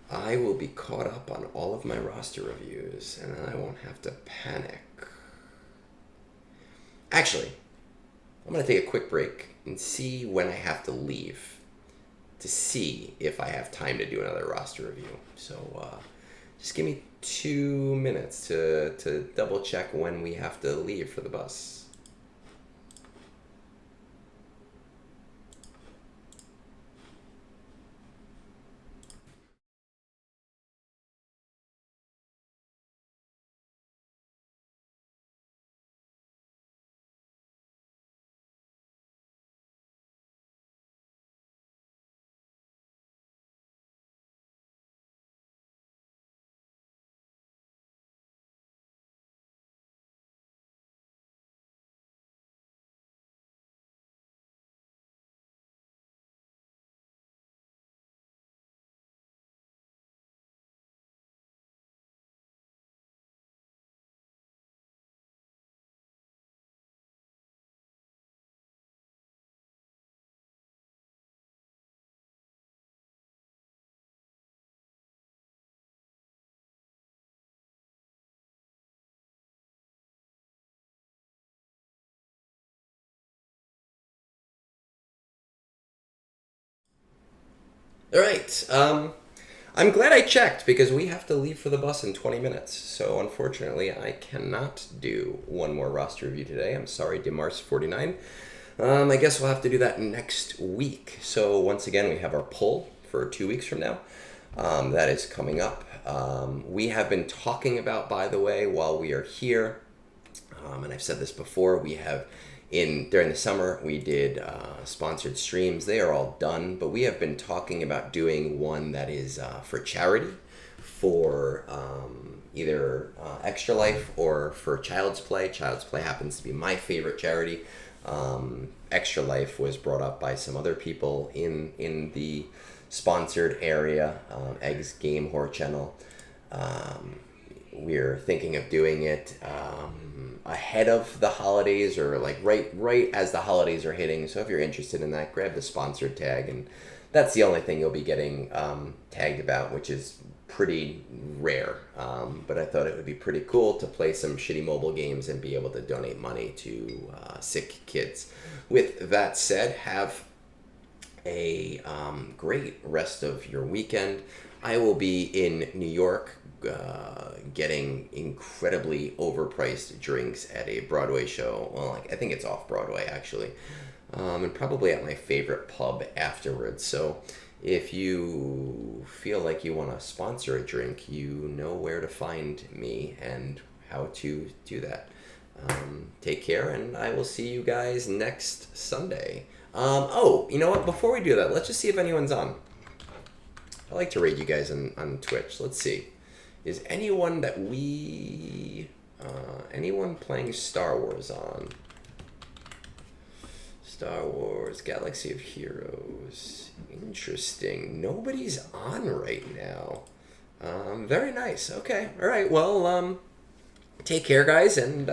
I will be caught up on all of my roster reviews, and then I won't have to panic. Actually, I'm going to take a quick break and see when I have to leave to see if I have time to do another roster review. So just give me 2 minutes to double check when we have to leave for the bus. All right. I'm glad I checked, because we have to leave for the bus in 20 minutes. So unfortunately, I cannot do one more roster review today. I'm sorry, Demars49. I guess we'll have to do that next week. So once again, we have our poll for 2 weeks from now. That is coming up. We have been talking about, by the way, while we are here, and I've said this before, we have during the summer we did sponsored streams. They are all done, but we have been talking about doing one that is for charity, for either Extra Life or for Child's Play. Child's Play happens to be my favorite charity. Extra Life was brought up by some other people in the sponsored area, Egg's Game Horror Channel. we're thinking of doing it ahead of the holidays, or like right as the holidays are hitting. So if you're interested in that, grab the sponsored tag, and that's the only thing you'll be getting tagged about, which is pretty rare. But I thought it would be pretty cool to play some shitty mobile games and be able to donate money to sick kids. With that said, have a great rest of your weekend. I will be in New York getting incredibly overpriced drinks at a Broadway show. Well, like, I think it's off Broadway, actually. And probably at my favorite pub afterwards. So if you feel like you want to sponsor a drink, you know where to find me and how to do that. Take care, and I will see you guys next Sunday. Oh, you know what? Before we do that, let's just see if anyone's on. I like to rate you guys on Twitch. Let's see. Is anyone that we... anyone playing Star Wars on? Star Wars, Galaxy of Heroes. Interesting. Nobody's on right now. Very nice. Okay. All right. Well, take care, guys, and...